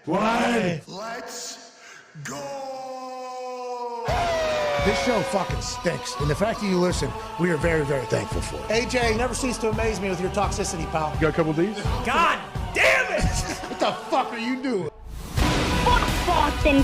Why? Let's go! This show fucking stinks, and the fact that you listen, we are very, very thankful for it. AJ, never cease to amaze me with your toxicity, pal. You got a couple of these? God damn it! What the fuck are you doing? Fuck Boston.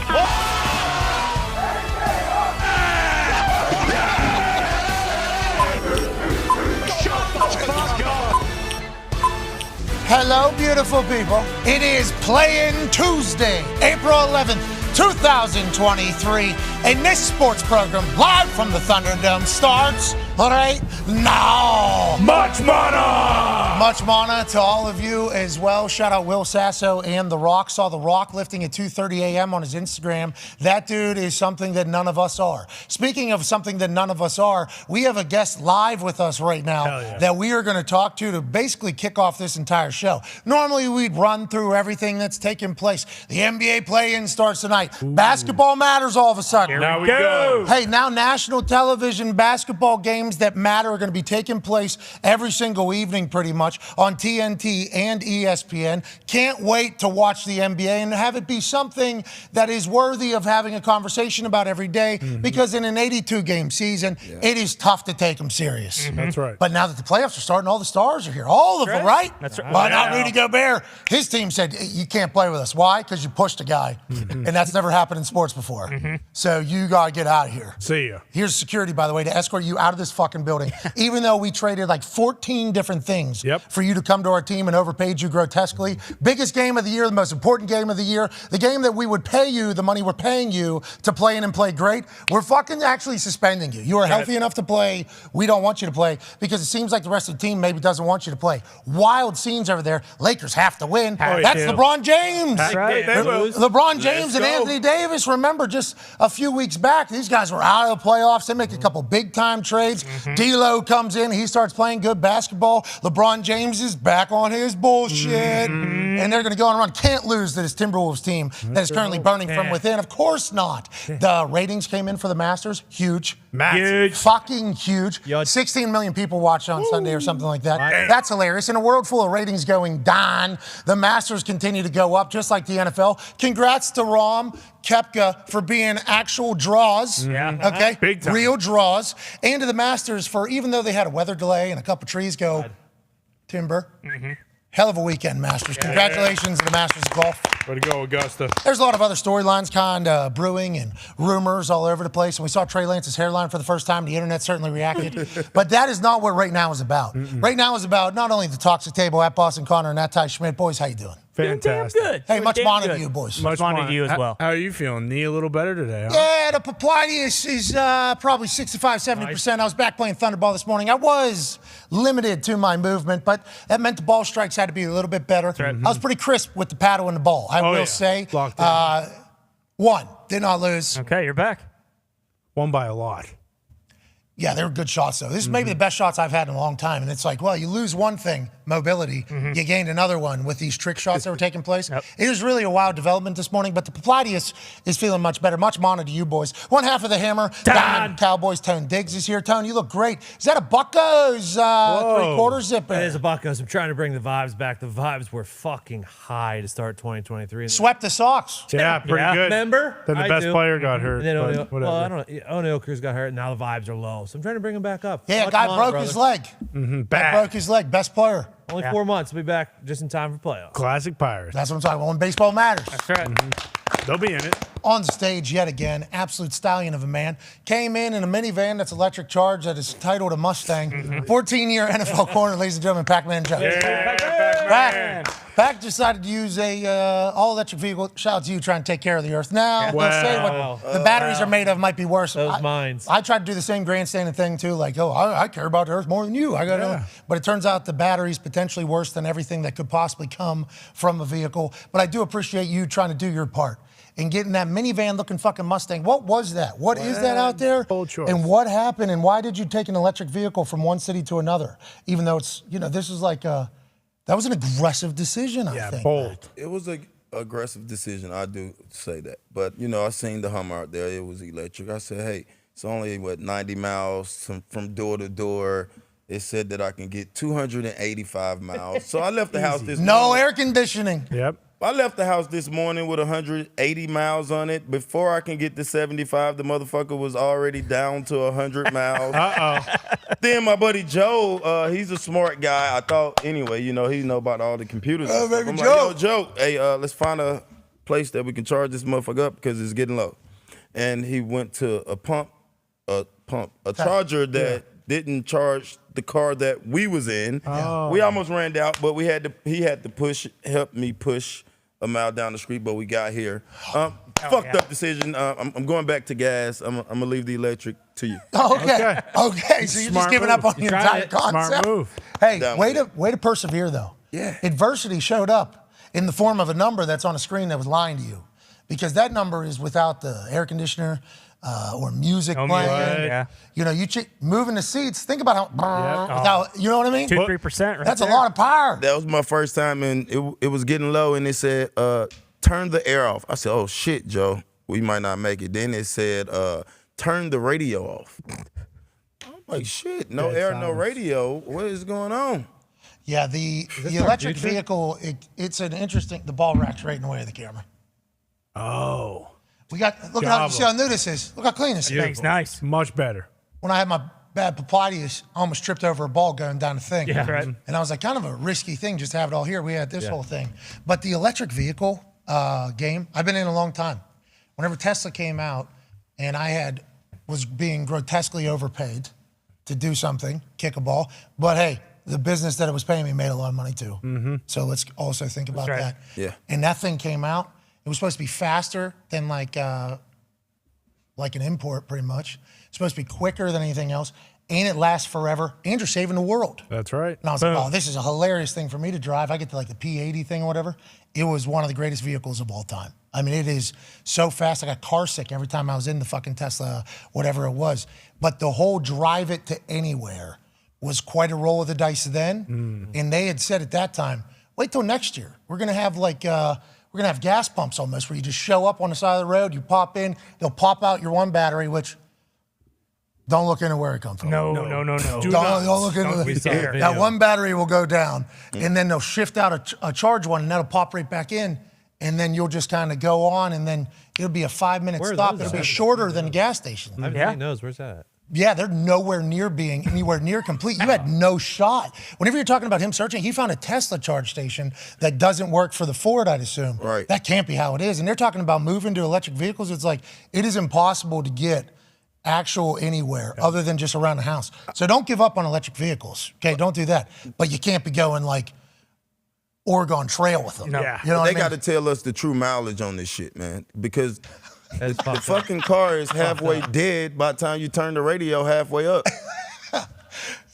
Hello, beautiful people. It is Play-In Tuesday, April 11th, 2023, and this sports program, live from the Thunderdome, starts right now. Much mana! Much mana to all of you as well. Shout out Will Sasso and The Rock. Saw The Rock lifting at 2:30 a.m. on his Instagram. That dude is something that none of us are. Speaking of something that none of us are, we have a guest live with us right now that we are going to talk to basically kick off this entire show. Normally, we'd run through everything that's taking place. The NBA play-in starts tonight. Ooh. Basketball matters all of a sudden. Now we go. Hey, now national television basketball games that matter are going to be taking place every single evening pretty much on TNT and ESPN. Can't wait to watch the NBA and have it be something that is worthy of having a conversation about every day because in an 82-game season, it is tough to take them serious. That's right. But now that the playoffs are starting, all the stars are here. All of them, right? That's right. But not Rudy Gobert. His team said, you can't play with us. Why? Because you pushed a guy. And that's never happened in sports before. So you got to get out of here. See ya. Here's security, by the way, to escort you out of this fucking building. Even though we traded like 14 different things for you to come to our team and overpaid you grotesquely. Biggest game of the year, the most important game of the year, the game that we would pay you, the money we're paying you to play in and play great. We're fucking actually suspending you. You are healthy enough to play. We don't want you to play because it seems like the rest of the team maybe doesn't want you to play. Wild scenes over there. Lakers have to win. That's LeBron James. That's right. LeBron James and Anthony Davis. Remember, just a few weeks back, these guys were out of the playoffs. They make a couple big-time trades. D'Lo comes in. He starts playing good basketball. LeBron James is back on his bullshit. And they're going to go on a run. Can't lose to this Timberwolves team that is currently burning from within. Of course not. The ratings came in for the Masters. Huge. Huge. Fucking huge. 16 million people watched on Sunday or something like that. That's hilarious. In a world full of ratings going down, the Masters continue to go up just like the NFL. Congrats to Rahm, Koepka for being actual draws. Okay? Big time. Real draws. And to the Masters for, even though they had a weather delay and a couple trees go timber. Hell of a weekend, Masters. Congratulations to the Masters of Golf. Way to go, Augusta. There's a lot of other storylines kind of brewing and rumors all over the place. When we saw Trey Lance's hairline for the first time, the internet certainly reacted. But that is not what Right Now is about. Right Now is about not only the Toxic Table at Boston Connor and at Ty Schmidt. Boys, how you doing? Fantastic. Damn good. Hey, much Damn honor good. to you, boys. Much honor to you as well. How are you feeling? Knee a little better today, huh? Yeah, the Popliteus is probably 65, 70%. I was back playing Thunderball this morning. I was limited to my movement, but that meant the ball strikes had to be a little bit better. I was pretty crisp with the paddle and the ball, I will say. Locked in. Won. Did not lose. Okay, you're back. Won by a lot. Yeah, they were good shots, though. This is maybe the best shots I've had in a long time. And it's like, well, you lose one thing, mobility. You gained another one with these trick shots that were taking place. It was really a wild development this morning, but the Popliteus is feeling much better. Much mana to you, boys. One half of the hammer, Dahn Cowboys. Tone Diggs is here. Tone, you look great. Is that a Buccos three-quarter zipper? It is a Buccos. I'm trying to bring the vibes back. The vibes were fucking high to start 2023. Swept the Sox. Yeah, pretty good. Remember? Then the best player got hurt. And then but whatever. well, I don't know. O'Neal Cruz got hurt, and now the vibes are low. So I'm trying to bring him back up. Yeah, Much guy mana, broke brother. his leg. Guy broke his leg. Best player. Only 4 months. We'll be back just in time for playoffs. Classic Pirates. That's what I'm talking about. When baseball matters. That's right. They'll be in it. On the stage yet again, absolute stallion of a man. Came in a minivan that's electric charge that is titled a Mustang. 14-year NFL corner, ladies and gentlemen, Pac-Man Jones. Pac decided to use a all-electric vehicle. Shout out to you trying to take care of the earth. Now, they'll say what the batteries are made of might be worse. Those mines. I tried to do the same grandstanding thing, too, like, I care about the earth more than you. But it turns out the battery's potentially worse than everything that could possibly come from a vehicle. But I do appreciate you trying to do your part in getting that minivan-looking fucking Mustang. What was that? What is that out there? Bold choice. And what happened? And why did you take an electric vehicle from one city to another? Even though it's, this is like that was an aggressive decision, I think. Bold. It was an aggressive decision, I do say that. But, I seen the Hummer out there. It was electric. I said, hey, it's only, 90 miles from door to door. It said that I can get 285 miles. So I left the house this No morning. air conditioning. Yep. I left the house this morning with 180 miles on it. Before I can get to 75, the motherfucker was already down to 100 miles. Then my buddy Joe, he's a smart guy. I thought, anyway, he know about all the computers. And stuff. I'm like, yo, Joe, hey, let's find a place that we can charge this motherfucker up because it's getting low. And he went to a charger that didn't charge the car that we was in. We almost ran out, but he had to help me push a mile down the street, but we got here. Fucked up decision. I'm going back to gas. I'm gonna leave the electric to you. Okay. So you're just giving up on your entire concept. Smart move. Hey, way to persevere though. Yeah. Adversity showed up in the form of a number that's on a screen that was lying to you, because that number is without the air conditioner. Or music playing. Yeah. You moving the seats. Think about how, you know what I mean? 2-3%. Right That's there. a lot of power. That was my first time, and it was getting low, and it said, turn the air off. I said, oh, shit, Joe. We might not make it. Then it said, turn the radio off. I'm like, shit, no air, no radio. What is going on? Yeah, the electric vehicle, it's an interesting, the ball rack's right in the way of the camera. Oh. Look how, see how new this is. Look how clean this is. Thanks, nice. Much better. When I had my bad papadias, I almost tripped over a ball going down the thing. Yeah, right. And I was like, kind of a risky thing just to have it all here. We had this whole thing. But the electric vehicle game, I've been in a long time. Whenever Tesla came out and was being grotesquely overpaid to do something, kick a ball. But hey, the business that it was paying me made a lot of money too. Mm-hmm. So let's also think about that. Yeah. And that thing came out. It was supposed to be faster than like an import, pretty much. It's supposed to be quicker than anything else, and it lasts forever. And you're saving the world. That's right. And I was like, oh, this is a hilarious thing for me to drive. I get to like the P80 thing or whatever. It was one of the greatest vehicles of all time. I mean, it is so fast. I got car sick every time I was in the fucking Tesla, whatever it was. But the whole drive it to anywhere was quite a roll of the dice then. And they had said at that time, wait till next year. We're going to have we're going to have gas pumps almost where you just show up on the side of the road, you pop in, they'll pop out your one battery, which don't look into where it comes from. No. Don't look into that one battery will go down, and then they'll shift out a charge one, and that'll pop right back in, and then you'll just kind of go on, and then it'll be a 5-minute stop. It'll be shorter than a gas station. Everybody knows. Where's that at? Yeah, they're nowhere near being anywhere near complete. You had no shot. Whenever you're talking about him searching, he found a Tesla charge station that doesn't work for the Ford, I'd assume. Right. That can't be how it is. And they're talking about moving to electric vehicles. It's like, it is impossible to get actual anywhere other than just around the house. So don't give up on electric vehicles. Okay, don't do that. But you can't be going like Oregon Trail with them. No. You know what I They mean? got to tell us the true mileage on this shit, man, because the fucking car is halfway dead by the time you turn the radio halfway up.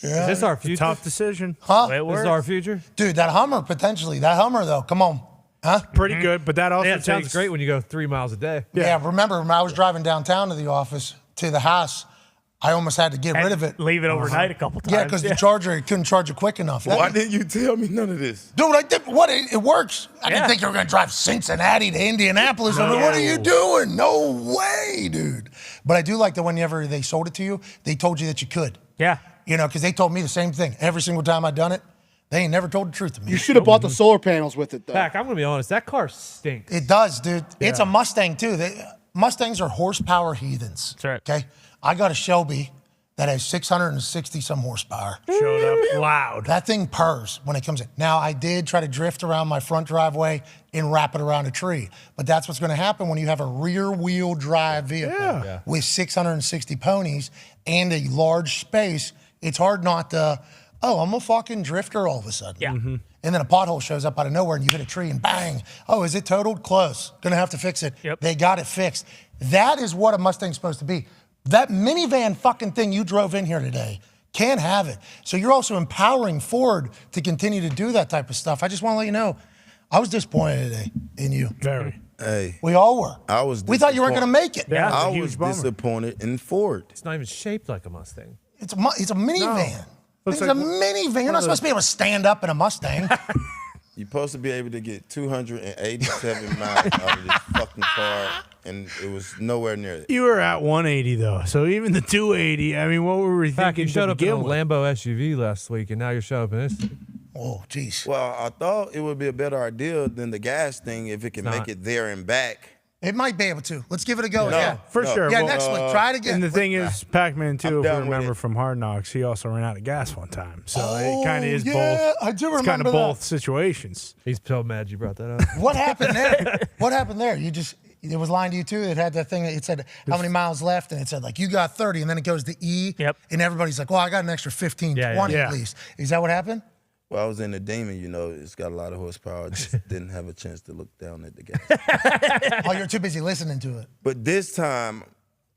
Is this our future? Tough decision. Huh? This is our future? Dude, that Hummer, potentially. That Hummer, though, come on. Huh? Pretty good, but that also Yeah, it sounds takes great when you go 3 miles a day. Yeah, remember when I was driving downtown to the office, to the house, I almost had to get rid of it. Leave it overnight a couple times. Yeah, because the charger, it couldn't charge it quick enough. Why didn't you tell me none of this? Dude, I did. What? It works. I didn't think you were going to drive Cincinnati to Indianapolis. I mean, what are you doing? No way, dude. But I do like that whenever they sold it to you, they told you that you could. Yeah. Because they told me the same thing. Every single time I've done it, they ain't never told the truth to me. You should have bought the solar panels with it, though. Back, I'm going to be honest. That car stinks. It does, dude. It's a Mustang, too. Mustangs are horsepower heathens. That's right. Okay? I got a Shelby that has 660-some horsepower. Showed up loud. That thing purrs when it comes in. Now, I did try to drift around my front driveway and wrap it around a tree. But that's what's going to happen when you have a rear-wheel drive vehicle with 660 ponies and a large space. It's hard not to, I'm a fucking drifter all of a sudden. Yeah. And then a pothole shows up out of nowhere and you hit a tree and bang. Oh, is it totaled? Close. Going to have to fix it. Yep. They got it fixed. That is what a Mustang's supposed to be. That minivan fucking thing you drove in here today can't have it. So you're also empowering Ford to continue to do that type of stuff. I just want to let you know, I was disappointed today in you. Very. Hey, We all were. I was. We thought you weren't going to make it. Yeah. I It's a huge was bummer. disappointed in Ford. It's not even shaped like a Mustang. It's a minivan. It's Looks a like minivan. You're not supposed to be able to stand up in a Mustang. You're supposed to be able to get 287 miles out of this fucking car, and it was nowhere near it. You were at 180 though, so even the 280. I mean, what were we Back, thinking? you showed to up in a begin with? Lambo SUV last week, and now you're showing up in this. Oh, jeez. Well, I thought it would be a better idea than the gas thing if it can make it there and back. It might be able to. Let's give it a go. No, yeah, For sure. Yeah, Well, next week. Try it again. And the thing is, Pac-Man 2, if you done with remember it. from Hard Knocks, he also ran out of gas one time. So it kind of is yeah, both. I do It's kind remember of that. both situations. He's so mad you brought that up. What happened there? What happened there? It was lying to you too. It had that thing that it said how many miles left, and it said like you got 30, and then it goes to E. Yep. And everybody's like, well, I got an extra 15, Yeah, 20 yeah. at least. Is that what happened? Well, I was in the Demon, it's got a lot of horsepower. I just didn't have a chance to look down at the gas. Oh, you're too busy listening to it. But this time,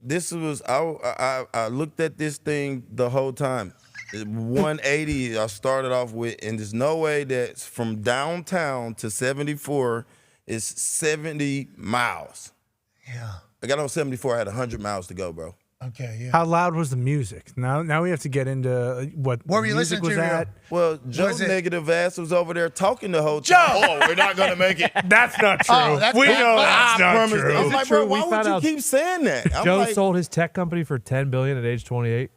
I looked at this thing the whole time. 180 I started off with, and there's no way that from downtown to 74 is 70 miles. Yeah. I got on 74, I had 100 miles to go, bro. Okay, yeah. How loud was the music? Now we have to get into what Where were you music listening was to, at. Well, Joe's it- negative ass was over there talking the whole Joe! time. Oh, we're not gonna make it. That's not true. Oh, that's we bad. know I that's not promise true. you. I'm Is it like, true? bro, We why found would you out keep saying that? I'm Joe like, sold his tech company for $10 billion at age 28.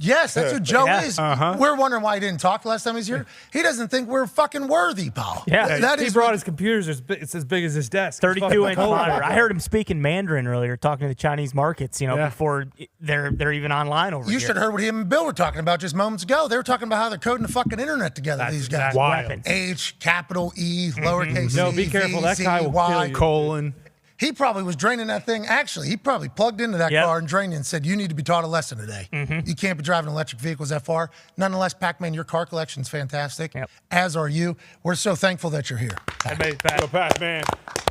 Yes, that's who Joe Yeah. is. Uh-huh. We're wondering why he didn't talk last time he's here. He doesn't think we're fucking worthy, pal. Yeah. That He is brought his computers. It's as big as his desk. 32-inch monitor. I heard him speaking Mandarin earlier, talking to the Chinese markets. Yeah. Before they're even online over You here. should have heard what him and Bill were talking about just moments ago. They were talking about how they're coding the fucking internet together, these guys. Wild. Weapons. H, capital E, lowercase No, c, be careful. V, That C, guy will Y. kill you. Colon. He probably was draining that thing. Actually, he probably plugged into that Yep. car and drained it and said, you need to be taught a lesson today. You can't be driving electric vehicles that far. Nonetheless, Pac-Man, your car collection's fantastic, Yep. as are you. We're so thankful that you're here. I made that. Go Pac-Man.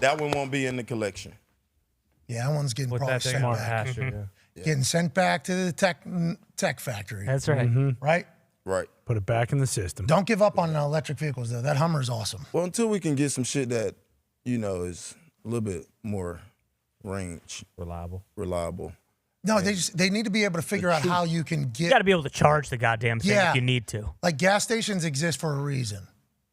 that one won't be in the collection. Yeah, that one's getting With probably that thing sent on back. pasture, yeah. Getting sent back to the tech factory, That's right. right? Right. Put it back in the system. Don't give up on electric vehicles, though. That Hummer's awesome. Well, until we can get some shit that, is a little bit more range reliable. No, they need to be able to figure out how you can You get got to be able to charge the goddamn thing Yeah. if you need to. like gas stations exist for a reason,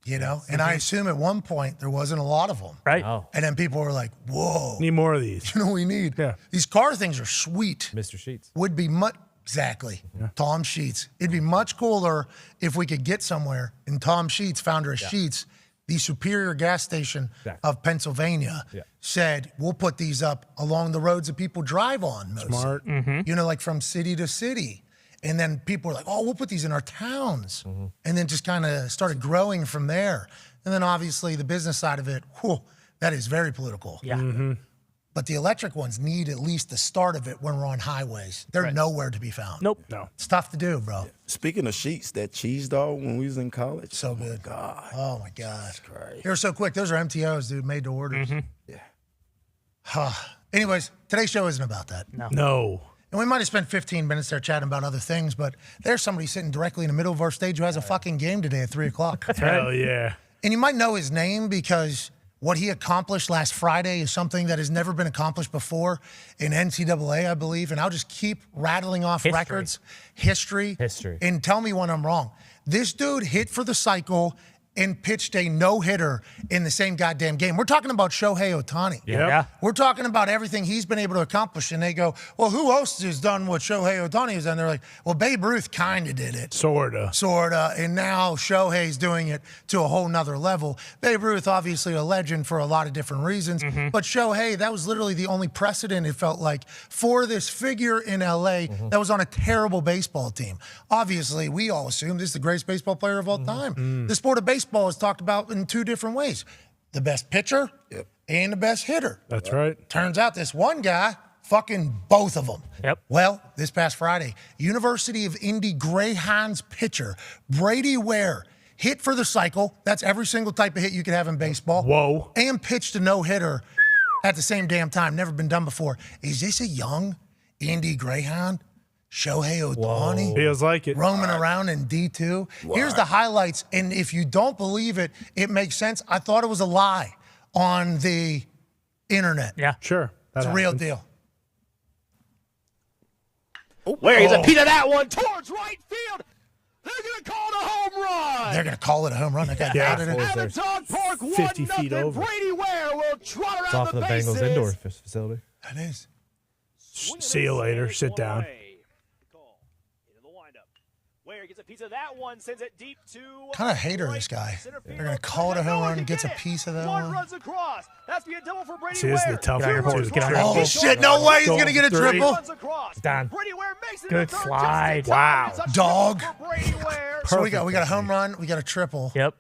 And I assume at one point there wasn't a lot of them, Right? Oh, and then people were like, "Whoa, Need more of these. you know what we need? Yeah. These car things are sweet. Mr. Sheets. Would be much exactly Tom Sheets. It'd be much cooler if we could get somewhere. And Tom Sheets, founder of Sheets, the Superior gas station of Pennsylvania, said, "We'll put these up along the roads that people drive on." Mostly. Smart. Like from city to city. And then people were like, "Oh, we'll put these in our towns," and then just kind of started growing from there. And then obviously the business side of it, that is very political. Yeah. But the electric ones need at least the start of it when we're on highways. They're nowhere to be found. Nope. No. It's tough to do, bro. Speaking of sheets, that cheese dog when we was in college. So good. God. Oh my God. Christ. They were so quick. Those are MTOs, dude, made to orders. Anyways, today's show isn't about that. No. And we might have spent 15 minutes there chatting about other things, but there's somebody sitting directly in the middle of our stage who has a fucking game today at 3 o'clock. Hell yeah. And you might know his name because what he accomplished last Friday is something that has never been accomplished before in NCAA, I believe. And I'll just keep rattling off records, history, and tell me when I'm wrong. This dude hit for the cycle and pitched a no-hitter in the same goddamn game. We're talking about Shohei Ohtani. Yeah. We're talking about everything he's been able to accomplish. And they go, well, who else has done what Shohei Ohtani has done? They're like, well, Babe Ruth kind of did it. Sorta. And now Shohei's doing it to a whole nother level. Babe Ruth, obviously a legend for a lot of different reasons. But Shohei, that was literally the only precedent, it felt like, for this figure in L.A. that was on a terrible baseball team. Obviously, we all assume this is the greatest baseball player of all time. The sport of baseball is talked about in two different ways. The best pitcher and the best hitter. That's right. Turns out this one guy, fucking both of them. Yep. Well, this past Friday, University of Indy Greyhounds pitcher Brady Ware hit for the cycle. That's every single type of hit you could have in baseball. Whoa. And pitched a no-hitter at the same damn time. Never been done before. Is this a young Indy Greyhound? Shohei Ohtani? Feels like it. Roaming around in D2. Here's the highlights. And if you don't believe it, it makes sense. I thought it was a lie on the internet. Yeah. Sure. It's a real deal. Where he's a Peter that one towards right field. They're going to call it a home run. They're going to call it a home run. They got batted in. Avatar Park 50 feet 1-0. over. Brady Ware will trot It's around off the the bases. Bengals indoor facility. That is. See you later. Sit down. Ware gets a piece of that one, sends it deep to Kind of hater, this guy. They're going to call it a home run, gets a piece of that one. Runs across. That's be a double for Brady See, this is the Ware. tough Get on your one, horse, too. get on your Oh, horse. shit, no way he's going to get a Three. triple. Runs across. Dahn. Brady Ware makes it Good the third slide. just in time. Wow. It's a Dog. triple for Brady Ware. So we got a home run, we got a triple. Yep.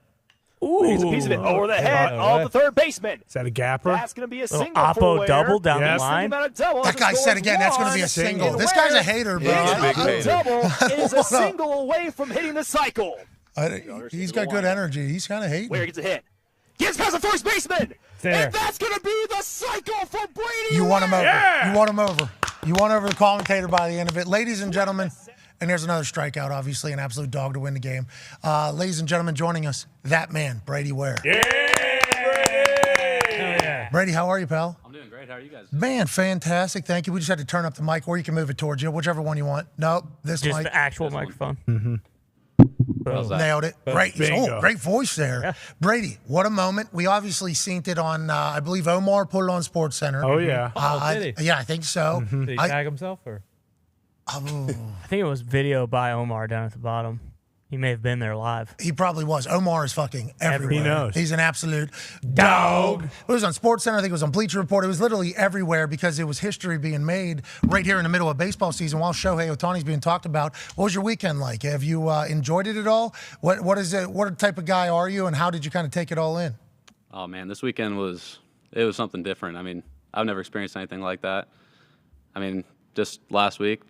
Here's a piece of it over the head of the third baseman. Is that a gapper? That's going to be a Little single for Oppo Ware. double down Yes. the line. That guy said again, that's going to be a single. This guy's a hater, bro. He's a big hater. Double is a single away from hitting the cycle. He's got good energy. He's kind of hating. Ware gets a hit. Gets past the first baseman. There. And that's going to be the cycle for Brady You want him over. Yeah. You want him over. You want over the commentator by the end of it. Ladies and gentlemen, and there's another strikeout, obviously, an absolute dog to win the game. Ladies and gentlemen, joining us, that man, Brady Ware. Yeah, Brady! Brady, how are you, pal? I'm doing great. How are you guys? Man, fantastic. Thank you. We just had to turn up the mic, or you can move it towards you, whichever one you want. Nope, this Just mic. the actual This one. microphone. How's that? Nailed it. Great. Bingo. Great voice there. Brady, what a moment. We obviously synced it on, I believe Omar put it on Sports Center. Oh, yeah. did he? Yeah, I think so. Did he tag himself or? I think it was video by Omar down at the bottom. He may have been there live. He probably was. Omar is fucking everywhere. He knows. He's an absolute dog. It was on Sports Center. I think it was on Bleacher Report. It was literally everywhere because it was history being made right here in the middle of baseball season while Shohei Ohtani's being talked about. What was your weekend like? Have you enjoyed it at all? What is it? What type of guy are you, and how did you kind of take it all in? Oh man, this weekend was something different. I mean, I've never experienced anything like that. I mean, just last week,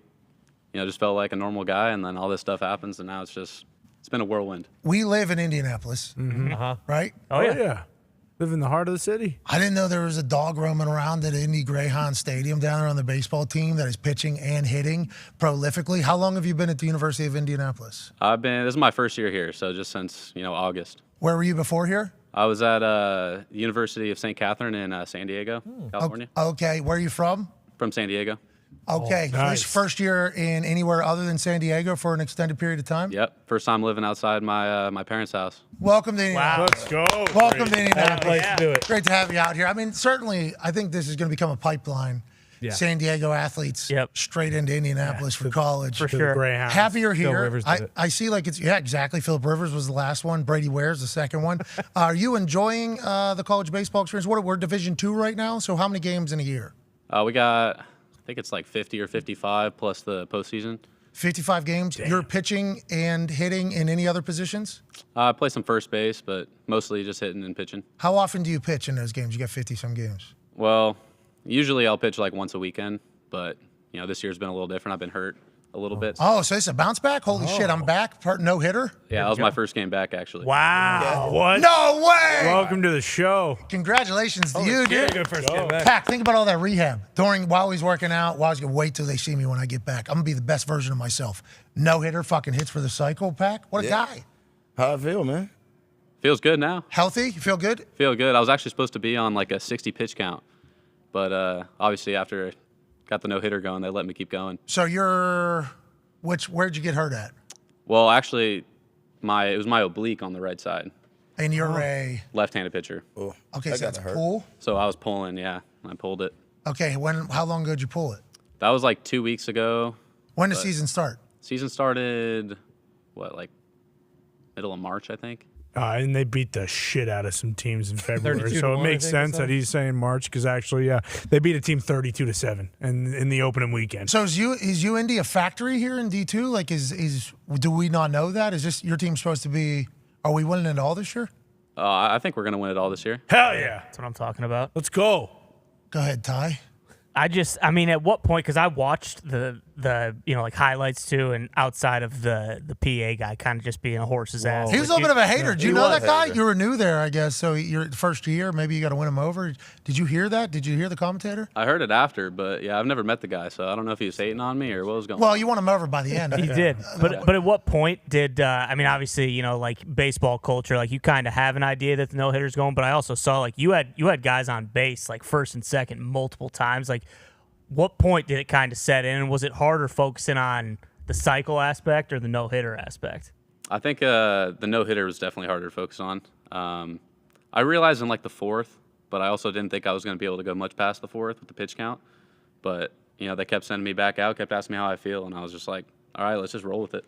just felt like a normal guy, and then all this stuff happens, and now it's been a whirlwind. We live in Indianapolis, right? Oh, yeah. Live in the heart of the city. I didn't know there was a dog roaming around at Indy Greyhound Stadium down there on the baseball team that is pitching and hitting prolifically. How long have you been at the University of Indianapolis? This is my first year here, so just since, August. Where were you before here? I was at the University of St. Catherine in San Diego, California. Okay, where are you from? From San Diego. Okay, so this nice. is first year in anywhere other than San Diego for an extended period of time? Yep. First time living outside my parents' house. Welcome to Indianapolis. Let's go. Welcome to Brady. Indianapolis. Place to do it. Great to have you out here. I mean, certainly, I think this is going to become a pipeline. Yeah. San Diego athletes straight into Indianapolis for college. For To the sure. Greyhounds. Happy you're Phil here. Rivers did it. I see like it's, yeah, exactly. Philip Rivers was the last one. Brady Ware's the second one. Are you enjoying the college baseball experience? We're Division II right now, so how many games in a year? We got, I think it's like 50 or 55 plus the postseason. 55 games. You're pitching and hitting in any other positions? I play some first base, but mostly just hitting and pitching. How often do you pitch in those games? You got 50-some games. Well, usually I'll pitch like once a weekend, but this year's been a little different. I've been hurt a little bit. Oh, so it's a bounce back? Holy shit, I'm back. No hitter? Yeah, that was my first game back actually. Wow. What? No way! Welcome to the show. Congratulations to you, dude. Good first game back. Pac, think about all that rehab. While he's working out, while he's going to wait till they see me when I get back. I'm going to be the best version of myself. No hitter, fucking hits for the cycle, Pac. What a guy. How I feel, man? Feels good now. Healthy? You feel good? Feel good. I was actually supposed to be on like a 60 pitch count, but obviously after I got the no hitter going, they let me keep going. So where'd you get hurt at? Well, actually, it was my oblique on the right side. And you're a, Left-handed pitcher. Oh, okay, that so that's gotta hurt. pull. So I was pulling, yeah, I pulled it. Okay, how long ago did you pull it? That was like 2 weeks ago. When did the season start? Season started, like middle of March, I think. And they beat the shit out of some teams in February. 32 So to it 1, makes I think, or sense that something. he's saying March because actually, yeah, they beat a team 32-7 in the opening weekend. So is UIndy a factory here in D2? Like, do we not know that? Is this your team supposed to be? Are we winning it all this year? I think we're going to win it all this year. Hell yeah. That's what I'm talking about. Let's go. Go ahead, Ty. I mean, at what point? Because I watched the like highlights too, and outside of the PA guy kind of just being a horse's ass. He was a little bit of a hater. Did you know that guy? hater. You were new there, I guess. So your first year, maybe you got to win him over. Did you hear that? Did you hear the commentator? I heard it after, but yeah, I've never met the guy, so I don't know if he was hating on me or what was going on. Well, you won him over by the end. He did, but at what point did I mean? Obviously, like baseball culture, like you kind of have an idea that the no hitter's going. But I also saw like you had guys on base like first and second multiple times. Like, what point did it kind of set in? Was it harder focusing on the cycle aspect or the no hitter aspect? I think the no hitter was definitely harder to focus on. I realized in like the fourth, but I also didn't think I was going to be able to go much past the fourth with the pitch count. But they kept sending me back out, kept asking me how I feel, and I was just like, all right, let's just roll with it.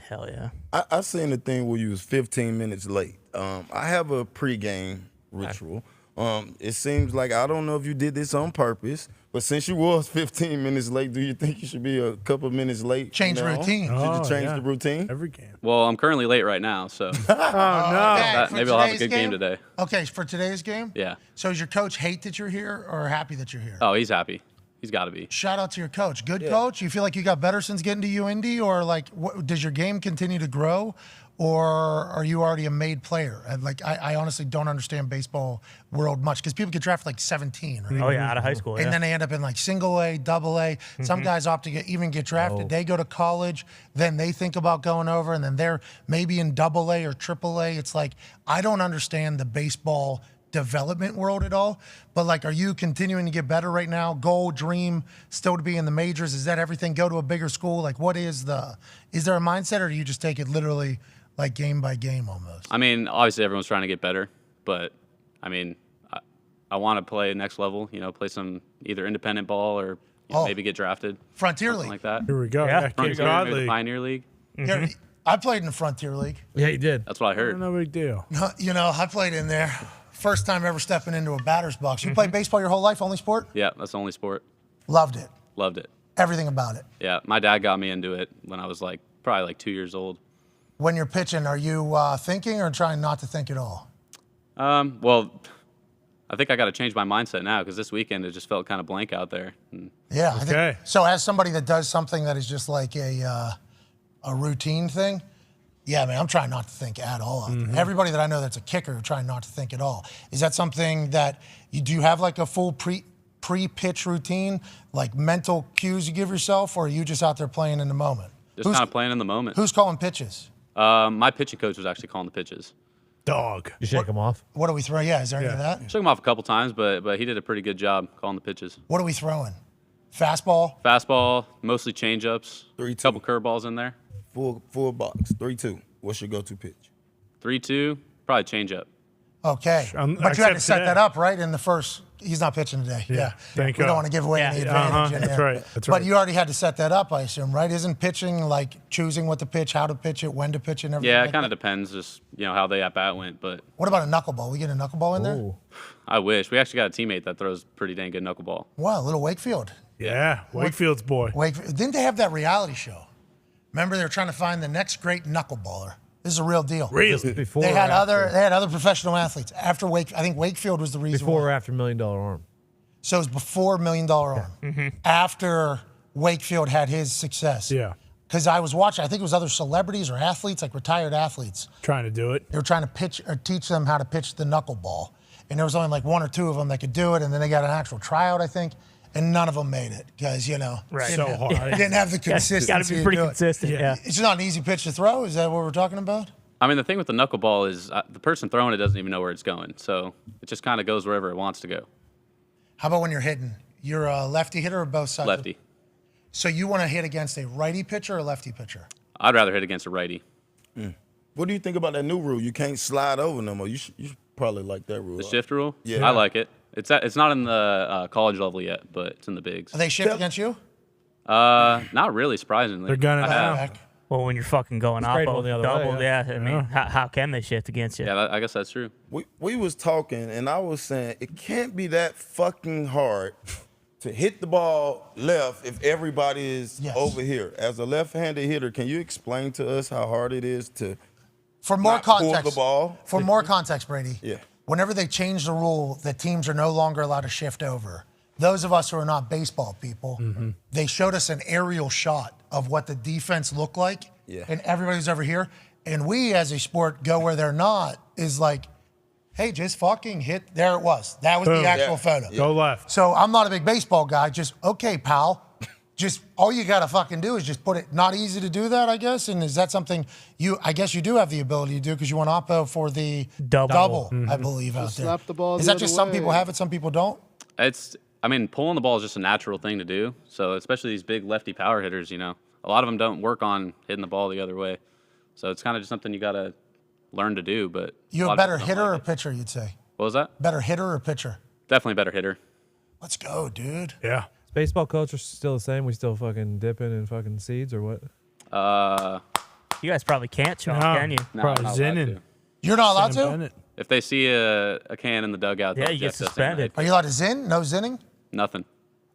Hell yeah. I seen the thing where you was 15 minutes late. I have a pregame ritual. It seems like, I don't know if you did this on purpose, but since you was 15 minutes late, do you think you should be a couple minutes late? Change routine. Should you change the routine? Every game. Well, I'm currently late right now, so maybe I'll have a good game today. Okay, for today's game? Yeah. So does your coach hate that you're here or happy that you're here? Oh, he's happy. He's got to be. Shout out to your coach. Good coach? You feel like you got better since getting to UIndy? Or like, does your game continue to grow? Or are you already a made player? And like, I honestly don't understand baseball world much because people get drafted like 17, right? Oh, yeah, out of high school. And then they end up in like single A, double A. Some guys opt to even get drafted. They go to college, then they think about going over, and then they're maybe in double A or triple A. It's like, I don't understand the baseball development world at all. But like, are you continuing to get better right now? Goal, dream, still to be in the majors? Is that everything? Go to a bigger school? Like, is there a mindset, or do you just take it literally like game by game almost? I mean, obviously everyone's trying to get better, but I mean, I want to play next level, play some either independent ball or maybe get drafted. Frontier League. Like that. Here we go. Yeah. Frontier, maybe the Pioneer League. Yeah, I played in the Frontier League. Yeah, you did. That's what I heard. No big deal. I played in there. First time ever stepping into a batter's box. You played baseball your whole life, only sport? Yeah, that's the only sport. Loved it. Loved it. Everything about it. Yeah, my dad got me into it when I was probably like 2 years old. When you're pitching, are you thinking or trying not to think at all? Well, I think I got to change my mindset now because this weekend it just felt kind of blank out there. Yeah. Okay. So as somebody that does something that is just like a routine thing, yeah, man, I'm trying not to think at all. Everybody that I know that's a kicker, trying not to think at all. Is that something that do you have like a full pre-pitch routine, like mental cues you give yourself, or are you just out there playing in the moment? Just kind of playing in the moment. Who's calling pitches? My pitching coach was actually calling the pitches. Dog. You shake them off? What are we throwing? Yeah, is there any of that? Shook him off a couple times, but he did a pretty good job calling the pitches. What are we throwing? Fastball? Fastball, mostly changeups. 3-2. Couple curveballs in there. Full box. 3-2. What's your go-to pitch? 3-2, probably changeup. Okay. But you had to set that up, right, in the first. He's not pitching today. Yeah. Thank We God. don't want to give away any advantage in That's there. right. That's But right. you already had to set that up, I assume, right? Isn't pitching like choosing what to pitch, how to pitch it, when to pitch it, and everything? Yeah, like it kind of that? depends, just how they at bat went. But What about a knuckleball? We get a knuckleball in there? I wish we actually got a teammate that throws pretty dang good knuckleball. Wow, a little Wakefield. Yeah, Wakefield's boy. Didn't they have that reality show? Remember, they were trying to find the next great knuckleballer. This is a real deal. Really? Before They had or after? other professional athletes after I think Wakefield was the reason. Before why. or after $1 Million Arm? So it was before $1 Million Arm. After Wakefield had his success. Yeah. Because I was watching, I think it was other celebrities or athletes, like retired athletes. Trying to do it. They were trying to pitch or teach them how to pitch the knuckleball. And there was only like one or two of them that could do it. And then they got an actual tryout, I think. And none of them made it because, Right. So hard. didn't have the consistency. Got to be pretty to do consistent. Yeah. It's not an easy pitch to throw. Is that what we're talking about? I mean, the thing with the knuckleball is the person throwing it doesn't even know where it's going, so it just kind of goes wherever it wants to go. How about when you're hitting? You're a lefty hitter or both sides? Lefty. So you want to hit against a righty pitcher or a lefty pitcher? I'd rather hit against a righty. What do you think about that new rule? You can't slide over no more. You should probably like that rule. The shift rule? Yeah. I like it. It's not in the college level yet, but it's in the bigs. Are they shift against you? Not really, surprisingly. They're gunning I it have. out. Well, when you're fucking going great oppo, going the other double, way, yeah. I mean, how can they shift against you? Yeah, I guess that's true. We was talking, and I was saying it can't be that fucking hard to hit the ball left if everybody is over here. As a left-handed hitter, can you explain to us how hard it is to For more not pull context, the ball? For more context, Brady. Yeah. Whenever they change the rule that teams are no longer allowed to shift over, those of us who are not baseball people, they showed us an aerial shot of what the defense looked like, and everybody's over here. And we, as a sport, go where they're not, is like, hey, just fucking hit. There it was. That was the actual photo. Go left. So I'm not a big baseball guy. Just, okay, pal. Just all you got to fucking do is just put it. Not easy to do that, I guess. And is that something I guess you do have the ability to do because you want Oppo for the double I believe, out there. Slap the ball Is the that just other some people way. have it, some people don't? Pulling the ball is just a natural thing to do. So especially these big lefty power hitters, a lot of them don't work on hitting the ball the other way. So it's kind of just something you got to learn to do. But You a better hitter or pitcher, you'd say? What was that? Better hitter or pitcher? Definitely better hitter. Let's go, dude. Yeah. Is baseball culture still the same? We still fucking dipping in fucking seeds or what? You guys probably can't chalk, can you? No, Probably I'm not allowed zinning. to. You're not allowed Sam to? Bennett. If they see a can in the dugout, Yeah, they'll you get just say suspended. Are you allowed to zin? No zinning? Nothing.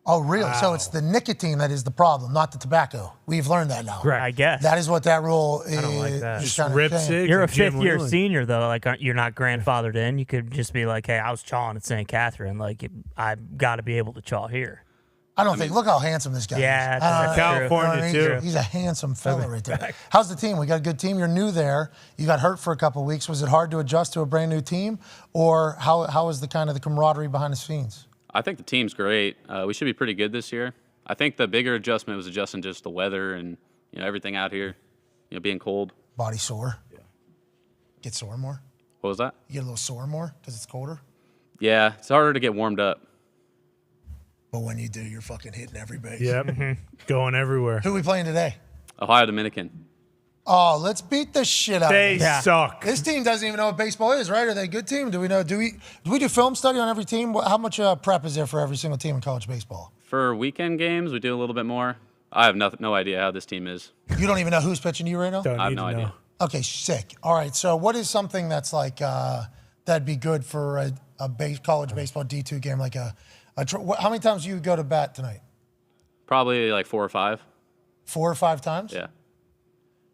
Oh, really? So it's the nicotine that is the problem, not the tobacco. We've learned that now. Correct. I guess. That is what that rule is. I don't like that. Just Just rip cigs. You're a and Jim fifth-year Whelan. senior, though. Like, you're not grandfathered in. You could just be like, hey, I was chawing at St. Catherine. Like, I've got to be able to chaw here. I don't think. Look how handsome this guy Yeah, is. that's California, too. He's a handsome fella right there. How's the team? We got a good team. You're new there. You got hurt for a couple of weeks. Was it hard to adjust to a brand new team, or how was the kind of the camaraderie behind the scenes? I think the team's great. We should be pretty good this year. I think the bigger adjustment was adjusting just the weather and everything out here, being cold. Body sore. Yeah. Get sore more. What was that? You get a little sore more because it's colder. Yeah, it's harder to get warmed up. But when you do, you're fucking hitting every base. Yep. Going everywhere. Who are we playing today? Ohio Dominican. Oh, let's beat the shit out They of them. suck. This team doesn't even know what baseball is, right? Are they a good team? Do we know? Do we do film study on every team? How much prep is there for every single team in college baseball? For weekend games, we do a little bit more. I have no idea how this team is. You don't even know who's pitching you right now? Don't I have need no to know. idea. Okay, sick. All right, so what is something that's like that'd be good for a college baseball D2 game? Like how many times do you go to bat tonight? Probably like 4 or 5. 4 or 5 times? Yeah.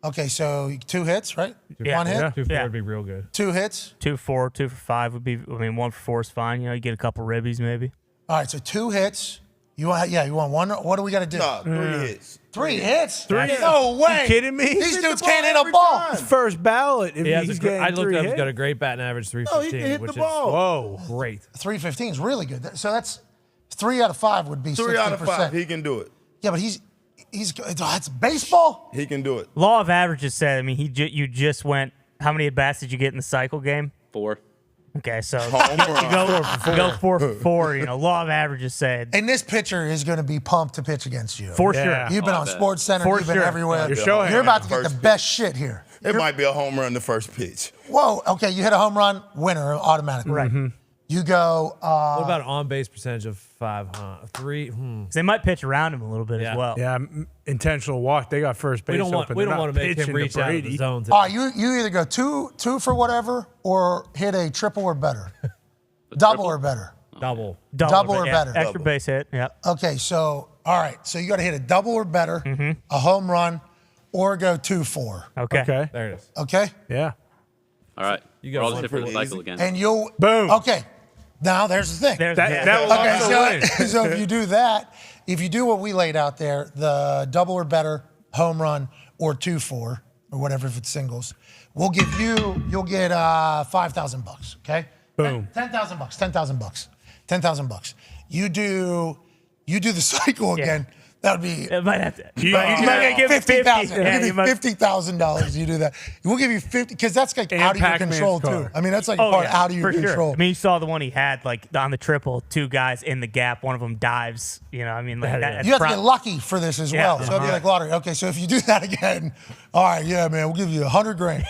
Okay, so 2 hits, right? Yeah. One hit? Yeah. 2-4 would be real good. 2 hits? 2 for 4, 2 for 5 would be. I mean, 1 for 4 is fine. You get a couple ribbies maybe. All right, so 2 hits. You want one? What do we got to do? Nah, 3 hits. 3 hits? 3? No way. You kidding me? These Hit dudes the ball can't hit a every ball. time. First ballot. If He he's has getting I looked 3 up. He's hits. got a great batting average, 315, he can hit which the ball. Whoa. is great. 315 is really good. So that's 3 out of 5 would be 3 60%. out of 5. He can do it. Yeah, but it's baseball. He can do it. Law of averages said. I mean, you just went. How many at bats did you get in the cycle game? 4. Okay, so Home run. go 4 for 4. Law of averages said And this pitcher is going to be pumped to pitch against you. for Yeah. sure. You've been Oh, I on bet. Sports Center. For You've been sure. everywhere. You're showing You're about to the get the first best shit here. It might be a home run the first pitch. Whoa. Okay, you hit a home run, winner automatically. Right. You go. What about an on-base percentage of 5? 3? They might pitch around him a little bit Yeah. as well. Yeah, intentional walk. They got first base We don't want open. we They're don't not want to make him pitching reach out of Brady. the zone. All right, you either go two for whatever or hit a triple or better, double or better. Double. Double or yeah. better. Extra base hit. Yeah. Okay, so all right, so you got to hit a double or better, a home run, or go 2-4. Okay. Okay. There it is. Okay, Yeah. All right. You got We're all one just different pretty cycle easy. again. and you'll Boom. Okay, now there's the thing. There's That will Okay, also win. so if you do that, if you do what we laid out there, the double or better, home run, or 2-4, or whatever if it's singles, you'll get $5,000. Okay. Boom. $10,000. $10,000. You do the cycle again. That would be. It might have to. You might give him 50. $50,000. Yeah, We'll you give might- you $50,000. You do that. We'll give you 50 because that's like And out of your Pac-Man's control car. too. I mean, that's like Oh, part yeah, out of your for control. Sure. I mean, you saw the one he had, like on the triple, 2 guys in the gap. One of them dives. I mean, like that. You have to get lucky for this as Yeah. well. So it'd be like lottery. Okay, so if you do that again, all right, yeah, man, we'll give you $100,000.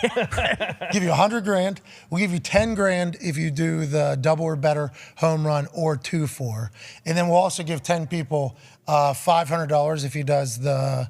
Give you $100,000. We'll give you $10,000 if you do the double or better home run or 2-4, and then we'll also give 10 people $500 if he does the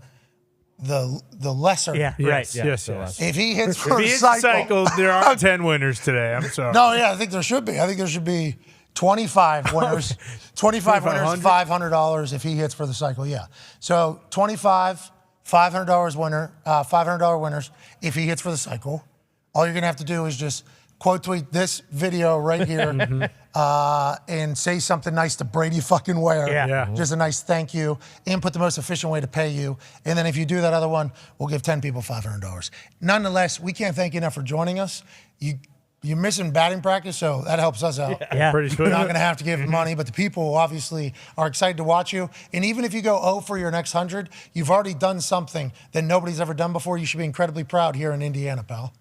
lesser. Yeah. Yes. Right. Yes. If he hits If for he a hits the cycle, cycle, there aren't 10 winners today. I'm sorry. no, yeah, I think there should be. I think there should be 25 winners. 25 winners, $500 if he hits for the cycle. Yeah. So 25, $500 winner, $500 winners if he hits for the cycle. All you're gonna have to do is just quote tweet this video right here and say something nice to Brady fucking Ware. Yeah. Just a nice thank you and put the most efficient way to pay you. And then if you do that other one, we'll give 10 people $500. Nonetheless, we can't thank you enough for joining us. You're missing batting practice, so that helps us out. Yeah. Pretty sweet. We're not going to have to give money, but the people obviously are excited to watch you. And even if you go 0 for your next 100, you've already done something that nobody's ever done before. You should be incredibly proud here in Indiana, pal.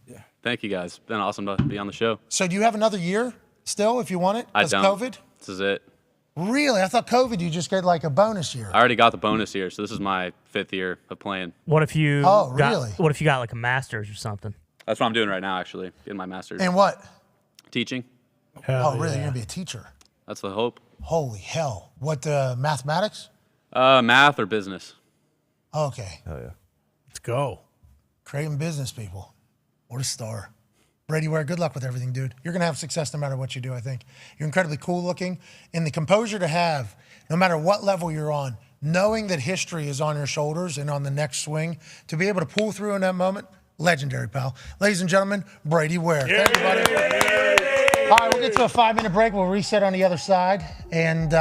Thank you, guys. It's been awesome to be on the show. So do you have another year still if you want it? I Because don't. COVID? This is it. Really? I thought COVID you just get like a bonus year. I already got the bonus year, so this is my 5th year of playing. What if you? Oh, really? What if you got like a master's or something? That's what I'm doing right now, actually, getting my master's. And what? Teaching. Oh, really? You're going to be a teacher? That's the hope. Holy hell. What, mathematics? Math or business. Okay. Let's go. Creating business, people. What a star. Brady Ware, good luck with everything, dude. You're going to have success no matter what you do, I think. You're incredibly cool looking. And the composure to have, no matter what level you're on, knowing that history is on your shoulders and on the next swing, to be able to pull through in that moment, legendary, pal. Ladies and gentlemen, Brady Ware. Thank you, buddy. All right, we'll get to a 5-minute break. We'll reset on the other side. And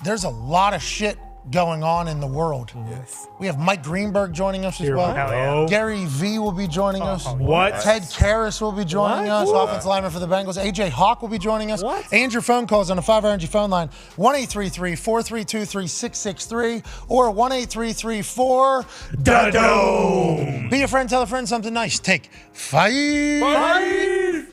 there's a lot of shit going on in the world. Yes. We have Mike Greenberg joining us as well. Yeah. Gary V will be joining us. What? Ted Karras will be joining us, offensive lineman for the Bengals. AJ Hawk will be joining us. What? And your phone calls on the 5 Energy phone line, 1-833-432-3663 or 1-833-4-DOME. Be a friend, tell a friend something nice. Take 5.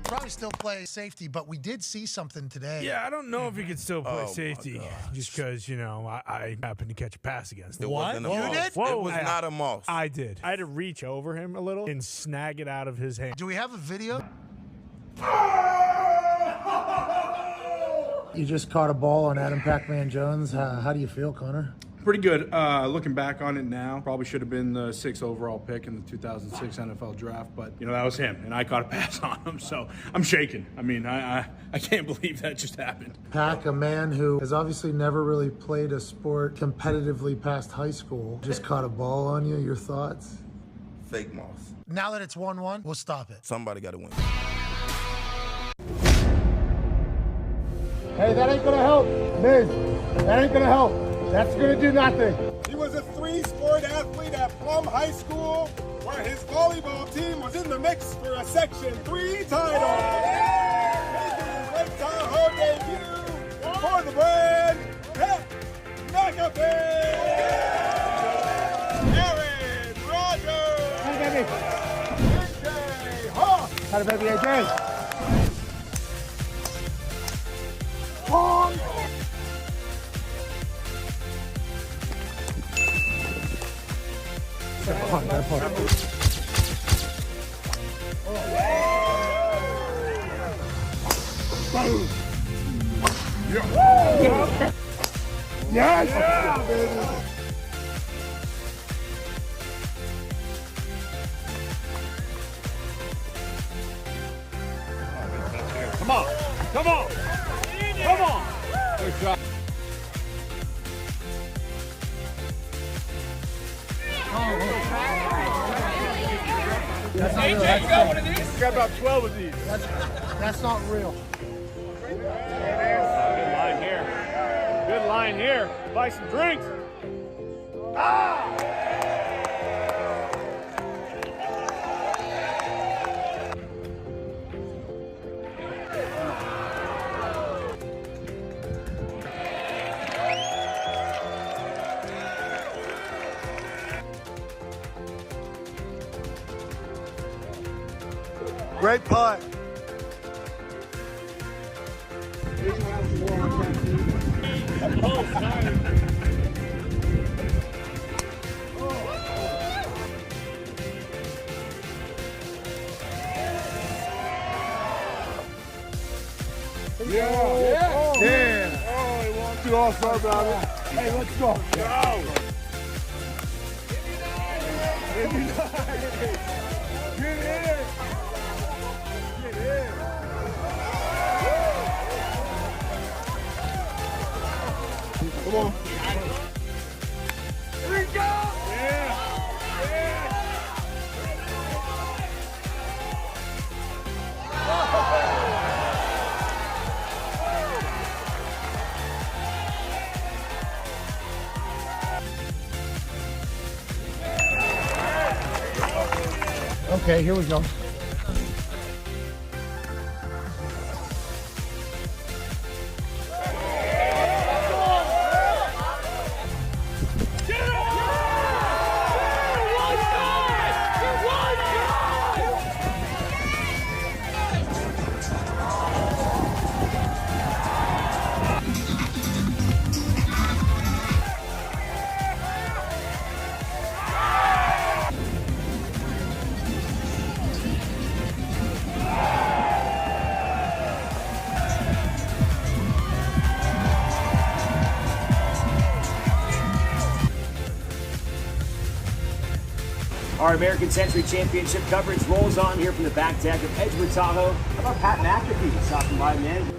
Probably still play safety, but we did see something today. Yeah, I don't know if he could still play safety just because, I happened to catch a pass against him. It wasn't a moss. did? It was not a moss. I did. I had to reach over him a little and snag it out of his hand. Do we have a video? You just caught a ball on Adam Pac-Man Jones. How do you feel, Connor? Pretty good. Looking back on it now, probably should have been the 6th overall pick in the 2006 NFL draft, but that was him, and I caught a pass on him, so I'm shaking. I mean, I can't believe that just happened. Pac, a man who has obviously never really played a sport competitively past high school, just caught a ball on you. Your thoughts? Fake moss. Now that it's 1-1, we'll stop it. Somebody got to win. Hey, that ain't gonna help. Miz, that ain't gonna help. That's gonna do nothing. He was a 3-sport athlete at Plum High School, where his volleyball team was in the mix for a Section 3 title. Making his Lake Tahoe debut for the brand, McAfee. Aaron Rodgers. Hey, baby. AJ Hawk. How baby, AJ? Yes! Yeah, baby! Come on! Come on! Come on! Good job. That's not real. AJ, you got one of these? You got about 12 of these. That's not real. Good line here. Good line here. Buy some drinks. Great putt. Yeah. Oh, he wants to all-star about it. Hey, let's go. Go. Get in. Get in. Come on. Here we go. Yeah. Okay, here we go. Our American Century Championship coverage rolls on here from the back deck of Edgewood Tahoe. How about Pat McAfee stopping by, man?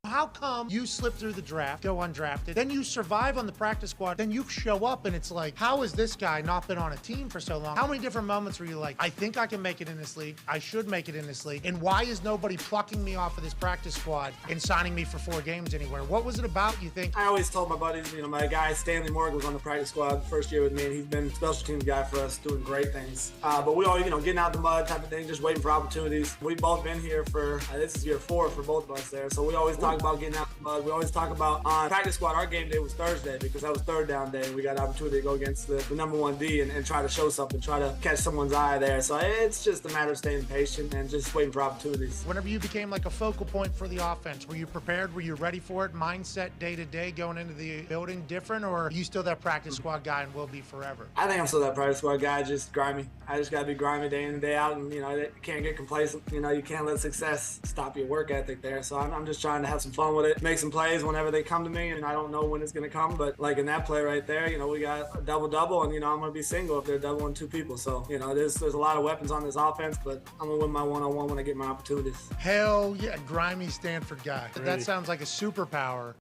How come you slip through the draft, go undrafted, then you survive on the practice squad, then you show up and it's like, how has this guy not been on a team for so long? How many different moments were you like, I think I can make it in this league, I should make it in this league, and why is nobody plucking me off of this practice squad and signing me for 4 games anywhere? What was it about, you think? I always told my buddies, my guy Stanley Morgan was on the practice squad first year with me, and he's been a special teams guy for us, doing great things. But we all, getting out the mud type of thing, just waiting for opportunities. We've both been here for, this is year 4 for both of us there, so we always talk about getting out the mud. We always talk about on practice squad, our game day was Thursday because that was third down day. We got an opportunity to go against the number 1 D and try to show something, try to catch someone's eye there. So it's just a matter of staying patient and just waiting for opportunities. Whenever you became like a focal point for the offense, were you prepared? Were you ready for it? Mindset day to day going into the building different, or are you still that practice squad guy and will be forever? I think I'm still that practice squad guy, just grimy. I just got to be grimy day in and day out, and you can't get complacent. You can't let success stop your work ethic there. So I'm just trying to have some fun with it, make some plays whenever they come to me, and I don't know when it's going to come, but like in that play right there, we got a double-double, and I'm going to be single if they're doubling 2 people. So, there's a lot of weapons on this offense, but I'm going to win my one-on-one when I get my opportunities. Hell yeah, grimy Stanford guy. Really? That sounds like a superpower.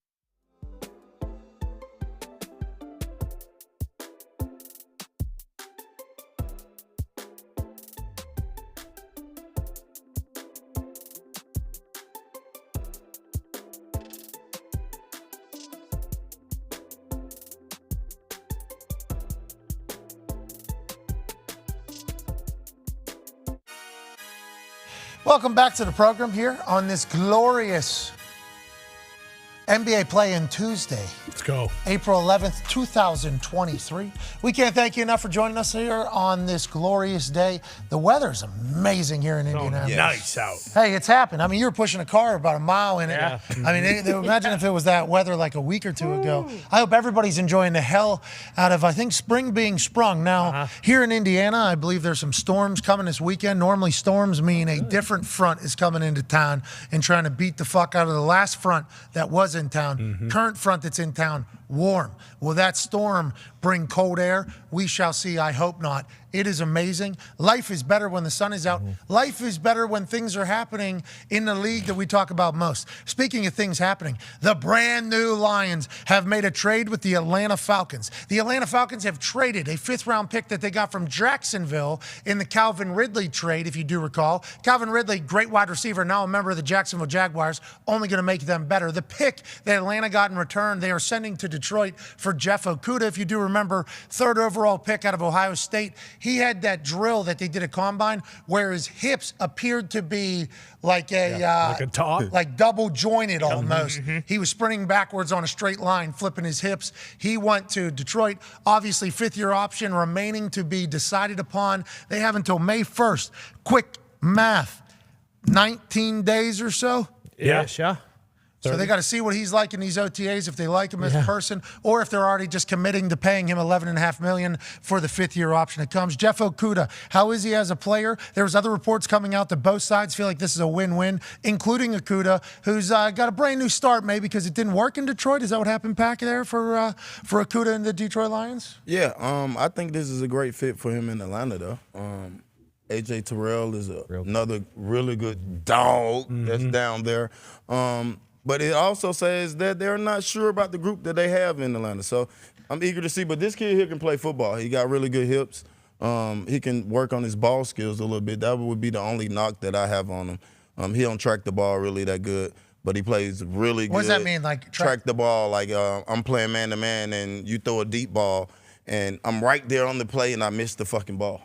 Welcome back to the program here on this glorious NBA play-in Tuesday. Let's go. April 11th, 2023. We can't thank you enough for joining us here on this glorious day. The weather's amazing here in Indianapolis. Nice out. Hey, it's happened. I mean, you were pushing a car about a mile in it. Yeah. I mean, imagine if it was that weather like a week or 2 ago. I hope everybody's enjoying the hell out of, I think, spring being sprung. Now, here in Indiana, I believe there's some storms coming this weekend. Normally, storms mean a different front is coming into town and trying to beat the fuck out of the last front that was in town. Current front that's in town, warm. Will that storm bring cold air? We shall see. I hope not. It is amazing. Life is better when the sun is out. Life is better when things are happening in the league that we talk about most. Speaking of things happening, the brand new Lions have made a trade with the Atlanta Falcons. The Atlanta Falcons have traded a 5th-round pick that they got from Jacksonville in the Calvin Ridley trade, if you do recall. Calvin Ridley, great wide receiver, now a member of the Jacksonville Jaguars, only going to make them better. The pick that Atlanta got in return, they are sending to Detroit for Jeff Okudah. If you do remember, 3rd overall pick out of Ohio State. He had that drill that they did at Combine where his hips appeared to be like like a top, like double jointed almost. He was sprinting backwards on a straight line, flipping his hips. He went to Detroit. Obviously, 5th-year option remaining to be decided upon. They have until May 1st. Quick math, 19 days or so. Yeah, sure. So they got to see what he's like in these OTAs, if they like him as a person, or if they're already just committing to paying him $11.5 million for the 5th-year option. It comes. Jeff Okudah, how is he as a player? There's other reports coming out that both sides feel like this is a win-win, including Okudah, who's got a brand new start maybe because it didn't work in Detroit. Is that what happened back there for Okudah and the Detroit Lions? Yeah, I think this is a great fit for him in Atlanta, though. A.J. Terrell is another really good dog that's down there. But it also says that they're not sure about the group that they have in Atlanta. So I'm eager to see. But this kid here can play football. He got really good hips. He can work on his ball skills a little bit. That would be the only knock that I have on him. He don't track the ball really that good, but he plays really good. What does that mean? Like track the ball? Like I'm playing man-to-man, and you throw a deep ball, and I'm right there on the play, and I miss the fucking ball.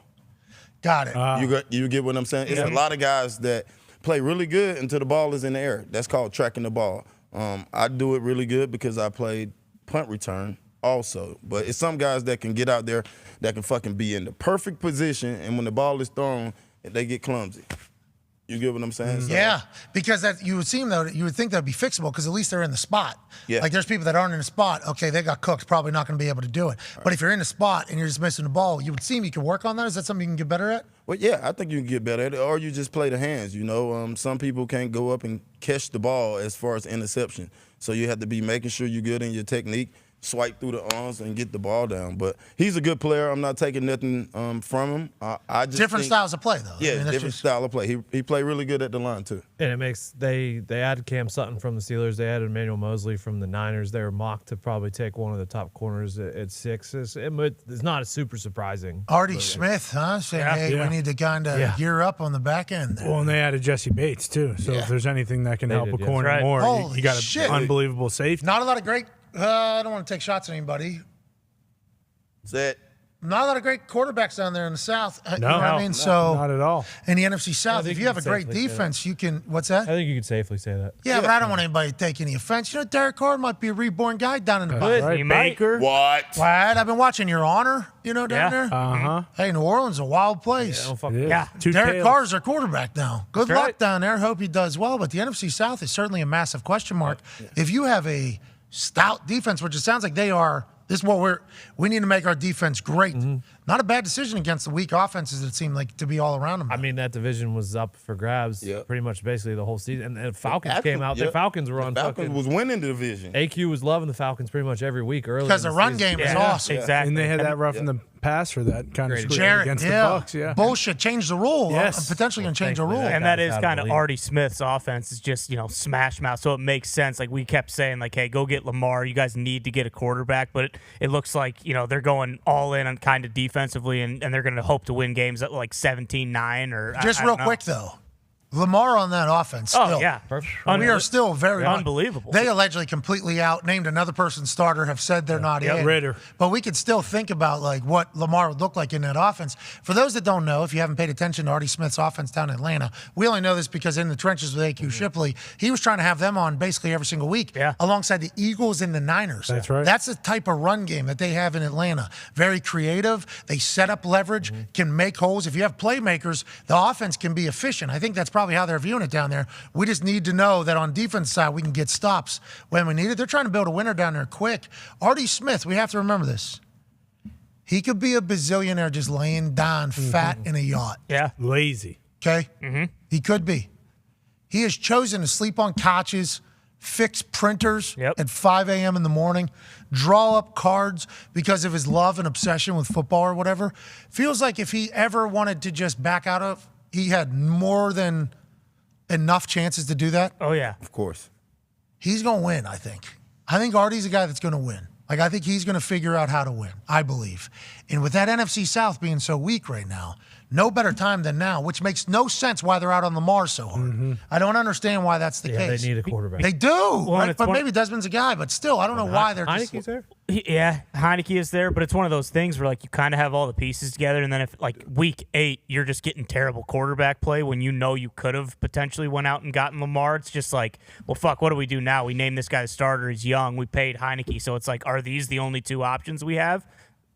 Got it. You get what I'm saying? It's a lot of guys that play really good until the ball is in the air. That's called tracking the ball. I do it really good because I played punt return also. But it's some guys that can get out there that can fucking be in the perfect position, and when the ball is thrown, they get clumsy. You get what I'm saying? So, Yeah, because that you would think that'd be fixable because at least they're in the spot. Yeah. Like there's people that aren't in the spot. Okay, they got cooked. Probably not going to be able to do it. But if you're in the spot and you're just missing the ball, you would seem you can work on that. Is that something you can get better at? Well, yeah, I think you can get better at it, or you just play the hands. Some people can't go up and catch the ball as far as interception. So you have to be making sure you're good in your technique, swipe through the arms and get the ball down. But he's a good player. I'm not taking nothing from him. I just Different styles of play, though. Yeah, different style of play. He played really good at the line, too. And it makes they added Cam Sutton from the Steelers. They added Emmanuel Mosley from the Niners. They were mocked to probably take one of the top corners at 6. It's not super surprising. Artie Smith, huh? Saying, we need to kind of gear up on the back end there. Well, and they added Jesse Bates, too. So if there's anything that can help a corner more, you got an unbelievable safety. Not a lot of great I don't want to take shots at anybody. Not a lot of great quarterbacks down there in the South. You know what I mean? So not at all. In the NFC South, if you have a great defense, you can. What's that? I think you could safely say that. Yeah, but I don't want anybody to take any offense. Derek Carr might be a reborn guy down in the bottom. Baker. What? I've been watching Your Honor, down there. Uh-huh. Hey, New Orleans is a wild place. Derek Carr's their quarterback now. Good luck down there. Hope he does well. But the NFC South is certainly a massive question mark. If you have a stout defense, which it sounds like they are, this is what we need to make our defense great. Not a bad decision against the weak offenses that seem like to be all around them. I mean, that division was up for grabs pretty much basically the whole season. And the Falcons came out. The Falcons were on Falcons was winning the division. AQ was loving the Falcons pretty much every week early. Because the run game is awesome. Exactly. And they had that rough in the pass for that kind of screwed against the Bucks. Yeah. Bullshit. Change the rule. Yes. Potentially going to change the rule. And that is kind of Artie Smith's offense is just, smash mouth. So it makes sense. Like we kept saying, like, hey, go get Lamar. You guys need to get a quarterback. But it looks like, they're going all in on kind of defensively and they're going to hope to win games at like 17-9 or just real quick, though. Lamar on that offense still. Oh, yeah. We are still very unbelievable. They allegedly completely named another person's starter, have said they're not in. Ritter. But we could still think about like what Lamar would look like in that offense. For those that don't know, if you haven't paid attention to Artie Smith's offense down in Atlanta, we only know this because in the trenches with AQ Shipley, he was trying to have them on basically every single week alongside the Eagles and the Niners. That's right. That's the type of run game that they have in Atlanta. Very creative. They set up leverage, can make holes. If you have playmakers, the offense can be efficient. I think that's probably how they're viewing it down there. We just need to know that on defense side, we can get stops when we need it. They're trying to build a winner down there quick. Artie Smith, we have to remember this. He could be a bazillionaire just laying down fat in a yacht. Yeah. Lazy. Okay? He could be. He has chosen to sleep on couches, fix printers at 5 a.m. in the morning, draw up cards because of his love and obsession with football or whatever. Feels like if he ever wanted to just back out of, he had more than enough chances to do that. Oh, yeah. Of course. He's going to win, I think. I think Artie's a guy that's going to win. Like, I think he's going to figure out how to win, I believe. And with that NFC South being so weak right now, no better time than now, which makes no sense why they're out on Lamar so hard. I don't understand why that's the case. They need a quarterback. They do, right? But maybe Desmond's a guy, but still, I don't know why they're just... Heineke's there? Yeah, Heineke is there, but it's one of those things where, like, you kind of have all the pieces together, and then if, like, week 8, you're just getting terrible quarterback play when you know you could have potentially went out and gotten Lamar, it's just like, well, fuck, what do we do now? We named this guy the starter. He's young. We paid Heineke. So it's like, are these the only two options we have?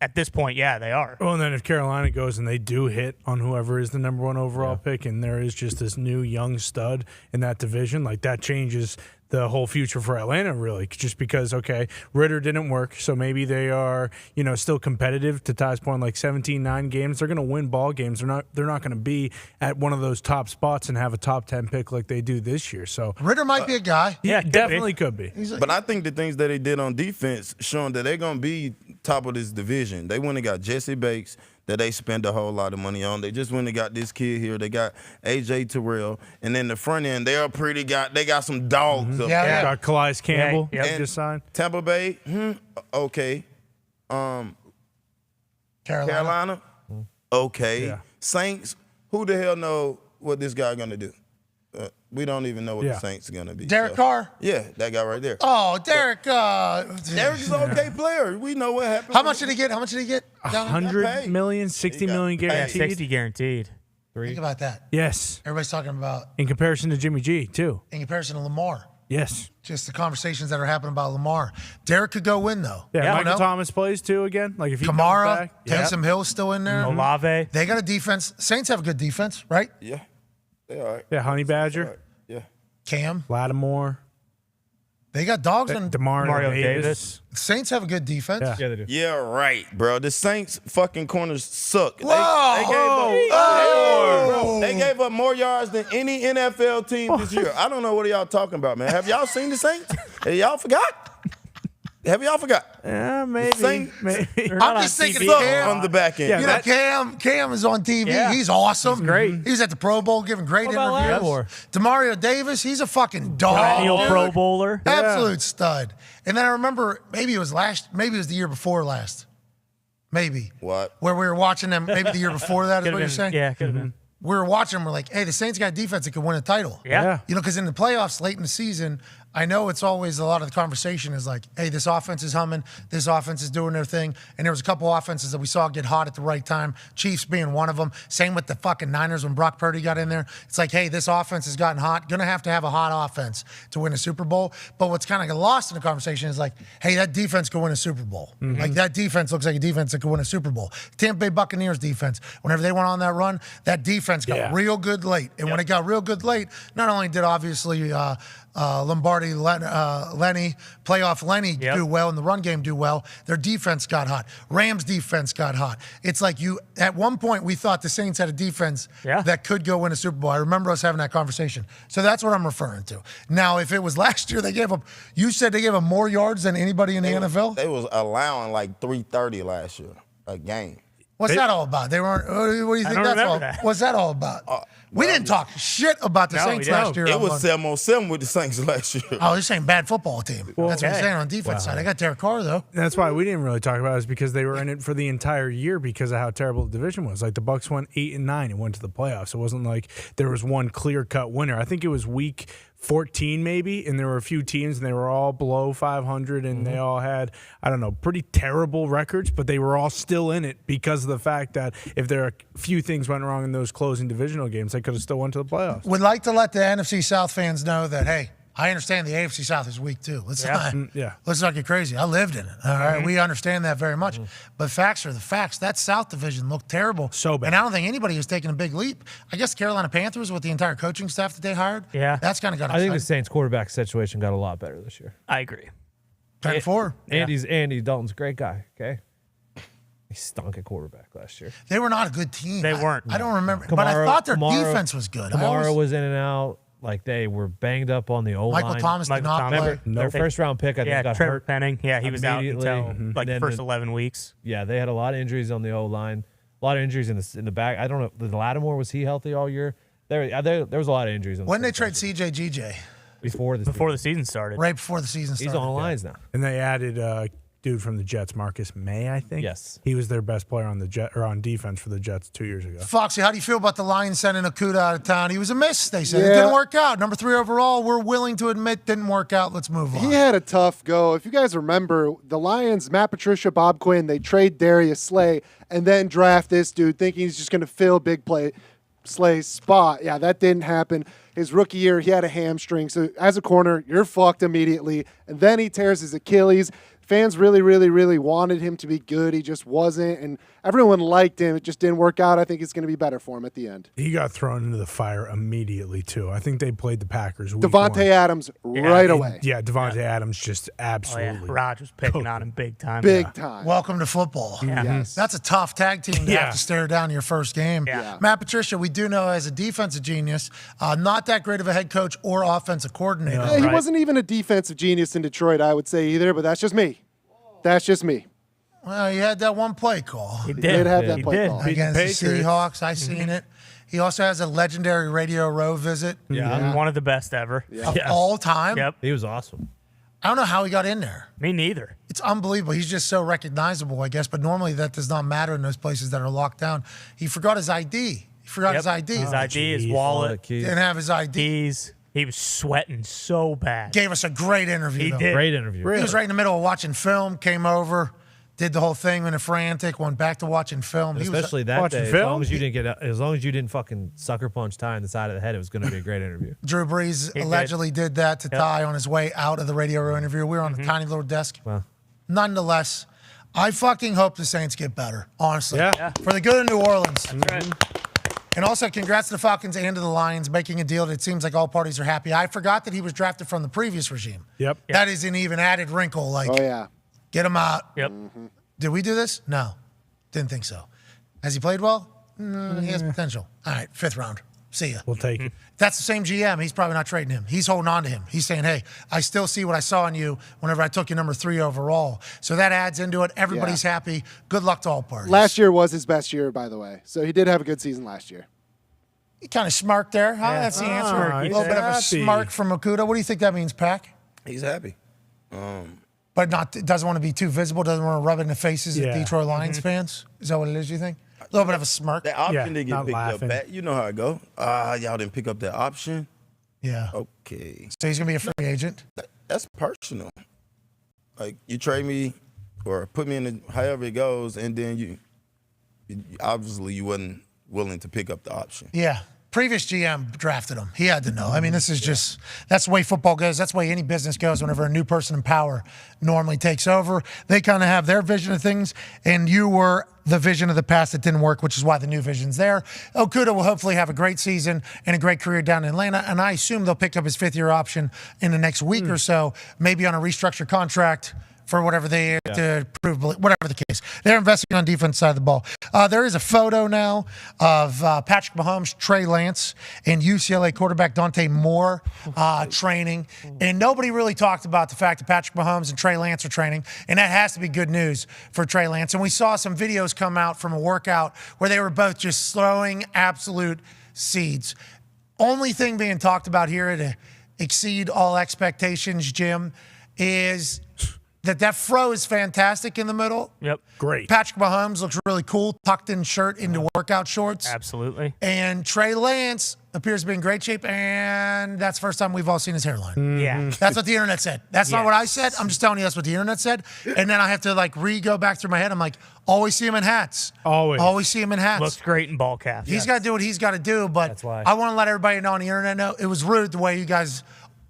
At this point, yeah, they are. Well, and then if Carolina goes and they do hit on whoever is the number 1 overall pick, and there is just this new young stud in that division, like that changes the whole future for Atlanta, really. Just because, okay, Ritter didn't work, so maybe they are, still competitive. To Ty's point, like 17-9 games, they're going to win ball games. They're not going to be at one of those top spots and have a top 10 pick like they do this year. So Ritter might be a guy. Yeah, definitely could be. But I think the things that they did on defense showing that they're going to be top of this division. They went and got Jesse Bates that they spend a whole lot of money on. They just went and got this kid here. They got A.J. Terrell. And then the front end, they got some dogs up there. Got Calais Campbell. Just signed. Tampa Bay, okay. Carolina, okay. Yeah. Saints, who the hell know what this guy going to do? We don't even know what the Saints are going to be. Derek Carr? Yeah, that guy right there. Oh, Derek. Derek's an okay player. We know what happened. How much did he get? 100 million, 60 million guaranteed. 60 guaranteed. Think about that. Yes. Everybody's talking about. In comparison to Jimmy G, too. In comparison to Lamar. Yes. Just the conversations that are happening about Lamar. Derek could go win, though. Yeah, Michael Thomas plays, too, again. Like if he Kamara, comes back. Taysom Hill's still in there. Olave. They got a defense. Saints have a good defense, right? Yeah. They all right. Yeah, Honey Badger. Yeah. Cam. Lattimore. They got dogs in Mario Davis. The Saints have a good defense. Yeah, they do. Yeah, right, bro. The Saints fucking corners suck. They gave up more yards than any NFL team this year. I don't know what y'all talking about, man. Have y'all seen the Saints? Have y'all forgot? Yeah, maybe. I'm just thinking of Cam on the back end. Yeah, you know, Cam is on TV. Yeah. He's awesome. He's great. He was at the Pro Bowl giving great What about interviews. Lattimore? Demario Davis, he's a fucking dog. Perennial dude. Pro Bowler. Absolute stud. And then I remember maybe it was the year before last. Maybe. What? Where we were watching them, maybe the year before that is what you're saying? Yeah, could have been. We were watching them, we're like, hey, the Saints got a defense that could win a title. Yeah. You know, because in the playoffs late in the season, I know it's always a lot of the conversation is like, hey, this offense is humming, this offense is doing their thing. And there was a couple offenses that we saw get hot at the right time, Chiefs being one of them. Same with the fucking Niners when Brock Purdy got in there. It's like, hey, this offense has gotten hot. Gonna have a hot offense to win a Super Bowl. But what's kind of lost in the conversation is like, hey, that defense could win a Super Bowl. Like that defense looks like a defense that could win a Super Bowl. Tampa Bay Buccaneers defense, whenever they went on that run, that defense got real good late. And when it got real good late, not only did obviously Lombardi, Lenny, playoff Lenny do well, and the run game do well. Their defense got hot. Rams defense got hot. It's like at one point we thought the Saints had a defense that could go win a Super Bowl. I remember us having that conversation. So that's what I'm referring to. Now, if it was last year, you said they gave up more yards than anybody in the NFL? They was allowing like 330 last year a game. What's that all about? They weren't. What do you think that's all? What's that all about? We didn't talk shit about the Saints last year. It was 7-on-7 with the Saints last year. Oh, they're saying bad football team. That's what I'm saying on defense side. I got Derek Carr though. That's why we didn't really talk about it, is because they were in it for the entire year because of how terrible the division was. Like the Bucs went 8-9 and went to the playoffs. It wasn't like there was one clear-cut winner. I think it was week 14 maybe, and there were a few teams, and they were all below 500, and they all had, I don't know, pretty terrible records, but they were all still in it because of the fact that if there are a few things went wrong in those closing divisional games, they could have still went to the playoffs. Would like to let the NFC South fans know that, hey, I understand the AFC South is weak too. Let's not get crazy. I lived in it. All right, we understand that very much. But facts are the facts. That South division looked terrible. So bad. And I don't think anybody has taken a big leap. I guess Carolina Panthers with the entire coaching staff that they hired. Yeah, that's kind of got. I think the Saints quarterback situation got a lot better this year. I agree. 10-4. Andy Dalton's a great guy. Okay. He stunk at quarterback last year. They were not a good team. They weren't. I don't remember. But I thought their defense was good. Kamara was in and out. Like they were banged up on the O-line. Michael Thomas did not play. Their first round pick, I think, got Trevor hurt. Penning. Yeah, he was out until like the first 11 weeks. Yeah, they had a lot of injuries on the O-line. A lot of injuries in the back. I don't know. The Lattimore, was he healthy all year? There was a lot of injuries. When they trade CJ GJ? Before the season started. Right before the season started. He's on the lines now. And they added dude from the Jets, Marcus May, I think. Yes. He was their best player on on defense for the Jets 2 years ago. Foxy, how do you feel about the Lions sending Okudah out of town? He was a miss, they said. It didn't work out. Number 3 overall, we're willing to admit didn't work out. Let's move on. He had a tough go. If you guys remember, the Lions, Matt Patricia, Bob Quinn, they trade Darius Slay and then draft this dude thinking he's just going to fill Big Play Slay's spot. Yeah, that didn't happen. His rookie year, he had a hamstring. So as a corner, you're fucked immediately. And then he tears his Achilles. Fans really, really, really wanted him to be good. He just wasn't, and everyone liked him. It just didn't work out. I think it's going to be better for him at the end. He got thrown into the fire immediately, too. I think they played the Packers week Devontae 1. Adams right away. Yeah, Devontae Adams just absolutely. Rodgers picking on him big time. Big time. Welcome to football. Yeah. Yes. That's a tough tag team to have to stare down your first game. Yeah. Matt Patricia, we do know as a defensive genius, not that great of a head coach or offensive coordinator. Yeah, he wasn't even a defensive genius in Detroit, I would say, either, but that's just me. That's just me. Well, he had that one play call. He did have that play call. Against the Seahawks, I seen it. He also has a legendary Radio Row visit. Yeah. One of the best ever. Of all time. Yep. He was awesome. I don't know how he got in there. Me neither. It's unbelievable. He's just so recognizable, I guess. But normally that does not matter in those places that are locked down. He forgot his ID. He forgot his ID. His ID, his wallet. Didn't have his ID. Keys. He was sweating so bad. Gave us a great interview. He though. did. Great interview. He was right in the middle of watching film, came over, did the whole thing in a frantic, went back to watching film. Especially that day, as long as you didn't fucking sucker punch Ty in the side of the head, it was going to be a great interview. Drew Brees allegedly did that to Ty on his way out of the Radio Row interview. We were on a tiny little desk. Wow. Nonetheless, I fucking hope the Saints get better, honestly. Yeah. For the good of New Orleans. That's right. And also, congrats to the Falcons and to the Lions making a deal that it seems like all parties are happy. I forgot that he was drafted from the previous regime. Yep. That is an even added wrinkle. Like, Oh, yeah. get him out. Yep. Did we do this? No. Didn't think so. Has he played well? He has potential. All right, 5th round. See ya. We'll take it. If that's the same GM, he's probably not trading him. He's holding on to him. He's saying, hey, I still see what I saw in you whenever I took you number 3 overall. So that adds into it. Everybody's happy. Good luck to all parties. Last year was his best year, by the way. So he did have a good season last year. He kind of smirked there. Huh? That's the answer. A little bit of a smirk from Okuda. What do you think that means, Pac? He's happy. But doesn't want to be too visible, doesn't want to rub it in the faces of Detroit Lions fans? Is that what it is, you think? A little bit of a smirk. That option didn't get picked up back. You know how it go. Y'all didn't pick up that option? Yeah. Okay. So he's going to be a free agent? That's personal. Like, you trade me or put me in the, however it goes, and then you obviously you wasn't willing to pick up the option. Yeah. Previous GM drafted him. He had to know. I mean, this is just, that's the way football goes. That's the way any business goes whenever a new person in power normally takes over. They kind of have their vision of things, and you were the vision of the past that didn't work, which is why the new vision's there. Okuda will hopefully have a great season and a great career down in Atlanta, and I assume they'll pick up his 5th-year option in the next week or so, maybe on a restructured contract for whatever they to prove, whatever the case. They're investing on defense side of the ball. There is a photo now of Patrick Mahomes, Trey Lance, and UCLA quarterback Dante Moore training. And nobody really talked about the fact that Patrick Mahomes and Trey Lance are training, and that has to be good news for Trey Lance. And we saw some videos come out from a workout where they were both just throwing absolute seeds. Only thing being talked about here to exceed all expectations, Jim, is that fro is fantastic in the middle. Yep. Great. Patrick Mahomes looks really cool, tucked in shirt into workout shorts. Absolutely. And Trey Lance appears to be in great shape, and that's the first time we've all seen his hairline. Yeah. That's what the internet said. That's not what I said. I'm just telling you that's what the internet said. And then I have to go back through my head. I'm like, always see him in hats. Always see him in hats. Looks great in ball caps. He's got to do what he's got to do, but That's why. I want to let everybody know on the internet know it was rude the way you guys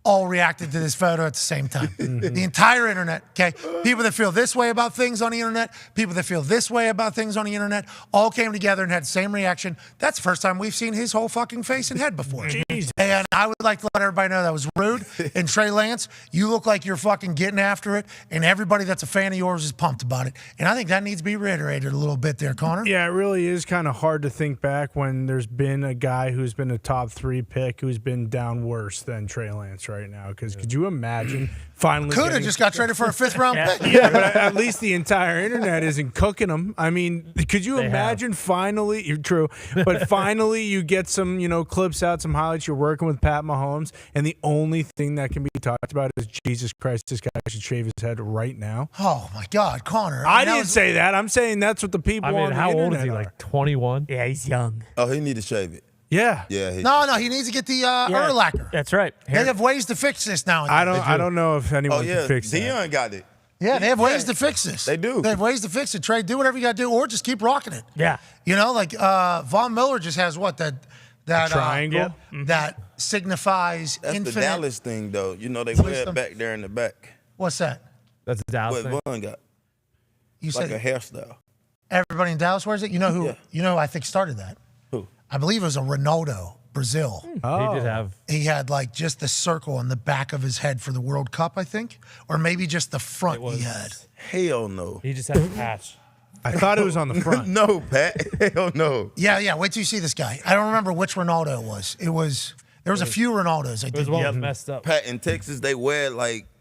all reacted to this photo at the same time. The entire internet, okay? People that feel this way about things on the internet, people that feel this way about things on the internet, all came together and had the same reaction. That's the first time we've seen his whole fucking face and head before. Jesus. And I would like to let everybody know that was rude. And Trey Lance, you look like you're fucking getting after it, and everybody that's a fan of yours is pumped about it. And I think that needs to be reiterated a little bit there, Connor. Yeah, it really is kind of hard to think back when there's been a guy who's been a top 3 pick who's been down worse than Trey Lance right now. Because could you imagine finally Coulda just got traded for a 5th round pick. Yeah, but at least the entire internet isn't cooking him. I mean, could you imagine finally, true, but finally you get some, clips out, some highlights, you're working with Pat Mahomes, and the only thing that can be talked about is, Jesus Christ, this guy should shave his head right now. Oh, my God, Connor. I didn't say that. I'm saying that's what the people on the how internet old is he? are. Like 21? Yeah, he's young. Oh, he need to shave it. Yeah. Yeah. No, he needs to get the Urlacher. That's right. They have ways to fix this now. I don't know if anyone can fix that. Deion got it. Yeah, they have ways to fix this. They do. They have ways to fix it. Trey, do whatever you got to do, or just keep rocking it. Yeah. Von Miller just has what that triangle that signifies That's infinite. the Dallas thing, though. They wear it back there in the back. What's that? That's a Dallas What thing. Von got? You Like said a hairstyle. everybody in Dallas wears it. You know who? Yeah. You know, I think started that. Who? I believe it was a Ronaldo, Brazil. He did have. He had just the circle on the back of his head for the World Cup, I think, or maybe just the front he had. Hell no. He just had a patch. I thought it was on the front. No, Pat. Hell no. Yeah. Wait till you see this guy. I don't remember which Ronaldo it was. There was a few Ronaldos. I It was think. one messed up. Pat, in Texas, they wear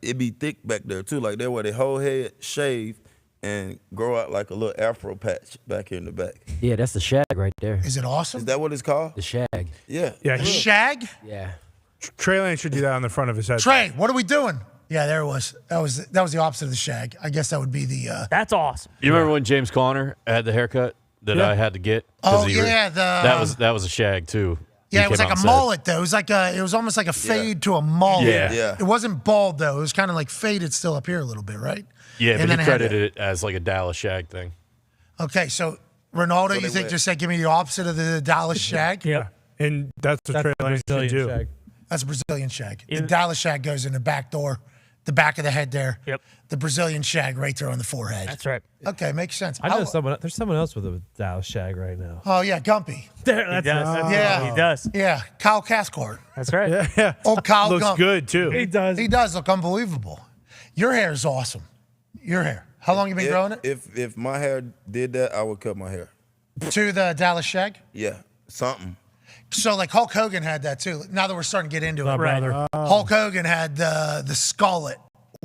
it be thick back there, too. Like, they wear their whole head shaved and grow out like a little afro patch back here in the back. Yeah, that's the shag right there. Is it awesome? Is that what it's called? The shag. Yeah. Yeah, The shag? Yeah. Trey Lance should do that on the front of his head. Trey, what are we doing? Yeah, there it was. That was the opposite of the shag. I guess that would be the. That's awesome. You remember when James Conner had the haircut that I had to get? Oh yeah, that was a shag too. Yeah, it was like a mullet though. It was almost like a fade to a mullet. Yeah. It wasn't bald though. It was kind of like faded still up here a little bit, right? Yeah, And but then he it had credited it as like a Dallas shag thing. Okay, so Ronaldo, you think just said give me the opposite of the Dallas shag? Yeah, and that's what Trey Lance should do. That's a Brazilian shag. The Dallas shag goes in the back door the back of the head there. Yep. The Brazilian shag right there on the forehead. That's right. Okay, makes sense. I know someone. There's someone else with a Dallas shag right now. Oh yeah, Gumpy. There, He does. Yeah, He does. Yeah, Kyle Cathcart. That's right. Yeah. Old Kyle Looks Gump. good, too. He does. He does look unbelievable. Your hair is awesome. Your hair. How long you been growing it? If my hair did that, I would cut my hair. To the Dallas shag? Yeah, something. So like Hulk Hogan had that too. Now that we're starting to get into it, brother. Hulk Hogan had the skullet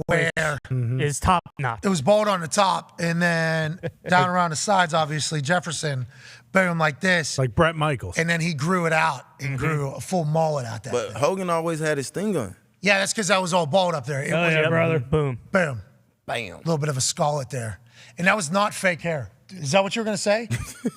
where Is top notch. it was bald on the top, and then down around the sides, obviously Jefferson, boom like this, Like Brett Michaels. and then he grew it out and grew a full mullet out there. But Hogan always had his thing on. Yeah, that's because I was all bald up there. It was yeah, brother. Boom. boom, Bam. a little bit of a skullet there, and that was not fake hair. Is that what you were gonna say?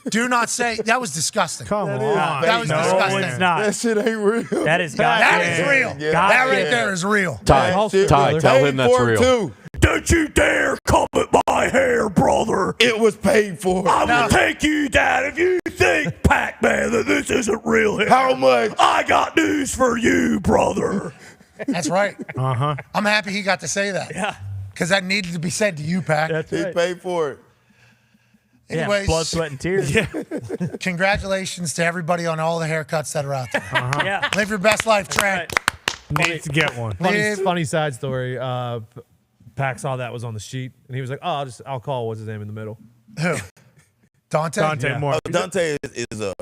Do not say that was disgusting. Come on. That was disgusting. It's not. That shit ain't real. That is That goddamn. is real. Yeah. That right there is real. Ty, tell him that's real. Too. Don't you dare come at my hair, brother. It was paid for. I will take you down if you think, Pac-Man, that this isn't real hair. How much? I got news for you, brother. That's right. Uh-huh. I'm happy he got to say that. Yeah. Because that needed to be said to you, Pac. That's He right. paid for it. Anyways, Yeah, blood, sweat, and tears. congratulations to everybody on all the haircuts that are out there. Yeah. Live your best life, Trent. Need to get one. Funny side story. Pac saw that was on the sheet, and he was like, "Oh, I'll call what's his name in the middle." Who? Dante? Dante Moore. Dante is a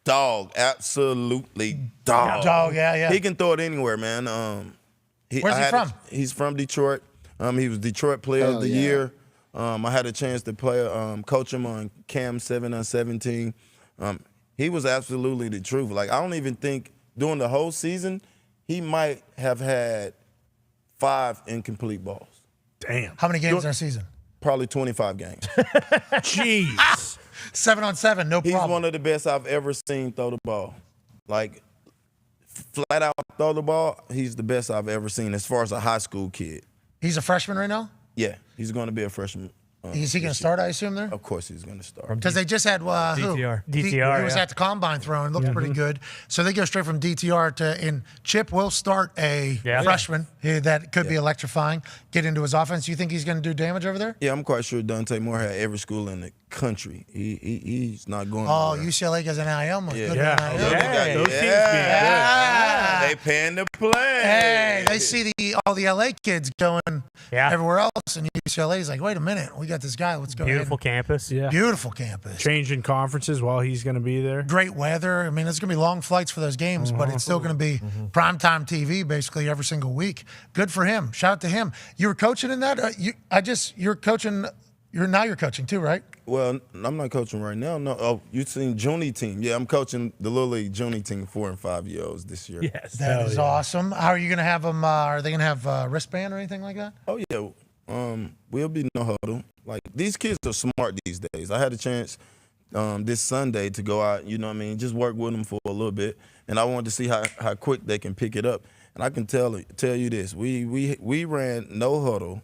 dog, absolutely dog. Dog, yeah. He can throw it anywhere, man. Where's he from? He's from Detroit. He was Detroit Player of the Year. I had a chance to play, coach him on Cam 7-on-17. He was absolutely the truth. Like, I don't even think during the whole season, he might have had 5 incomplete balls. Damn. How many games in a season? Probably 25 games. Jeez. 7-on-7, no He's problem. one of the best I've ever seen throw the ball. Like, flat out throw the ball, he's the best I've ever seen as far as a high school kid. He's a freshman right now? Yeah, he's going to be a freshman. Is he going to start, I assume, there? Of course he's going to start. Because they just had who? DTR. DTR, He was yeah. at the combine throwing, looked pretty good. So they go straight from DTR to, and Chip will start a freshman that could be electrifying, get into his offense. You think he's going to do damage over there? Yeah, I'm quite sure Dante Moore had every school in the country. He's not going Oh, nowhere. UCLA gets an NIL. Good NIL. Those teams They paying to play. Hey, they see all the LA kids going everywhere else, and UCLA's like, wait a minute, we got this guy. Let's go. Beautiful campus. Yeah. Beautiful campus. Changing conferences while he's going to be there. Great weather. I mean, it's going to be long flights for those games, but it's still going to be primetime TV basically every single week. Good for him. Shout out to him. You were coaching in that? You're coaching. You're coaching too, right? Well, I'm not coaching right now. No. Oh, you seen Junie team? Yeah, I'm coaching the Little League Junie team, 4 and 5 year olds this year. Yes. That is awesome. How are you going to have them? Are they going to have a wristband or anything like that? Oh yeah. We'll be no huddle. Like, these kids are smart these days. I had a chance this Sunday to go out, you know what I mean, just work with them for a little bit, and I wanted to see how quick they can pick it up. And I can tell you this: we ran no huddle,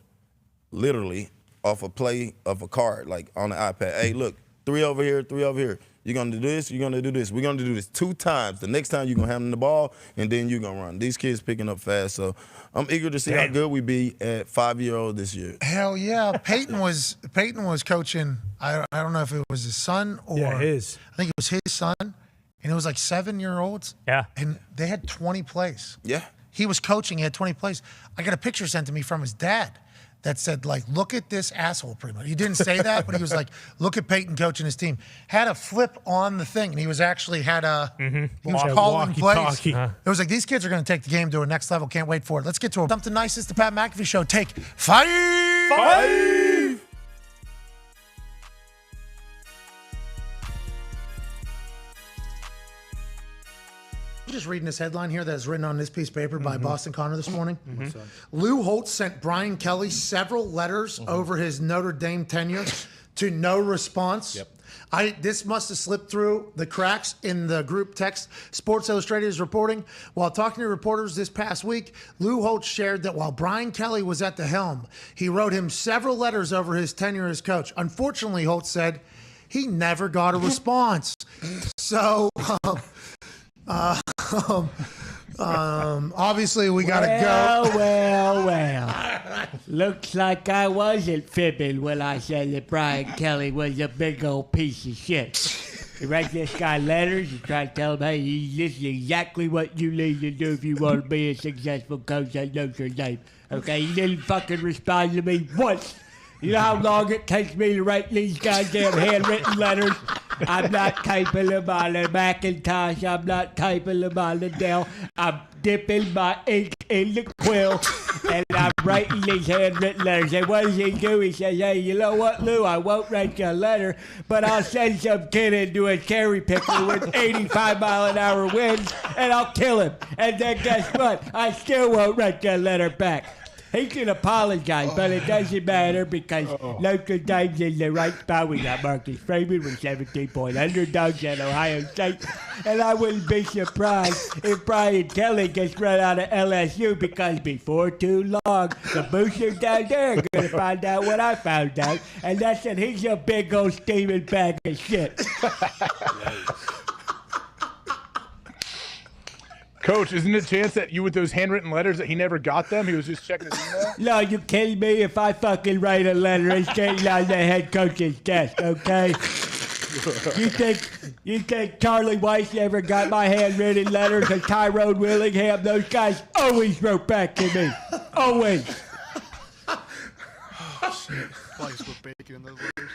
literally off a play of a card, like on the iPad. Hey, look, 3 over here, 3 over here. You're gonna do this. You're gonna do this. We're gonna do this 2 times. The next time you're gonna hand them the ball, and then you're gonna run. These kids picking up fast, so I'm eager to see how good we be at 5-year-old this year. Hell yeah. Peyton was coaching. I don't know if it was his son or his. I think it was his son, and it was like 7-year-olds. Yeah. And they had 20 plays. Yeah. He was coaching. He had 20 plays. I got a picture sent to me from his dad that said, like, look at this asshole, pretty much. He didn't say that, but he was like, look at Peyton coaching his team. Had a flip on the thing, and he was actually he was calling plays. It was like, these kids are going to take the game to a next level. Can't wait for it. Let's get to something nice. It's the Pat McAfee Show. Take 5. I'm just reading this headline here that is written on this piece of paper by Boston Connor this morning. Lou Holtz sent Brian Kelly several letters over his Notre Dame tenure to no response. This must have slipped through the cracks in the group text. Sports Illustrated is reporting, while talking to reporters this past week, Lou Holtz shared that while Brian Kelly was at the helm, he wrote him several letters over his tenure as coach. Unfortunately, Holtz said, he never got a response. So, Obviously, we got to go. Well. Looks like I wasn't fibbing when I said that Brian Kelly was a big old piece of shit. He writes this guy letters and try to tell him, hey, this is exactly what you need to do if you want to be a successful coach at Notre Dame. Okay, he didn't fucking respond to me once. You know how long it takes me to write these goddamn handwritten letters? I'm not typing them on a Macintosh. I'm not typing them on the Dell. I'm dipping my ink in the quill, and I'm writing these handwritten letters. And what does he do? He says, hey, you know what, Lou? I won't write you a letter, but I'll send some kid into a cherry picker with 85-mile-an-hour winds, and I'll kill him. And then guess what? I still won't write you a letter back. He can apologize, but it doesn't matter because Notre Dame's in the right spot. We got Marcus Freeman with 17-point underdogs at Ohio State. And I wouldn't be surprised if Brian Kelly gets run out of LSU because before too long, the boosters down there are going to find out what I found out. And that's that he's a big old steaming bag of shit. Coach, isn't it a chance that you with those handwritten letters that he never got them? He was just checking his email? No, you kidding me? If I fucking write a letter, it's getting on the head coach's desk, okay? You think Charlie Weiss ever got my handwritten letters or Tyrone Willingham? Those guys always wrote back to me. Always. Oh, shit. Flies with bacon in those letters.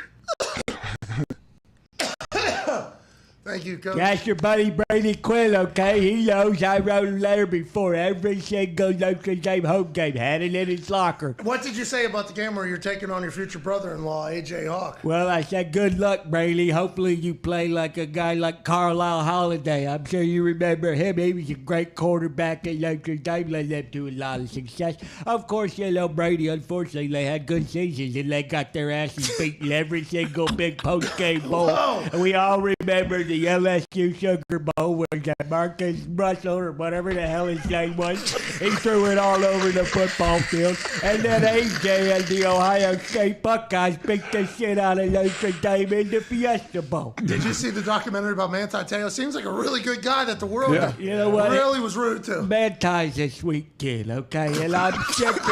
Thank you, Coach. That's your buddy Brady Quinn, okay? He knows I wrote a letter before every single Notre Dame home game. Had it in his locker. What did you say about the game where you're taking on your future brother-in-law, A.J. Hawk? Well, I said, good luck, Brady. Hopefully you play like a guy like Carlisle Holiday. I'm sure you remember him. He was a great quarterback at Notre Dame, led them to a lot of success. Of course, you know, Brady, unfortunately, they had good seasons, and they got their asses beaten every single big post-game bowl. Whoa. And we all remember the LSU Sugar Bowl where Marcus Russell, or whatever the hell his name was, he threw it all over the football field. And then AJ and the Ohio State Buckeyes beat the shit out of Notre Dame in the Fiesta Bowl. Did you see the documentary about Manti Te'o? Seems like a really good guy that the world You know what? really was rude to. Manti's a sweet kid, okay? And I'm sick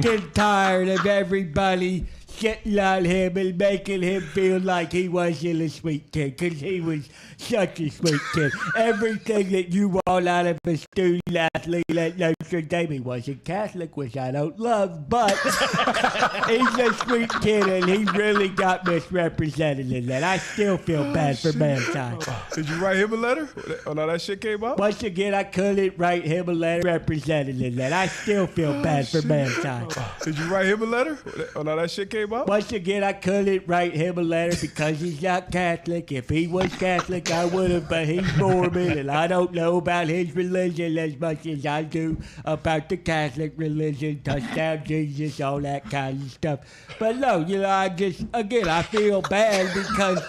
and tired of everybody shitting on him and making him feel like he wasn't a sweet kid, because he was such a sweet kid. Everything that you want out of a student athlete at Notre Dame. He wasn't Catholic, which I don't love, but he's a sweet kid, and he really got misrepresented in that. I still feel bad for Manti. Did you write him a letter when all that shit came out? Once again, I couldn't write him a letter represented in that. I still feel bad for Manti. Did you write him a letter when all that shit came out? Once again, I couldn't write him a letter because he's not Catholic. If he was Catholic, I would have, but he's Mormon, and I don't know about his religion as much as I do about the Catholic religion, touchdown Jesus, all that kind of stuff. But no, you know, I feel bad because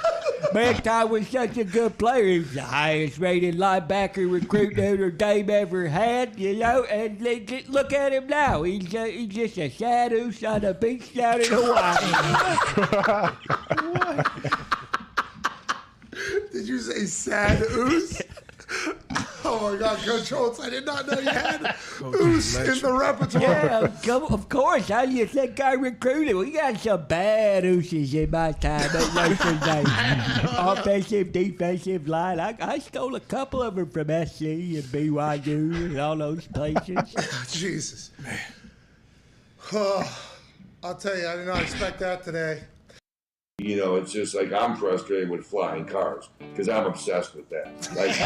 Manti was such a good player. He was the highest rated linebacker recruit Notre Dame ever had, you know, and look at him now. He's just a sad oose on a beach down in Hawaii. Did you say sad ooze? Oh my God, Coach Holtz, I did not know you had ooze in the repertoire. Yeah, of course. How do you think I recruited? We got some bad ooses in my time at Notre Dame. Offensive, defensive line. I stole a couple of them from SC and BYU and all those places. Jesus. Man. Oh, I'll tell you, I did not expect that today. You know, it's just like I'm frustrated with flying cars because I'm obsessed with that. Like,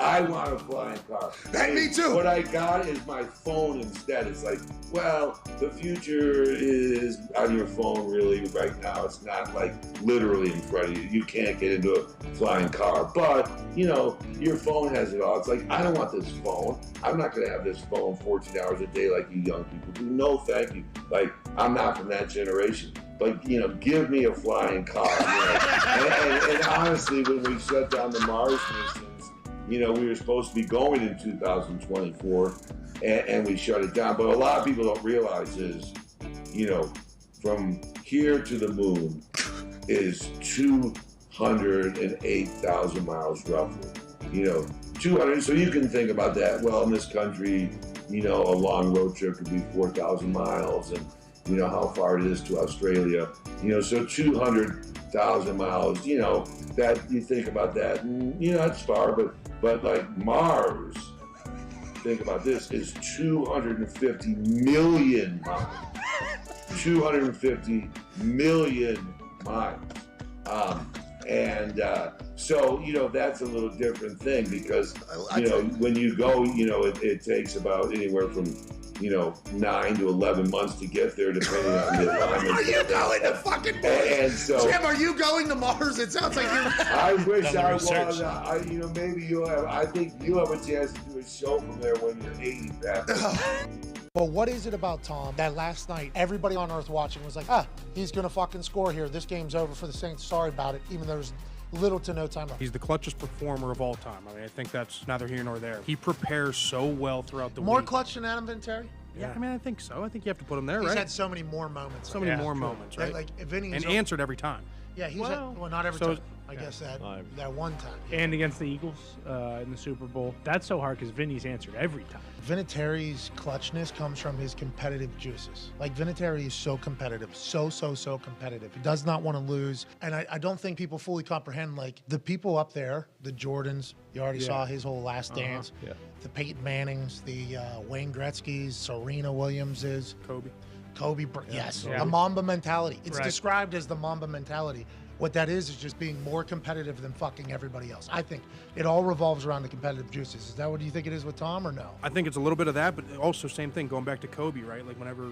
I want a flying car. Hey, me too. What I got is my phone instead. It's like, well, the future is on your phone really right now. It's not like literally in front of you. You can't get into a flying car. But, you know, your phone has it all. It's like, I don't want this phone. I'm not going to have this phone 14 hours a day like you young people do. No, thank you. Like, I'm not from that generation. But, you know, give me a flying car. You know? and honestly, when we shut down the Mars missions, you know, we were supposed to be going in 2024, and we shut it down. But a lot of people don't realize is, you know, from here to the moon is 208,000 miles roughly. 200. So you can think about that. Well, in this country, a long road trip could be 4,000 miles, and how far it is to Australia. So 200,000 miles. That you think about that, and that's far, but like Mars. Think about this, is 250 million miles. 250 million miles. So, that's a little different thing because, when you go, it takes about anywhere from, 9 to 11 months to get there, depending on the alignment. Are you going to fucking Mars? And so, Jim, are you going to Mars? It sounds like you're... I wish I was. Maybe you'll have, I think you have a chance to do a show from there when you're 80, Pat. But what is it about Tom that last night everybody on earth watching was like, he's going to fucking score here. This game's over for the Saints. Sorry about it, even though there's little to no time left. He's the clutchest performer of all time. I think that's neither here nor there. He prepares so well throughout the week. More clutch than Adam Vinatieri? Yeah, I think so. I think you have to put him there, He's right? had so many more moments. So many more moments, right? Like Vinny's and answered every time. Yeah, he's not every time. I guess that one time. And against the Eagles in the Super Bowl. That's so hard because Vinny's answered every time. Vinatieri's clutchness comes from his competitive juices. Like, Vinatieri is so competitive, so competitive. He does not want to lose. And I don't think people fully comprehend, like, the people up there, the Jordans, you already saw his whole Last Dance, the Peyton Mannings, the Wayne Gretzky's, Serena Williams's. Kobe, yes. The Mamba mentality. It's described as the Mamba mentality. What that is just being more competitive than fucking everybody else. I think it all revolves around the competitive juices. Is that what you think it is with Tom, or no? I think it's a little bit of that, but also same thing, going back to Kobe, right? Like whenever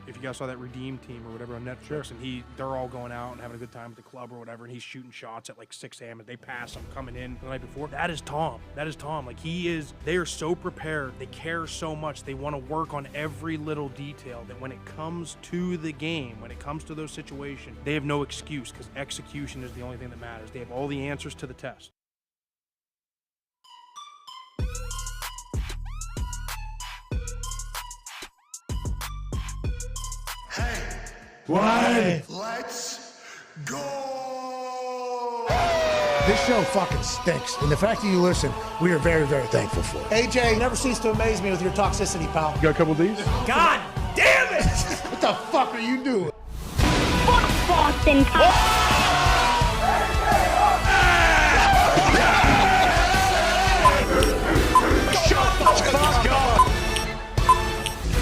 if you guys saw that Redeem Team or whatever on Netflix, and they're all going out and having a good time at the club or whatever, and he's shooting shots at like 6 a.m. and they pass him coming in the night before. That is Tom. That is Tom. Like they are so prepared. They care so much. They want to work on every little detail that when it comes to the game, when it comes to those situations, they have no excuse because execution is the only thing that matters. They have all the answers to the test. Let's go! This show fucking stinks, and the fact that you listen, we are very, very thankful for it. AJ, never cease to amaze me with your toxicity, pal. You got a couple of these? God damn it! What the fuck are you doing? Fuck Boston.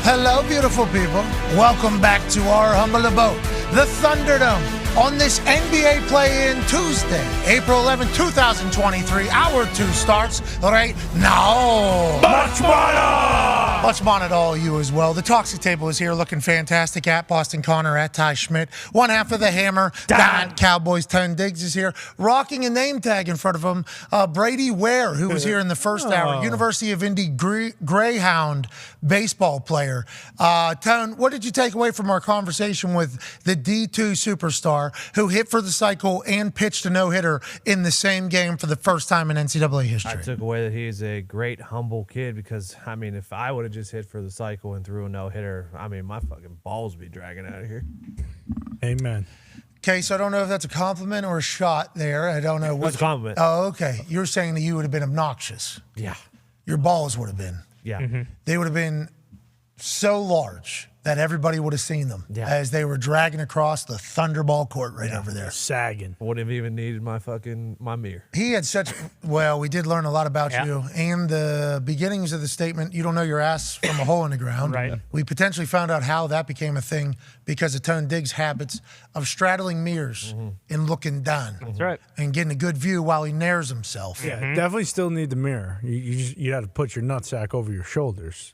Hello, beautiful people. Welcome back to our humble abode, the Thunderdome, on this NBA play-in Tuesday, April 11, 2023. Hour 2 starts right now. Much money! Much money to all you as well. The Toxic Table is here looking fantastic. At Boston Connor, at Ty Schmidt. One half of the Hammer, Dahn. Cowboys 10 Diggs is here, rocking a name tag in front of him. Brady Ware, who was here in the first hour, University of Indy Greyhound baseball player. Tone, what did you take away from our conversation with the D2 superstar who hit for the cycle and pitched a no-hitter in the same game for the first time in NCAA history? I took away that he's a great, humble kid because, if I would have just hit for the cycle and threw a no-hitter, my fucking balls would be dragging out of here. Amen. Okay, so I don't know if that's a compliment or a shot there. I don't know. What's a compliment? Oh, okay. You're saying that you would have been obnoxious. Yeah. Your balls would have been. Yeah. Mm-hmm. They would have been so large that everybody would have seen them as they were dragging across the Thunderball court over there. Sagging. Wouldn't have even needed my mirror. He had such, we did learn a lot about you and the beginnings of the statement, you don't know your ass from a hole in the ground. Right. We potentially found out how that became a thing because of Tone Diggs' habits of straddling mirrors and looking down. That's right. And getting a good view while he nares himself. Yeah, definitely still need the mirror. You had to put your nutsack over your shoulders.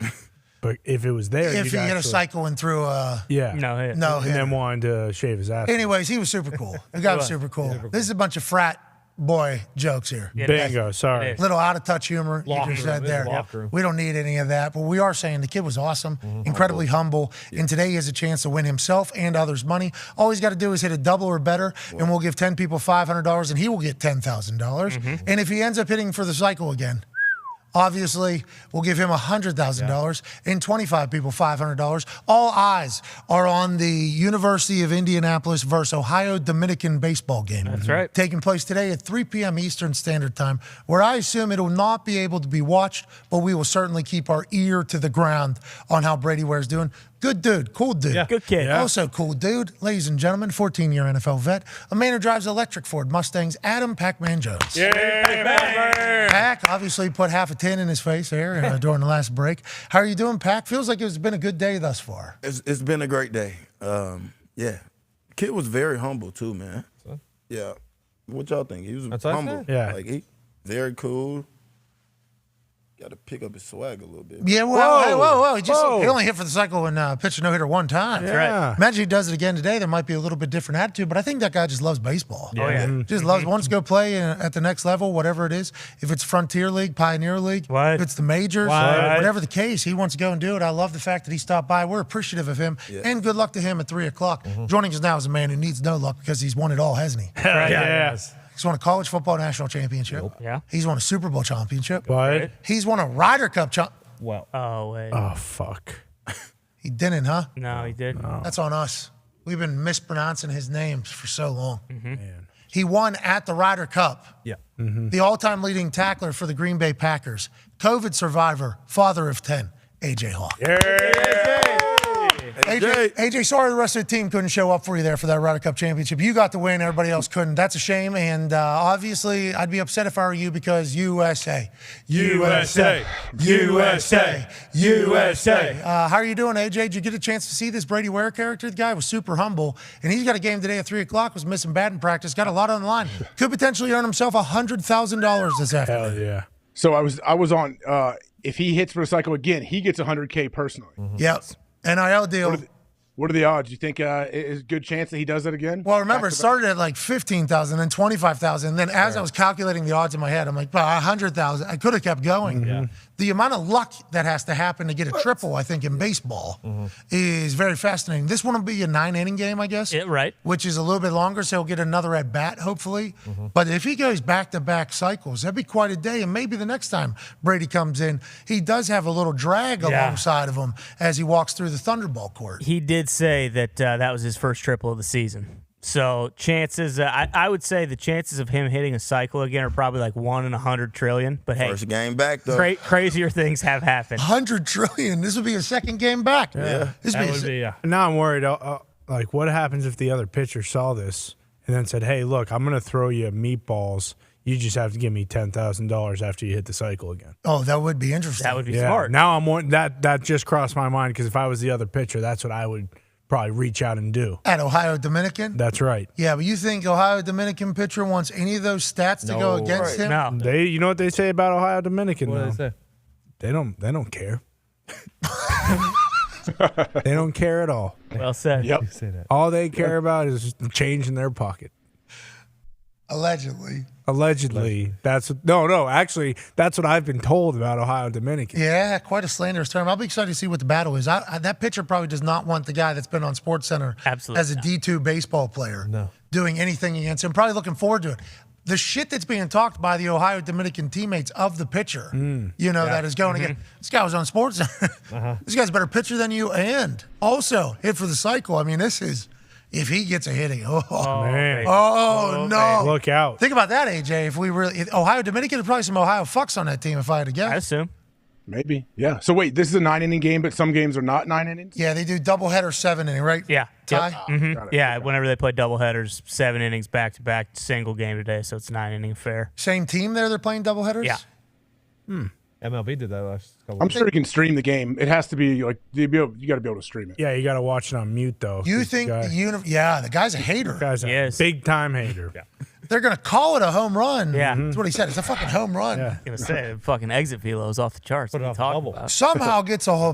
But if it was there, if he hit a cycle and threw a no hit, and then wanted to shave his ass. Anyways, he was super cool. The guy was super cool. This is a bunch of frat boy jokes here. Bingo, sorry. Little out of touch humor you just said there. We don't need any of that, but we are saying the kid was awesome, incredibly humble, and today he has a chance to win himself and others money. All he's got to do is hit a double or better, and we'll give 10 people $500, and he will get $10,000. And if he ends up hitting for the cycle again, Obviously, we'll give him $100,000 and 25 people $500. All eyes are on the University of Indianapolis versus Ohio Dominican baseball game. That's right. Taking place today at 3 p.m. Eastern Standard Time, where I assume it will not be able to be watched, but we will certainly keep our ear to the ground on how Brady Ware's doing. Good dude, cool dude. Yeah. Good kid. Yeah. Also cool dude, ladies and gentlemen, 14-year NFL vet, a man who drives electric Ford Mustangs, Adam Pac-Man Jones. Pac obviously put half a 10 in his face there during the last break. How are you doing, Pac? Feels like it's been a good day thus far. It's been a great day. Yeah. Kid was very humble too, man. Yeah. What y'all think? He was humble. Yeah. Like he very cool. Got to pick up his swag a little bit. Yeah, well, He only hit for the cycle and pitched a no-hitter one time. That's right. Imagine he does it again today. There might be a little bit different attitude, but I think that guy just loves baseball. Oh, yeah. Just wants to go play at the next level, whatever it is. If it's Frontier League, Pioneer League, if it's the majors, whatever the case, he wants to go and do it. I love the fact that he stopped by. We're appreciative of him, and good luck to him at 3 o'clock. Joining us now is a man who needs no luck because he's won it all, hasn't he? Yes. He's won a college football national championship. Yeah. He's won a Super Bowl championship. What? He's won a Ryder Cup Well. Oh, wait. Oh, fuck. He didn't, huh? No, he didn't. That's on us. We've been mispronouncing his names for so long. Man. He won at the Ryder Cup. Yeah. The all-time leading tackler for the Green Bay Packers. COVID survivor, father of 10, A.J. Hawk. AJ, sorry the rest of the team couldn't show up for you there for that Ryder Cup championship. You got the win, everybody else couldn't. That's a shame, and obviously I'd be upset if I were you because USA. USA. USA. USA. How are you doing, AJ? Did you get a chance to see this Brady Ware character? The guy was super humble, and he's got a game today at 3 o'clock, was missing batting practice, got a lot on the line. Could potentially earn himself $100,000 this afternoon. Hell yeah. So I was on. If he hits for the cycle again, he gets $100K personally. Yep. NIL deal. What are the odds? You think is a good chance that he does that again? Well, remember, it started at like 15,000, then 25,000. Then as I was calculating the odds in my head, I'm like, 100,000. I could have kept going. Yeah. The amount of luck that has to happen to get a triple, I think, in baseball is very fascinating. This one will be a 9-inning game, I guess. Yeah, right. Which is a little bit longer, so he'll get another at bat, hopefully. But if he goes back-to-back cycles, that'd be quite a day. And maybe the next time Brady comes in, he does have a little drag alongside of him as he walks through the Thunderball court. He did say that that was his first triple of the season. So chances, I would say the chances of him hitting a cycle again are probably like 1 in 100 trillion. But hey, first game back though. Crazier things have happened. 100 trillion. This would be a second game back. Yeah. Now I'm worried. Like, what happens if the other pitcher saw this and then said, "Hey, look, I'm going to throw you meatballs. You just have to give me $10,000 after you hit the cycle again." Oh, that would be interesting. That would be smart. Now that just crossed my mind because if I was the other pitcher, that's what I would probably reach out and do. At Ohio Dominican? That's right. Yeah, but you think Ohio Dominican pitcher wants any of those stats to go against him? No. You know what they say about Ohio Dominican? What do they say? They don't care. They don't care at all. Well said. Yep. Say that. All they care about is change in their pocket. Allegedly. Actually, that's what I've been told about Ohio Dominican. Yeah, quite a slanderous term. I'll be excited to see what the battle is. That pitcher probably does not want the guy that's been on SportsCenter as a D2 baseball player doing anything against him. Probably looking forward to it. The shit that's being talked by the Ohio Dominican teammates of the pitcher, that is going again. This guy was on SportsCenter. This guy's a better pitcher than you and also hit for the cycle. I mean, this is... If he gets a hitting, no. Look out. Think about that, AJ. If Ohio Dominican, there's probably some Ohio fucks on that team if I had to guess. I assume. Maybe. Yeah. So wait, this is a 9-inning game, but some games are not 9 innings? Yeah, they do doubleheader 7-inning, right? Yeah. Ty? Yep. Yeah, whenever they play doubleheaders, 7 innings back-to-back, single game today, so it's 9-inning affair. Same team there, they're playing doubleheaders? Yeah. MLB did that last couple I'm sure you can stream the game. It has to be like you got to be able to stream it. Yeah, you got to watch it on mute though. You think the guy's a hater. The guy's a big time hater. Yeah. They're going to call it a home run. Yeah. That's what he said. It's a fucking home run. Yeah. Going to say, fucking exit velo is off the charts. What are you talking about? Somehow gets a whole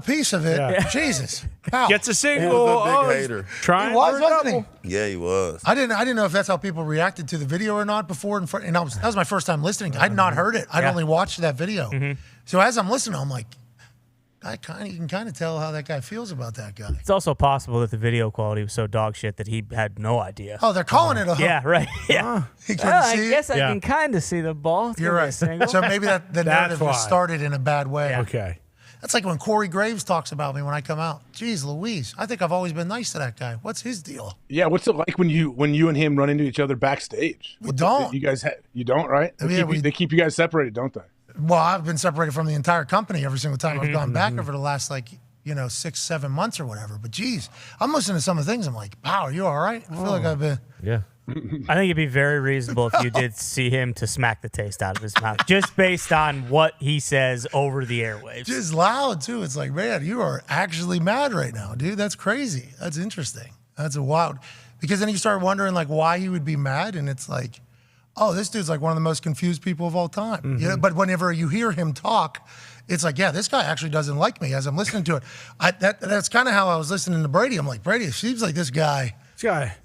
piece of it. Yeah. Jesus. How? Gets a single. He was a big hater. Trying He was, for a wasn't double. he? Yeah, he was. I didn't know if that's how people reacted to the video or not before. And that was my first time listening. I'd not heard it. I'd only watched that video. So as I'm listening, I'm like, You can kind of tell how that guy feels about that guy. It's also possible that the video quality was so dog shit that he had no idea. Oh, they're calling it a hook. Yeah, right. Yeah. He couldn't I see it? guess I can kind of see the ball. It's You're gonna be a right. single. So maybe the That's narrative was why. started in a bad way. Okay. That's like when Corey Graves talks about me when I come out. Jeez Louise, I think I've always been nice to that guy. What's his deal? Yeah, what's it like when you and him run into each other backstage? We don't. You guys, you don't, right? They keep you guys separated, don't they? Well, I've been separated from the entire company every single time I've gone back over the last 6-7 months or whatever. But geez, I'm listening to some of the things. I'm like, wow, are you all right? I feel like I've been. Yeah. I think it'd be very reasonable if you did see him to smack the taste out of his mouth, just based on what he says over the airwaves. Just loud too. It's like, man, you are actually mad right now, dude. That's crazy. That's interesting. That's a wild. Because then you start wondering why he would be mad, and it's like, oh, this dude's like one of the most confused people of all time. Mm-hmm. Yeah, but whenever you hear him talk, it's like, yeah, this guy actually doesn't like me as I'm listening to it. That's kind of how I was listening to Brady. I'm like, Brady, it seems like this guy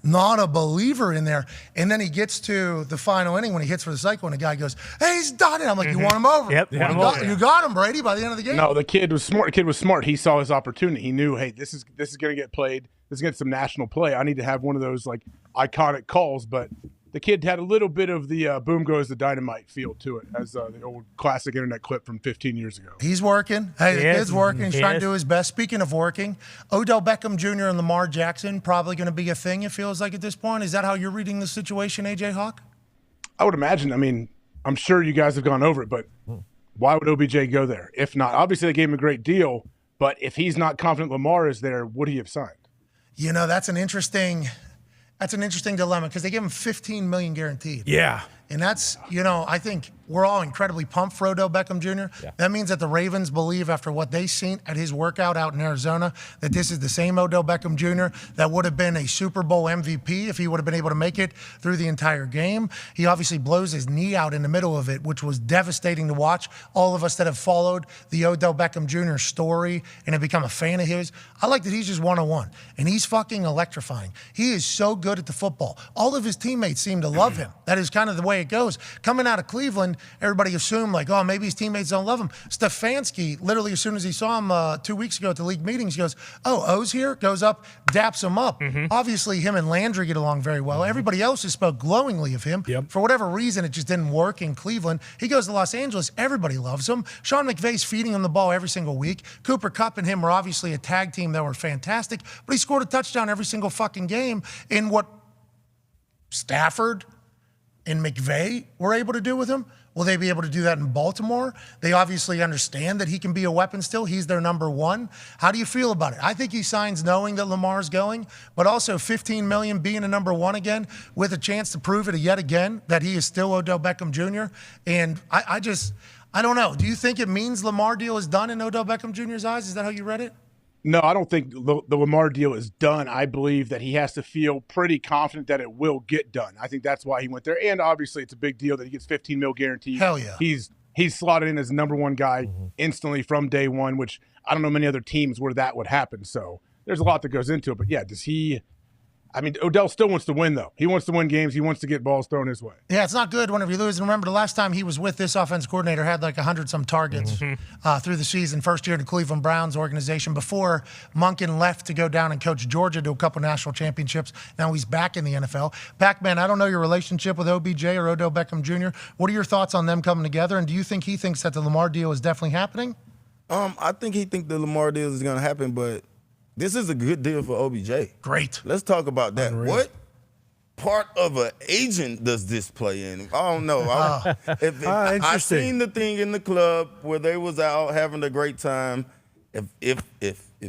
not a believer in there. And then he gets to the final inning when he hits for the cycle, and the guy goes, hey, he's done it. I'm like, you want him over? Yep. You got him, Brady, by the end of the game. No, the kid was smart. The kid was smart. He saw his opportunity. He knew, hey, this is going to get played. This is going to get some national play. I need to have one of those iconic calls. But the kid had a little bit of the boom goes the dynamite feel to it, as the old classic internet clip from 15 years ago. He's working. Hey, the kid's working. He's trying to do his best. Speaking of working, Odell Beckham Jr. and Lamar Jackson probably going to be a thing, it feels like, at this point. Is that how you're reading the situation, AJ Hawk? I would imagine. I mean, I'm sure you guys have gone over it, but why would OBJ go there? If not, obviously they gave him a great deal, but if he's not confident Lamar is there, would he have signed? That's an interesting dilemma because they give him $15 million guaranteed. Yeah. And that's, I think we're all incredibly pumped for Odell Beckham Jr. Yeah. That means that the Ravens believe, after what they've seen at his workout out in Arizona, that this is the same Odell Beckham Jr. that would have been a Super Bowl MVP if he would have been able to make it through the entire game. He obviously blows his knee out in the middle of it, which was devastating to watch. All of us that have followed the Odell Beckham Jr. story and have become a fan of his, I like that he's just 101, and he's fucking electrifying. He is so good at the football. All of his teammates seem to love him. That is kind of the way it goes. Coming out of Cleveland, everybody assumed maybe his teammates don't love him. Stefanski, literally as soon as he saw him 2 weeks ago at the league meetings, he goes, oh, O's here? Goes up, daps him up. Obviously, him and Landry get along very well. Everybody else has spoke glowingly of him. For whatever reason, it just didn't work in Cleveland. He goes to Los Angeles. Everybody loves him. Sean McVay's feeding him the ball every single week. Cooper Kupp and him were obviously a tag team that were fantastic, but he scored a touchdown every single fucking game in what Stafford and McVay were able to do with him. Will they be able to do that in Baltimore? They obviously understand that he can be a weapon still. He's their number one. How do you feel about it? I think he signs knowing that Lamar's going, but also $15 million being a number one again with a chance to prove it yet again that he is still Odell Beckham Jr. And I don't know. Do you think it means Lamar deal is done in Odell Beckham Jr.'s eyes? Is that how you read it? No, I don't think the Lamar deal is done. I believe that he has to feel pretty confident that it will get done. I think that's why he went there. And obviously it's a big deal that he gets $15 million guaranteed. Hell yeah. He's slotted in as number one guy instantly from day one, which I don't know many other teams where that would happen. So there's a lot that goes into it. But yeah, Odell still wants to win, though. He wants to win games. He wants to get balls thrown his way. Yeah, it's not good whenever you lose. And remember, the last time he was with this offense coordinator, had 100-some targets through the season. First year in the Cleveland Browns organization before Monken left to go down and coach Georgia to a couple national championships. Now he's back in the NFL. Pac-Man, I don't know your relationship with OBJ or Odell Beckham Jr. What are your thoughts on them coming together? And do you think he thinks that the Lamar deal is definitely happening? I think he thinks the Lamar deal is going to happen, but this is a good deal for OBJ. Great. Let's talk about that. Unreal. What part of an agent does this play in? I don't know. I seen the thing in the club where they was out having a great time. If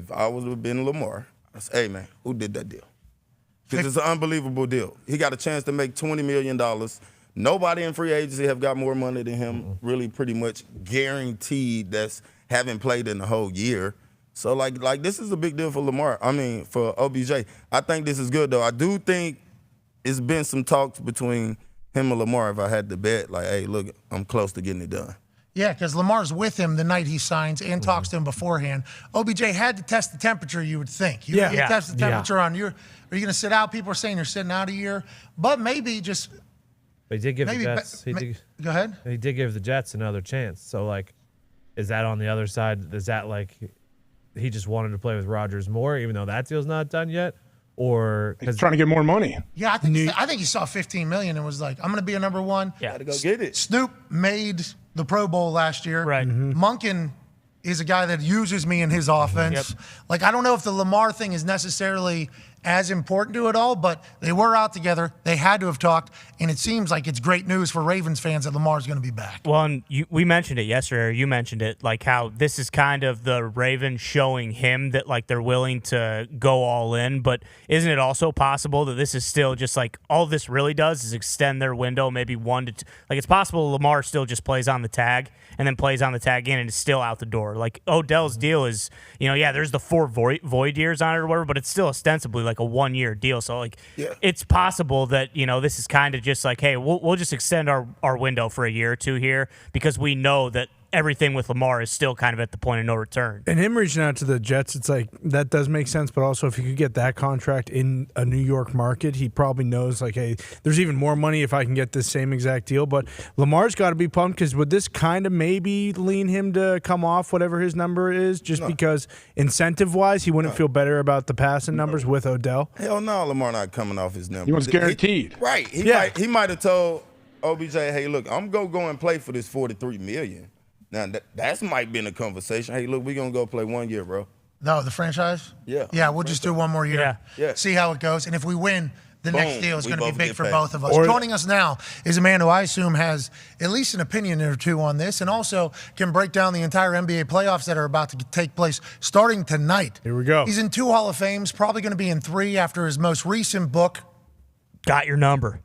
I would have been Lamar, I say, hey man, who did that deal? Because it's an unbelievable deal. He got a chance to make $20 million. Nobody in free agency have got more money than him. Really, pretty much guaranteed. That's haven't played in the whole year. So, this is a big deal for Lamar. For OBJ. I think this is good, though. I do think it's been some talks between him and Lamar, if I had to bet, hey, look, I'm close to getting it done. Yeah, because Lamar's with him the night he signs and talks to him beforehand. OBJ had to test the temperature, you would think. You test the temperature on you. Are you going to sit out? People are saying you're sitting out a year. But maybe just – But he did give the Jets – Go ahead. He did give the Jets another chance. So, Is that on the other side? Is that like he just wanted to play with Rodgers more, even though that deal's not done yet? Or he's trying to get more money. Yeah, I think he saw $15 million and was like, I'm going to be a number one. Yeah. Gotta go get it. Snoop made the Pro Bowl last year. Right. Monken is a guy that uses me in his offense. Yep. Like, I don't know if the Lamar thing is necessarily as important to it all, but they were out together. They had to have talked, and it seems like it's great news for Ravens fans that Lamar's going to be back. Well, and we mentioned it yesterday, or you mentioned it, like how this is kind of the Ravens showing him that like they're willing to go all in, but isn't it also possible that this is still just like all this really does is extend their window maybe 1 to 2? Like it's possible Lamar still just plays on the tag and then plays on the tag in and is still out the door. Like Odell's deal is, there's the 4 void years on it or whatever, but it's still ostensibly like a 1-year deal. So like it's possible that, this is kind of just like, hey, we'll just extend our window for a year or two here because we know that everything with Lamar is still kind of at the point of no return. And him reaching out to the Jets, it's like that does make sense. But also, if he could get that contract in a New York market, he probably knows like, hey, there's even more money if I can get this same exact deal. But Lamar's got to be pumped because would this kind of maybe lean him to come off whatever his number is, just because incentive-wise he wouldn't feel better about the passing numbers with Odell? Hell no, Lamar not coming off his number. He wants guaranteed. Right. He might have told OBJ, hey, look, I'm going to go and play for this $43 million. Now, that's might been a conversation. Hey, look, we're going to go play 1 year, bro. No, the franchise? Yeah. Yeah, we'll just do 1 more year. Yeah. See how it goes. And if we win, the next deal is going to be big for both of us. Or Joining us now is a man who I assume has at least an opinion or two on this and also can break down the entire NBA playoffs that are about to take place starting tonight. Here we go. He's in 2 Hall of Fames, probably going to be in 3 after his most recent book. Got your number.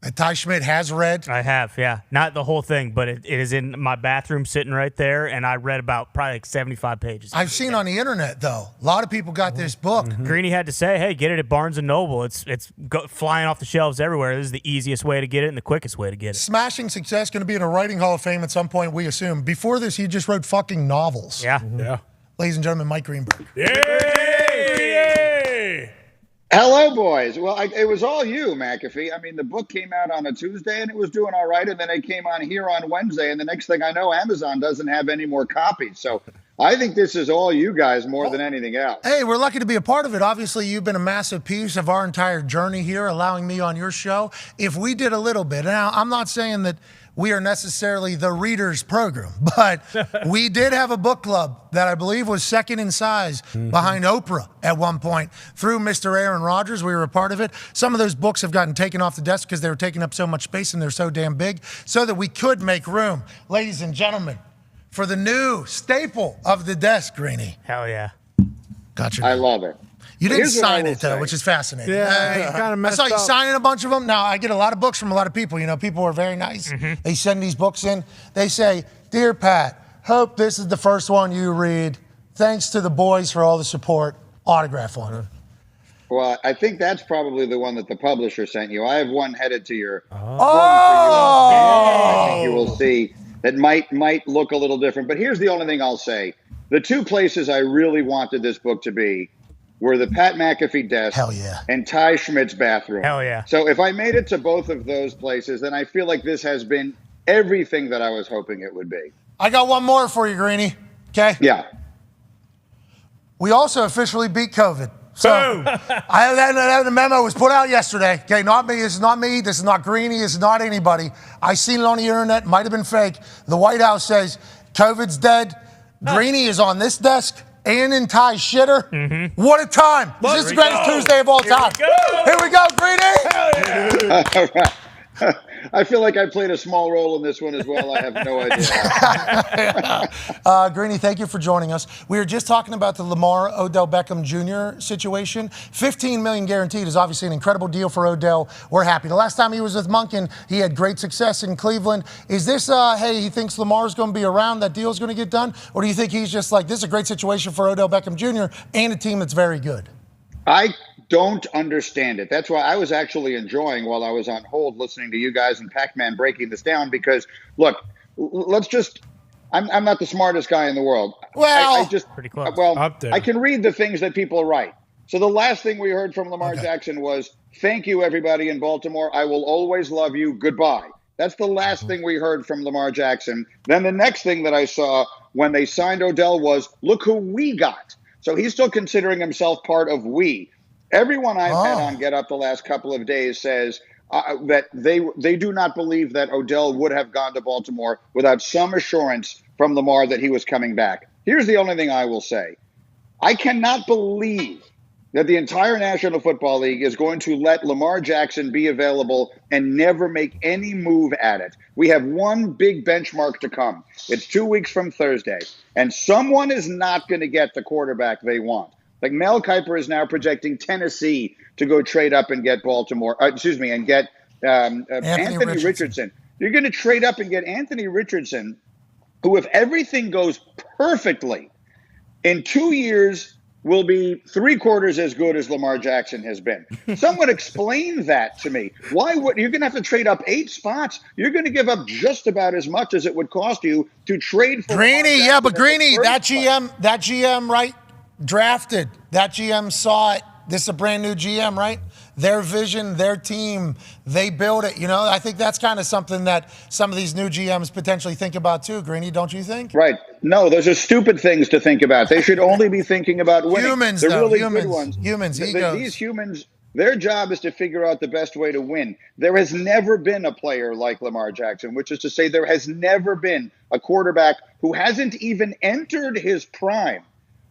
That Ty Schmidt has read. I have, yeah. Not the whole thing, but it is in my bathroom sitting right there, and I read about probably like 75 pages. I've seen on the internet, though, a lot of people got this book. Greeny had to say, hey, get it at Barnes & Noble. It's flying off the shelves everywhere. This is the easiest way to get it and the quickest way to get it. Smashing success, going to be in a writing Hall of Fame at some point, we assume. Before this, he just wrote fucking novels. Yeah. Yeah. Ladies and gentlemen, Mike Greenberg. Yay! Hello, boys. Well, it was all you, McAfee. I mean, the book came out on a Tuesday, and it was doing all right, and then it came on here on Wednesday, and the next thing I know, Amazon doesn't have any more copies. So I think this is all you guys more than anything else. Hey, we're lucky to be a part of it. Obviously, you've been a massive piece of our entire journey here, allowing me on your show. If we did a little bit, now I'm not saying that we are necessarily the readers program, but we did have a book club that I believe was second in size behind Oprah at one point. Through Mr. Aaron Rodgers, we were a part of it. Some of those books have gotten taken off the desk because they were taking up so much space and they're so damn big so that we could make room. Ladies and gentlemen, for the new staple of the desk, Greeny. Hell yeah. Gotcha. I love it. You didn't Here's what I sign will it, though, say. which is fascinating. Yeah, you kinda I messed saw you up. signing a bunch of them. Now, I get a lot of books from a lot of people. People are very nice. They send these books in. They say, Dear Pat, hope this is the first one you read. Thanks to the boys for all the support. Autograph on it. Well, I think that's probably the one that the publisher sent you. I have one headed to your home Oh! for you. I think you will see that might look a little different. But here's the only thing I'll say. The 2 places I really wanted this book to be were the Pat McAfee desk and Ty Schmidt's bathroom. Hell yeah. So if I made it to both of those places, then I feel like this has been everything that I was hoping it would be. I got one more for you, Greeny. Okay? Yeah. We also officially beat COVID. So the memo was put out yesterday. Okay, not me. This is not me. This is not Greeny. This is not anybody. I seen it on the internet. Might have been fake. The White House says COVID's dead. Greeny is on this desk and in Ty's shitter. What a time. This is the greatest Tuesday of all time. Here we go, Greeny. All right. I feel like I played a small role in this one as well. I have no idea. Greeny, thank you for joining us. We were just talking about the Lamar Odell Beckham Jr. situation. $15 million guaranteed is obviously an incredible deal for Odell. We're happy. The last time he was with Monken, he had great success in Cleveland. Is this, hey, he thinks Lamar's going to be around, that deal's going to get done? Or do you think he's just like, this is a great situation for Odell Beckham Jr. and a team that's very good? I don't understand it. That's why I was actually enjoying while I was on hold listening to you guys and Pac-Man breaking this down because, look, let's just – I'm not the smartest guy in the world. Well, I just pretty close. Well, Up there. I can read the things that people write. So the last thing we heard from Lamar Jackson was, thank you, everybody in Baltimore. I will always love you. Goodbye. That's the last thing we heard from Lamar Jackson. Then the next thing that I saw when they signed Odell was, look who we got. So he's still considering himself part of we. Everyone I've had on Get Up the last couple of days says that they do not believe that Odell would have gone to Baltimore without some assurance from Lamar that he was coming back. Here's the only thing I will say. I cannot believe that the entire National Football League is going to let Lamar Jackson be available and never make any move at it. We have one big benchmark to come. It's 2 weeks from Thursday, and someone is not going to get the quarterback they want. Like Mel Kiper is now projecting Tennessee to go trade up and get and get Anthony Richardson. You're going to trade up and get Anthony Richardson, who, if everything goes perfectly, in 2 years will be 3/4 as good as Lamar Jackson has been. Someone explain that to me. Why would you're going to have to trade up 8 spots? You're going to give up just about as much as it would cost you to trade for Greeny. Yeah, but Greeny, that GM, right? Drafted. That GM saw it. This is a brand new GM, right? Their vision, their team, they build it. You know, I think that's kind of something that some of these new GMs potentially think about too, Greeny, don't you think? Right. No, those are stupid things to think about. They should only be thinking about winning. Humans, the though. Really Humans. good ones. Humans, egos. These humans, their job is to figure out the best way to win. There has never been a player like Lamar Jackson, which is to say there has never been a quarterback who hasn't even entered his prime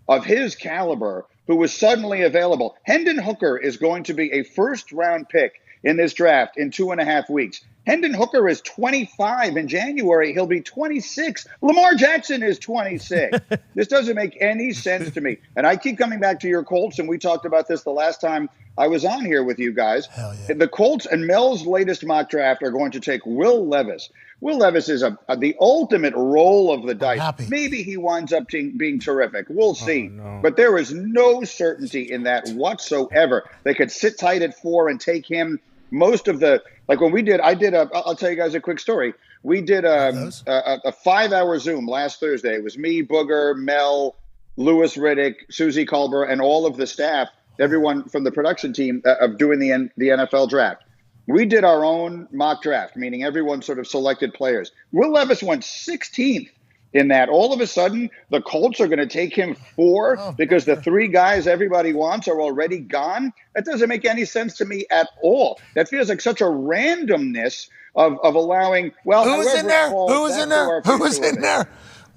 of his caliber who was suddenly available. Hendon Hooker is going to be a first-round pick in this draft in 2.5 weeks. Hendon Hooker is 25 in January. He'll be 26. Lamar Jackson is 26. This doesn't make any sense to me. And I keep coming back to your Colts, and we talked about this the last time I was on here with you guys. Hell yeah. The Colts and Mel's latest mock draft are going to take Will Levis. Will Levis is the ultimate roll of the dice. Maybe he winds up being terrific. We'll see. no. But there is no certainty in that whatsoever. They could sit tight at 4 and take him. Most of the, like when I'll tell you guys a quick story. We did a 5-hour Zoom last Thursday. It was me, Booger, Mel, Louis Riddick, Susie Culber, and all of the staff, everyone from the production team of doing the NFL draft. We did our own mock draft, meaning everyone sort of selected players. Will Levis went 16th in that. All of a sudden, the Colts are going to take him 4 because the 3 guys everybody wants are already gone. That doesn't make any sense to me at all. That feels like such a randomness of allowing, well, Who was in there? Who was in there? Who was in there?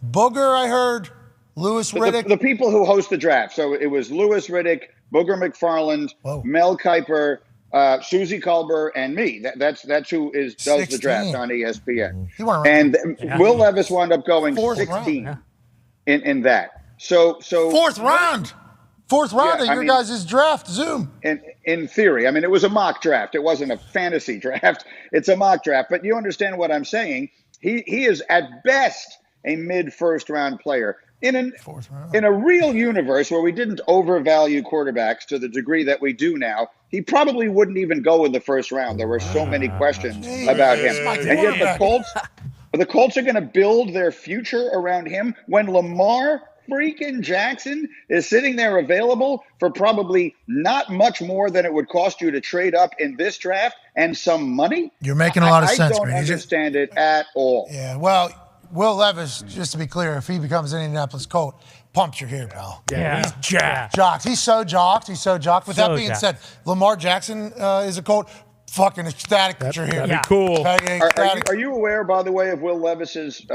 Booger, I heard. Louis Riddick. The people who host the draft. So it was Louis Riddick, Booger McFarland, Mel Kiper, Susie Culber, and me. That's who does 16. The draft on ESPN. And Will Levis wound up going 16 in that. So fourth round of your guys' draft Zoom. In theory, I mean, it was a mock draft. It wasn't a fantasy draft. It's a mock draft. But you understand what I'm saying. He is at best a mid-first round player. In a real universe where we didn't overvalue quarterbacks to the degree that we do now, he probably wouldn't even go in the first round. There were so many questions about him. And yet the Colts are going to build their future around him when Lamar freaking Jackson is sitting there available for probably not much more than it would cost you to trade up in this draft and some money. You're making a lot of sense, I don't understand it at all. Yeah, well, Will Levis, just to be clear, if he becomes an Indianapolis Colt, pumps your hair, pal. Yeah. He's jacked. Jocked. He's so jocked. With that being said, Lamar Jackson is a Colt. Fucking ecstatic that you're here. That'd be cool. Are you aware, by the way, of Will Levis's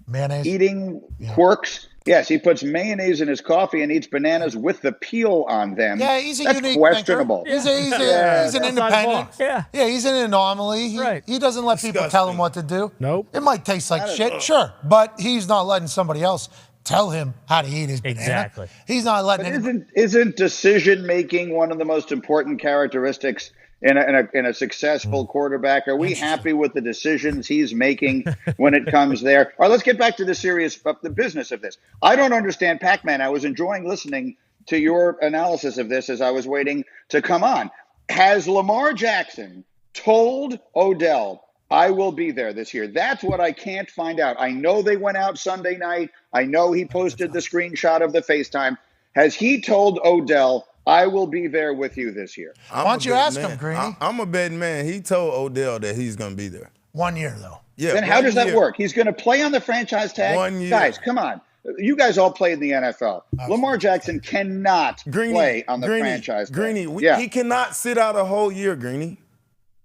mayonnaise eating quirks? Yes, he puts mayonnaise in his coffee and eats bananas with the peel on them. Yeah, he's a That's unique questionable. He's an independent. Yeah, he's an anomaly. He doesn't let people tell him what to do. Nope. It might taste like shit, sure, but he's not letting somebody else tell him how to eat his banana. Exactly. He's not letting. Isn't decision making one of the most important characteristics in a successful quarterback? Are we happy with the decisions he's making when it comes there? All right, let's get back to the business of this. I don't understand Pac-Man. I was enjoying listening to your analysis of this as I was waiting to come on. Has Lamar Jackson told Odell, I will be there this year? That's what I can't find out. I know they went out Sunday night. I know he posted the screenshot of the FaceTime. Has he told Odell, I will be there with you this year? Why don't you ask him, Greeny? I'm a betting man. He told Odell that he's going to be there. 1 year, though. Yeah, then how does that work? He's going to play on the franchise tag? 1 year. Guys, come on. You guys all played in the NFL. Lamar Jackson cannot play on the franchise tag. He cannot sit out a whole year, Greeny.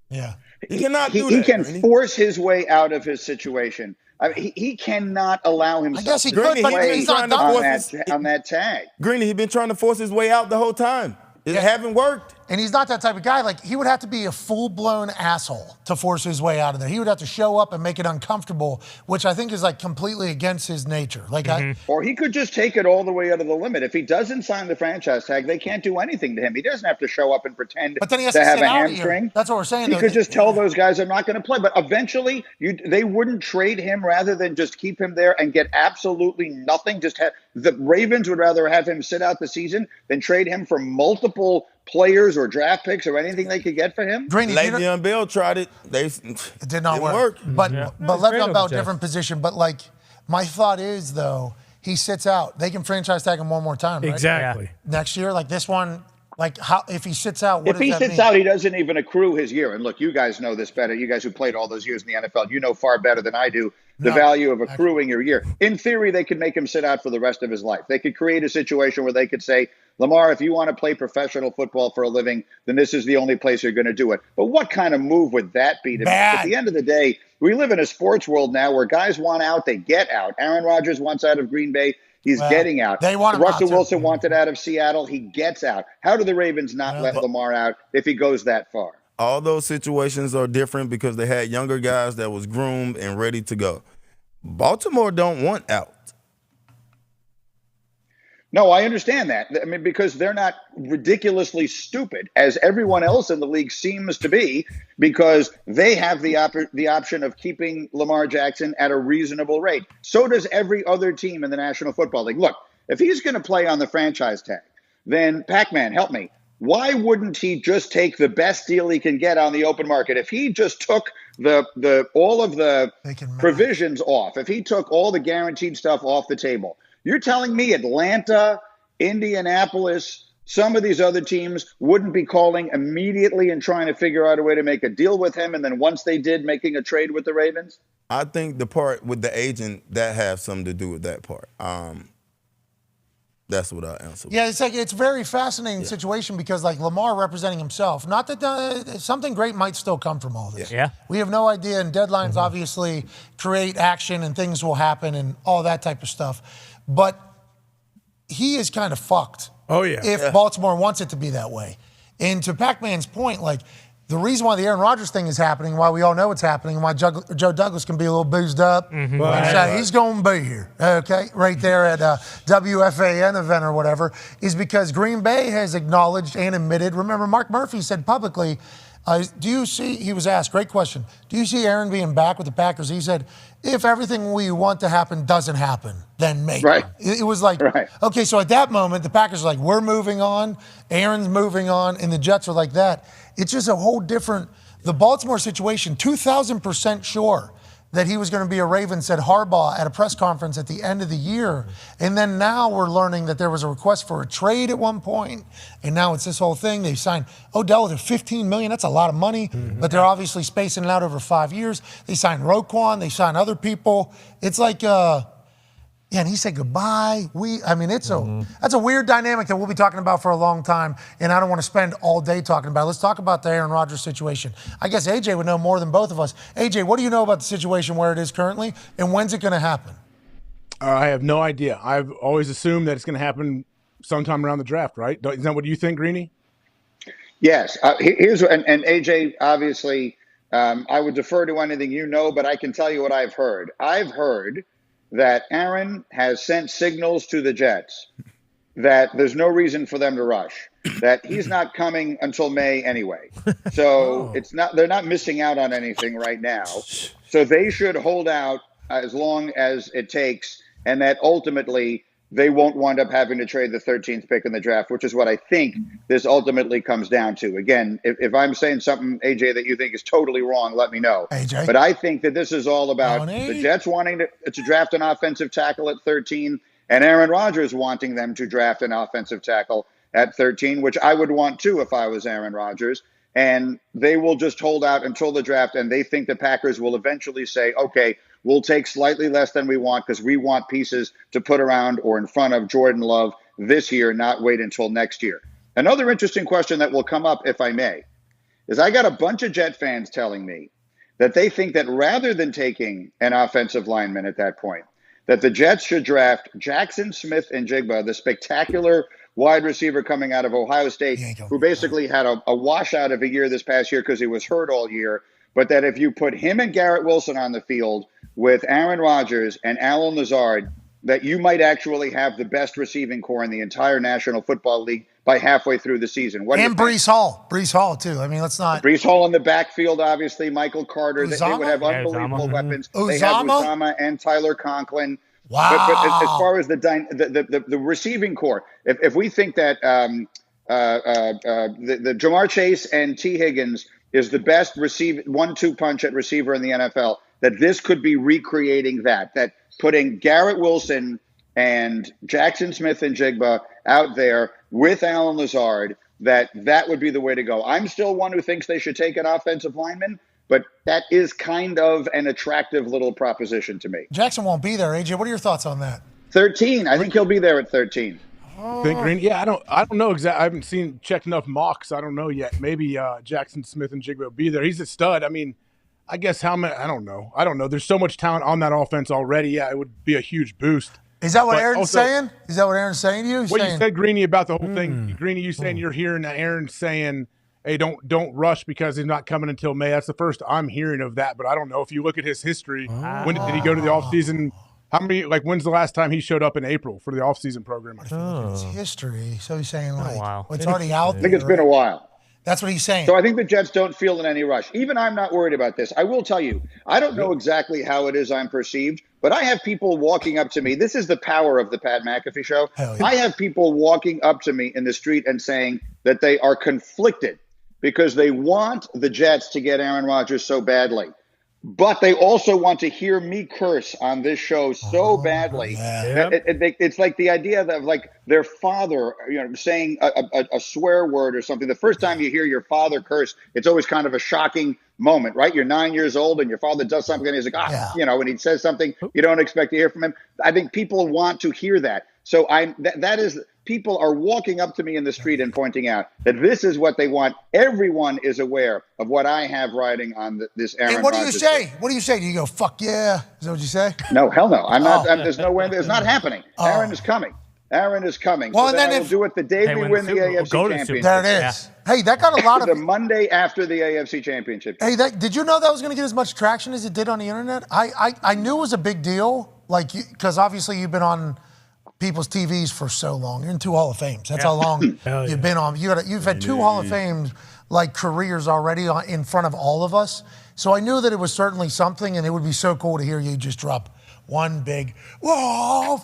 Yeah. He cannot do that. He can Greeny. force his way out of his situation. I mean, he cannot allow himself guess he to could, but play he's not on that tag. Greeny, he's been trying to force his way out the whole time. It haven't worked. And he's not that type of guy. Like, he would have to be a full-blown asshole to force his way out of there. He would have to show up and make it uncomfortable, which I think is, like, completely against his nature. Like, Or he could just take it all the way out of the limit. If he doesn't sign the franchise tag, they can't do anything to him. He doesn't have to show up and pretend But then he has to to have sit a out hamstring. here. That's what we're saying, He though. could just tell those guys, I'm not going to play. But eventually, they wouldn't trade him rather than just keep him there and get absolutely nothing. The Ravens would rather have him sit out the season than trade him for multiple players or draft picks or anything they could get for him. Le'Veon Bell tried it. It did not work. But Le'Veon Bell, different position. But, like, my thought is, though, he sits out. They can franchise tag him one more time, right? Exactly. Next year, like this one, like how if he sits out, what If he does that sits mean? out, he doesn't even accrue his year. And look, you guys know this better. You guys who played all those years in the NFL, you know far better than I do the value of accruing your year. In theory, they could make him sit out for the rest of his life. They could create a situation where they could say, Lamar, if you want to play professional football for a living, then this is the only place you're going to do it. But what kind of move would that be? At the end of the day, we live in a sports world now where guys want out, they get out. Aaron Rodgers wants out of Green Bay. He's getting out. They want him Russell out, too. Wilson wanted out of Seattle. He gets out. How do the Ravens not let Lamar out if he goes that far? All those situations are different because they had younger guys that was groomed and ready to go. Baltimore don't want out. No, I understand that. I mean, because they're not ridiculously stupid, as everyone else in the league seems to be, because they have the option of keeping Lamar Jackson at a reasonable rate. So does every other team in the National Football League. Look, if he's going to play on the franchise tag, then Pac-Man, help me. Why wouldn't he just take the best deal he can get on the open market? If he just took all of the provisions off, if he took all the guaranteed stuff off the table, you're telling me Atlanta, Indianapolis, some of these other teams wouldn't be calling immediately and trying to figure out a way to make a deal with him, and then once they did, making a trade with the Ravens? I think the part with the agent, that has something to do with that part. That's what I answer. Yeah, it's like it's a very fascinating situation because like Lamar representing himself. Not that something great might still come from all this. Yeah. We have no idea, and deadlines obviously create action and things will happen and all that type of stuff. But he is kind of fucked. Oh yeah. If Baltimore wants it to be that way. And to Pac-Man's point, like the reason why the Aaron Rodgers thing is happening, why we all know it's happening, and why Joe Douglas can be a little boozed up, and say he's going to be here, okay, right there at a WFAN event or whatever, is because Green Bay has acknowledged and admitted. Remember, Mark Murphy said publicly, do you see, he was asked, great question, do you see Aaron being back with the Packers? He said, if everything we want to happen doesn't happen, then maybe. Right. It was like, okay, so at that moment, the Packers are like, we're moving on, Aaron's moving on, and the Jets are like that. It's just a whole different, the Baltimore situation, 2,000% sure that he was going to be a Raven, said Harbaugh at a press conference at the end of the year. And then now we're learning that there was a request for a trade at one point, and now it's this whole thing. They signed Odell with $15 million. That's a lot of money, but they're obviously spacing it out over 5 years. They signed Roquan. They signed other people. It's like, yeah, and he said goodbye. It's that's a weird dynamic that we'll be talking about for a long time, and I don't want to spend all day talking about it. Let's talk about the Aaron Rodgers situation. I guess AJ would know more than both of us. AJ, what do you know about the situation where it is currently, and when's it going to happen? I have no idea. I've always assumed that it's going to happen sometime around the draft, right? Isn't that what you think, Greeny? Yes. Here's and AJ, obviously, I would defer to anything you know, but I can tell you what I've heard. I've heard that Aaron has sent signals to the Jets that there's no reason for them to rush, that he's not coming until May anyway. So they're not missing out on anything right now. So they should hold out as long as it takes, and that ultimately they won't wind up having to trade the 13th pick in the draft, which is what I think this ultimately comes down to. Again, if I'm saying something, AJ, that you think is totally wrong, let me know. AJ? But I think that this is all about the Jets wanting to draft an offensive tackle at 13 and Aaron Rodgers wanting them to draft an offensive tackle at 13, which I would want too if I was Aaron Rodgers. and they will just hold out until the draft, and they think the Packers will eventually say, okay, we'll take slightly less than we want because we want pieces to put around or in front of Jordan Love this year, not wait until next year. Another interesting question that will come up, if I may, is I got a bunch of Jet fans telling me that they think that rather than taking an offensive lineman at that point, that the Jets should draft Jackson Smith-Njigba, the spectacular wide receiver coming out of Ohio State, who basically had a washout of a year this past year because he was hurt all year, but that if you put him and Garrett Wilson on the field with Aaron Rodgers and Allen Lazard, that you might actually have the best receiving core in the entire National Football League by halfway through the season. And Breece Hall. Breece Hall, too. I mean, let's not... Breece Hall in the backfield, obviously. Michael Carter. They would have unbelievable weapons. They have Uzama and Tyler Conklin. Wow. But as far as the receiving core, if we think that the Jamar Chase and T. Higgins is the best 1-2 punch at receiver in the NFL, that this could be recreating that putting Garrett Wilson and Jackson Smith-Njigba out there with Allen Lazard, that would be the way to go. I'm still one who thinks they should take an offensive lineman, but that is kind of an attractive little proposition to me. Jackson won't be there, AJ. What are your thoughts on that? 13. I think he'll be there at 13. Think Green? Yeah, I don't know exactly. I haven't checked enough mocks. I don't know yet. Maybe Jackson Smith-Njigba will be there. He's a stud. I mean, I guess how many? I don't know. There's so much talent on that offense already. Yeah, it would be a huge boost. Is that what Aaron's saying? Is that what Aaron's saying to you? What you said, Greeny, about the whole thing. Greeny, you saying you're hearing Aaron saying, hey, don't rush because he's not coming until May. That's the first I'm hearing of that, but I don't know. If you look at his history, when did he go to the offseason? How many, when's the last time he showed up in April for the offseason program? His history. So he's saying, it's already out there. I think it's been a while. That's what he's saying. So I think the Jets don't feel in any rush. Even I'm not worried about this. I will tell you, I don't know exactly how it is I'm perceived, but I have people walking up to me. This is the power of the Pat McAfee Show. Yeah. I have people walking up to me in the street and saying that they are conflicted because they want the Jets to get Aaron Rodgers so badly. But they also want to hear me curse on this show so badly. Yeah. It's like the idea of their father, saying a swear word or something. The first time you hear your father curse, it's always kind of a shocking moment, right? You're 9 years old and your father does something and he's like, and he says something you don't expect to hear from him. I think people want to hear that. So that is people are walking up to me in the street and pointing out that this is what they want. Everyone is aware of what I have riding on this Aaron Rodgers. What do you say? What do you say? Do you go, fuck yeah? Is that what you say? No, hell no. I'm not. There's no way. It's not happening. Aaron is coming. Aaron is coming. Well, so and then we'll do it the day we win the AFC Championship. There it is. Hey, that got a lot of... The Monday after the AFC Championship. Hey, did you know that was going to get as much traction as it did on the internet? I knew it was a big deal, because obviously you've been on people's TVs for so long. You're in 2 Hall of Fames. That's how long you've been on. You've had 2 Hall of Fames careers already in front of all of us. So I knew that it was certainly something, and it would be so cool to hear you just drop one big, whoa,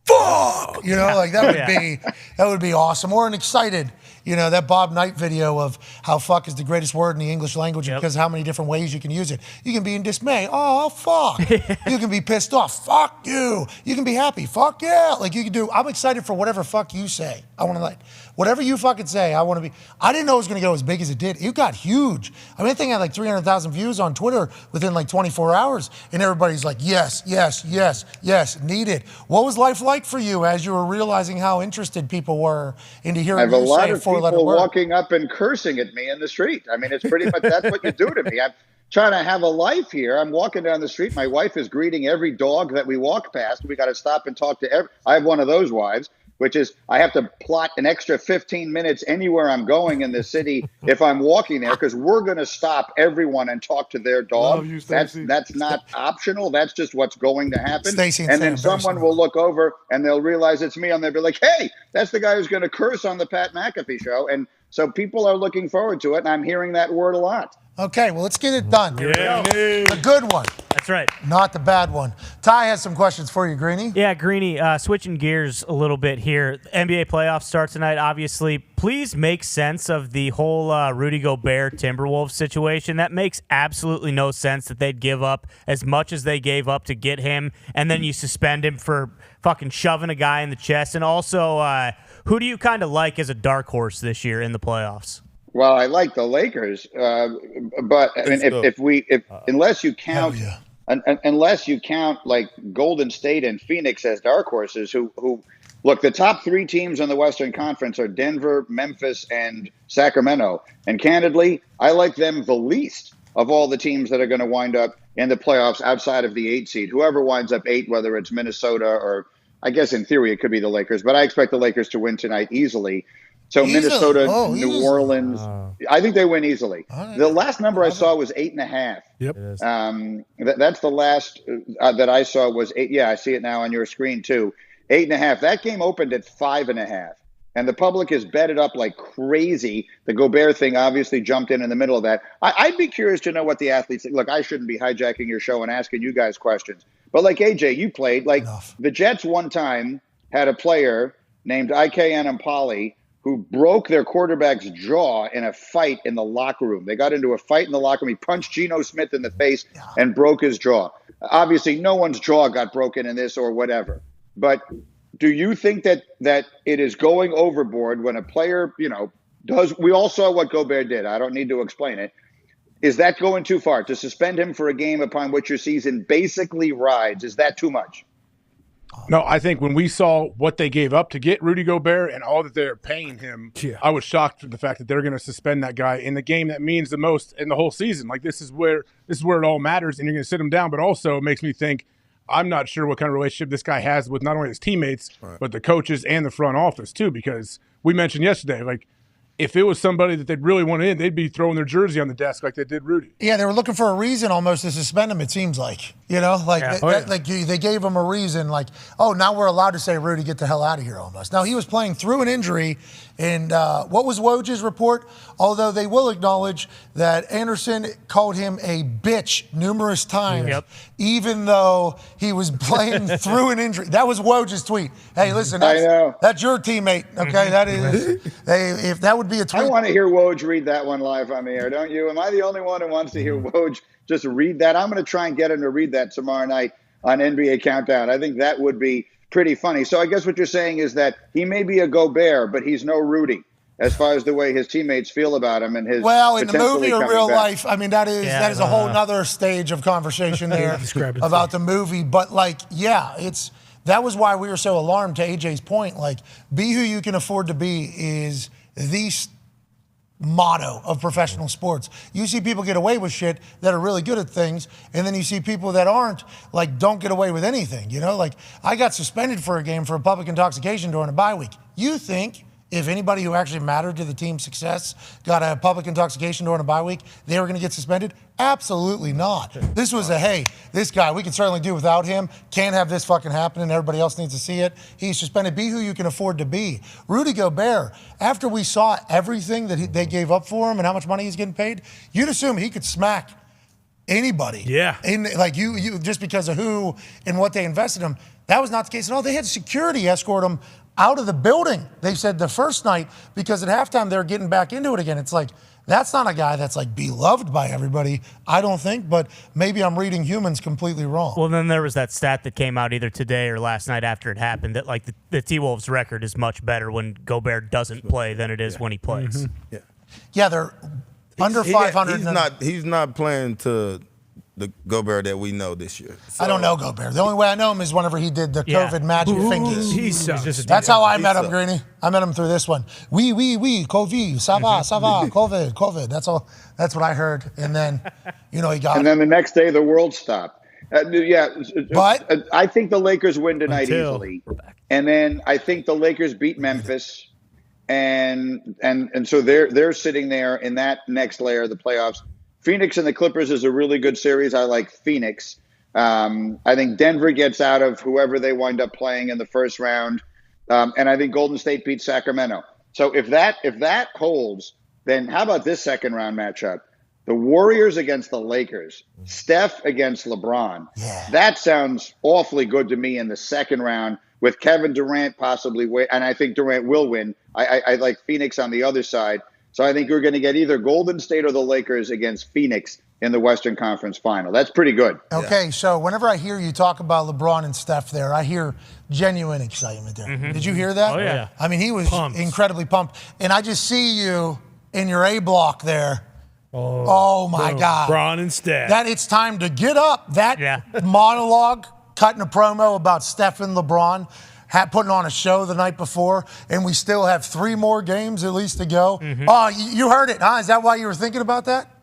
fuck! That would be awesome. Or an excited, that Bob Knight video of how fuck is the greatest word in the English language because how many different ways you can use it. You can be in dismay. Oh, fuck. You can be pissed off. Fuck you. You can be happy. Fuck yeah. You can do, I'm excited for whatever fuck you say. I want to whatever you fucking say, I want to be. I didn't know it was going to go as big as it did. It got huge. I mean, I think I had 300,000 views on Twitter within 24 hours. And everybody's like, yes, yes, yes, yes, need it. What was life like for you as you were realizing how interested people were into hearing you say a 4-letter word? Walking up and cursing at me in the street. I mean, it's pretty much that's what you do to me. I'm trying to have a life here. I'm walking down the street. My wife is greeting every dog that we walk past. We got to stop and talk to I have one of those wives, which is I have to plot an extra 15 minutes anywhere I'm going in the city if I'm walking there because we're going to stop everyone and talk to their dog. That's not optional. That's just what's going to happen. And then someone will look over and they'll realize it's me and they'll be like, hey, that's the guy who's going to curse on the Pat McAfee Show. And so people are looking forward to it, and I'm hearing that word a lot. Okay, well, let's get it done. The good one. That's right. Not the bad one. Ty has some questions for you, Greeny. Yeah, Greeny, switching gears a little bit here. NBA playoffs start tonight, obviously. Please make sense of the whole Rudy Gobert Timberwolves situation. That makes absolutely no sense that they'd give up as much as they gave up to get him, and then you suspend him for fucking shoving a guy in the chest. And also, who do you kind of like as a dark horse this year in the playoffs? Well, I like the Lakers, but I mean, if unless you count, unless you count like Golden State and Phoenix as dark horses, who look, the top 3 teams in the Western Conference are Denver, Memphis, and Sacramento, and candidly, I like them the least of all the teams that are going to wind up in the playoffs outside of the 8 seed. Whoever winds up 8, whether it's Minnesota or I guess in theory it could be the Lakers, but I expect the Lakers to win tonight easily. So Minnesota, New Orleans, I think they win easily. The last number I saw was 8.5. Yep. That's the last that I saw was 8. Yeah, I see it now on your screen too. 8.5. That game opened at 5.5. And the public has bet it up like crazy. The Gobert thing obviously jumped in the middle of that. I'd be curious to know what the athletes think. Look, I shouldn't be hijacking your show and asking you guys questions. But like AJ, you played. Like the Jets one time had a player named Ike Anampali who broke their quarterback's jaw in a fight in the locker room. They got into a fight in the locker room. He punched Geno Smith in the face and broke his jaw. Obviously, no one's jaw got broken in this or whatever. But do you think that it is going overboard when a player, does? We all saw what Gobert did. I don't need to explain it. Is that going too far? To suspend him for a game upon which your season basically rides, is that too much? No, I think when we saw what they gave up to get Rudy Gobert and all that they're paying him, I was shocked at the fact that they're going to suspend that guy in the game that means the most in the whole season. Like this is where it all matters, and you're going to sit him down. But also it makes me think, I'm not sure what kind of relationship this guy has with not only his teammates, but the coaches and the front office too. Because we mentioned yesterday, like if it was somebody that they'd really want in, they'd be throwing their jersey on the desk like they did Rudy. Yeah, they were looking for a reason almost to suspend him, it seems like. They gave him a reason, like, oh, now we're allowed to say, Rudy, get the hell out of here almost. Now, he was playing through an injury, and what was Woj's report? Although they will acknowledge that Anderson called him a bitch numerous times, even though he was playing through an injury. That was Woj's tweet. Hey, listen, that's your teammate, okay? That is, if that would be a tweet. I want to hear Woj read that one live on the air, don't you? Am I the only one who wants to hear Woj just read that? I'm going to try and get him to read that tomorrow night on NBA Countdown. I think that would be pretty funny. So I guess what you're saying is that he may be a Gobert, but he's no Rudy as far as the way his teammates feel about him and his in the movie or real life, I mean, that is a whole nother stage of conversation there about the movie. But that was why we were so alarmed, to AJ's point. Like, be who you can afford to be is the motto of professional sports. You see people get away with shit that are really good at things, and then you see people that aren't, like, don't get away with anything. Like, I got suspended for a game for public intoxication during a bye week. You think if anybody who actually mattered to the team's success got a public intoxication during a bye week, they were going to get suspended? Absolutely not. This was this guy, we can certainly do without him. Can't have this fucking happen, and everybody else needs to see it. He's suspended. Be who you can afford to be. Rudy Gobert, after we saw everything that they gave up for him and how much money he's getting paid, you'd assume he could smack anybody. Yeah. You just because of who and what they invested in him. That was not the case at all. They had security escort him out of the building, they said the first night, because at halftime they're getting back into it again. It's like, that's not a guy that's like beloved by everybody, I don't think, but maybe I'm reading humans completely wrong. Well, then there was that stat that came out either today or last night after it happened that like the T-Wolves record is much better when Gobert doesn't play than it is when he plays. Mm-hmm. Yeah, they're under 500. He's not playing to the Gobert that we know this year. I don't know Gobert. The only way I know him is whenever he did the COVID magic fingers. That's how I met him, Greeny. I met him through this one. Oui, COVID, ça va, COVID. That's all. That's what I heard. And then, he got. And then the next day, the world stopped. But I think the Lakers win tonight easily. And then I think the Lakers beat Memphis, and so they're sitting there in that next layer of the playoffs. Phoenix and the Clippers is a really good series. I like Phoenix. I think Denver gets out of whoever they wind up playing in the first round. And I think Golden State beats Sacramento. So if that holds, then how about this second round matchup? The Warriors against the Lakers. Steph against LeBron. Yeah. That sounds awfully good to me in the second round with Kevin Durant possibly win. And I think Durant will win. I like Phoenix on the other side. So I think we're going to get either Golden State or the Lakers against Phoenix in the Western Conference Final. That's pretty good. Okay, so whenever I hear you talk about LeBron and Steph there, I hear genuine excitement there. Mm-hmm. Did you hear that? Oh, yeah. I mean, he was incredibly pumped. And I just see you in your A block there. Oh my God. Braun and Steph. That it's time to get up. That monologue, cutting a promo about Steph and LeBron, putting on a show the night before, and we still have 3 more games at least to go. Oh, you heard it, huh? Is that why you were thinking about that?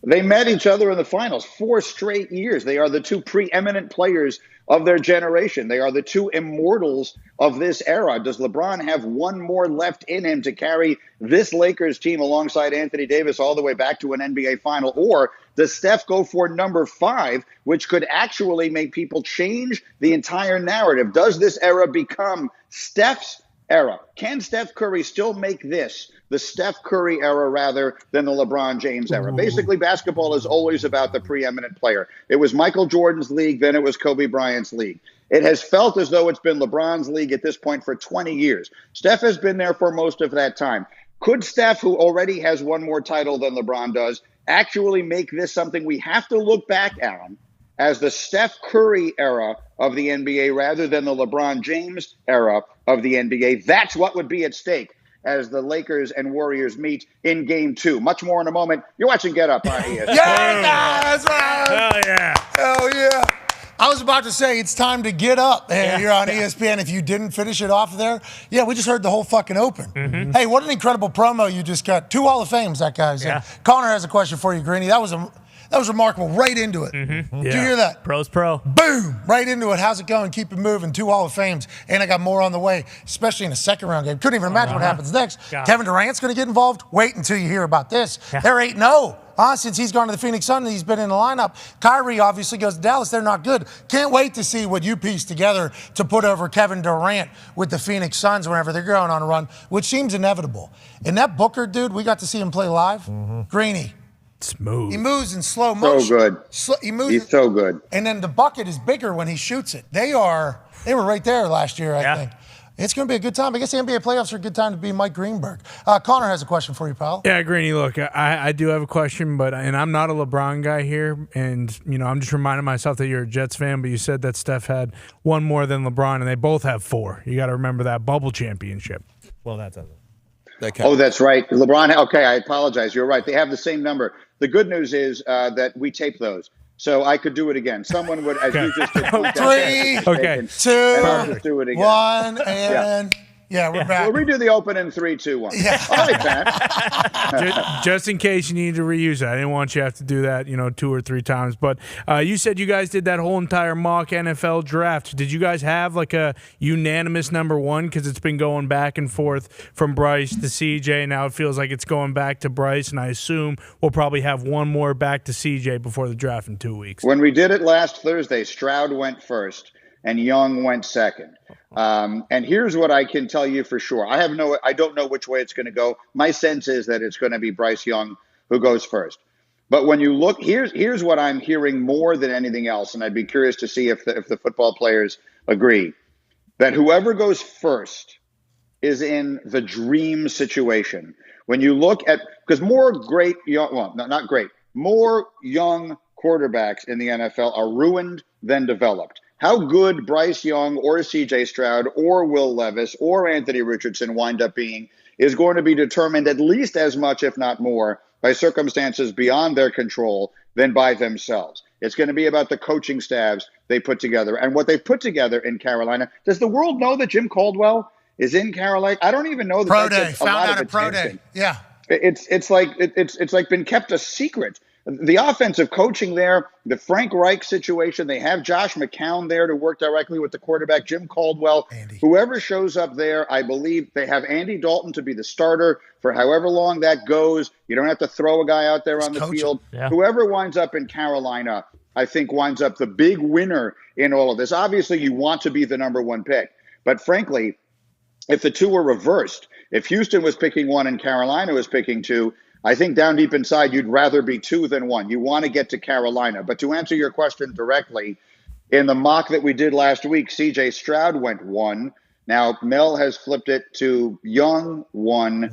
They met each other in the finals 4 straight years. They are the 2 preeminent players of their generation. They are the 2 immortals of this era. Does LeBron have one more left in him to carry this Lakers team alongside Anthony Davis all the way back to an NBA final? Or does Steph go for number 5, which could actually make people change the entire narrative? Does this era become Steph's era? Can Steph Curry still make this the Steph Curry era rather than the LeBron James era? Basically, basketball is always about the preeminent player. It was Michael Jordan's league, then it was Kobe Bryant's league. It has felt as though it's been LeBron's league at this point for 20 years. Steph has been there for most of that time. Could Steph, who already has one more title than LeBron does, actually make this something we have to look back on as the Steph Curry era of the NBA rather than the LeBron James era of the NBA? That's what would be at stake as the Lakers and Warriors meet in Game 2. Much more in a moment. You're watching Get Up on ESPN. That's right. Hell yeah. Hell yeah. I was about to say it's time to get up. And you're on ESPN. If you didn't finish it off there, we just heard the whole fucking open. Hey, what an incredible promo you just got. 2 Hall of Fames that guy's in. Connor has a question for you, Greeny. That was remarkable. Right into it. Did you hear that? Pro's pro. Boom. Right into it. How's it going? Keep it moving. 2 Hall of Fames. And I got more on the way, especially in a second round game. Couldn't even imagine what happens next. Kevin Durant's going to get involved. Wait until you hear about this. They're 8-0. Since he's gone to the Phoenix Suns, he's been in the lineup. Kyrie obviously goes to Dallas. They're not good. Can't wait to see what you piece together to put over Kevin Durant with the Phoenix Suns whenever they're going on a run, which seems inevitable. And that Booker dude, we got to see him play live. Greeny. Smooth. He moves in slow motion. So good. He's so good. And then the bucket is bigger when he shoots it. They were right there last year, I think. It's going to be a good time. I guess the NBA playoffs are a good time to be Mike Greenberg. Connor has a question for you, pal. Yeah, Greeny, look, I do have a question, and I'm not a LeBron guy here, and, I'm just reminding myself that you're a Jets fan, but you said that Steph had one more than LeBron, and they both have 4. You got to remember that bubble championship. Well, that's it. Oh, that's right. LeBron, okay, I apologize. You're right. They have the same number. The good news is that we tape those. So I could do it again. Someone would, as you just did. 3, 2, and I'll just do it again. 1, and we're back. We'll redo the open in 3, 2, 1. Yeah. All right, Pat. just in case you need to reuse it. I didn't want you to have to do that, 2 or 3 times. But you said you guys did that whole entire mock NFL draft. Did you guys have like a unanimous number 1? Because it's been going back and forth from Bryce to CJ. Now it feels like it's going back to Bryce. And I assume we'll probably have one more back to CJ before the draft in 2 weeks. When we did it last Thursday, Stroud went first and Young went second. And here's what I can tell you for sure. I don't know which way it's going to go. My sense is that it's going to be Bryce Young who goes first. But when you look, here's what I'm hearing more than anything else, and I'd be curious to see if the football players agree, that whoever goes first is in the dream situation. When you look at, because more young quarterbacks in the NFL are ruined than developed. How good Bryce Young or CJ Stroud or Will Levis or Anthony Richardson wind up being is going to be determined at least as much, if not more, by circumstances beyond their control than by themselves. It's going to be about the coaching staffs they put together and what they've put together in Carolina. Does the world know that Jim Caldwell is in Carolina? I don't even know that. Pro Day. Found out at Pro Day. Yeah. It's like been kept a secret. The offensive coaching there, the Frank Reich situation, they have Josh McCown there to work directly with the quarterback, Jim Caldwell. Whoever shows up there, I believe they have Andy Dalton to be the starter for however long that goes. You don't have to throw a guy out there on the field. Yeah. Whoever winds up in Carolina, I think winds up the big winner in all of this. Obviously, you want to be the number 1 pick. But frankly, if the two were reversed, if Houston was picking 1 and Carolina was picking 2, I think down deep inside, you'd rather be 2 than 1. You want to get to Carolina. But to answer your question directly, in the mock that we did last week, CJ Stroud went 1, Now, Mel has flipped it to Young 1.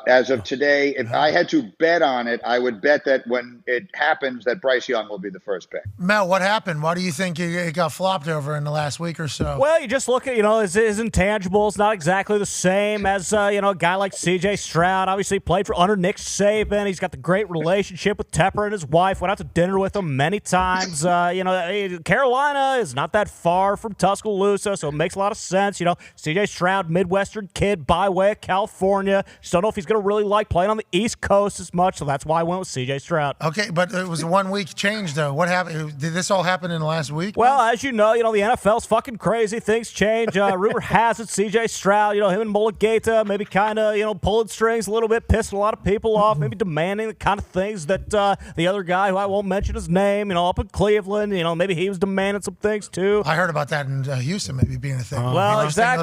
As of today, if I had to bet on it, I would bet that when it happens that Bryce Young will be the first pick. Mel, what happened? Why do you think it got flopped over in the last week or so? Well, you just look at, his intangibles, not exactly the same as, a guy like C.J. Stroud. Obviously played under Nick Saban. He's got the great relationship with Tepper and his wife. Went out to dinner with him many times. Carolina is not that far from Tuscaloosa, so it makes a lot of sense. C.J. Stroud, Midwestern kid by way of California. Just don't know if he's going to really like playing on the East Coast as much, so that's why I went with C.J. Stroud. Okay, but it was a 1 week change, though. What happened? Did this all happen in the last week? Well, as you know, the NFL's fucking crazy. Things change. Rumor has it C.J. Stroud, him and Mulligata maybe kind of, pulling strings a little bit, pissing a lot of people off, maybe demanding the kind of things that the other guy, who I won't mention his name, up in Cleveland, maybe he was demanding some things too. I heard about that in Houston maybe being a thing. Well, exactly.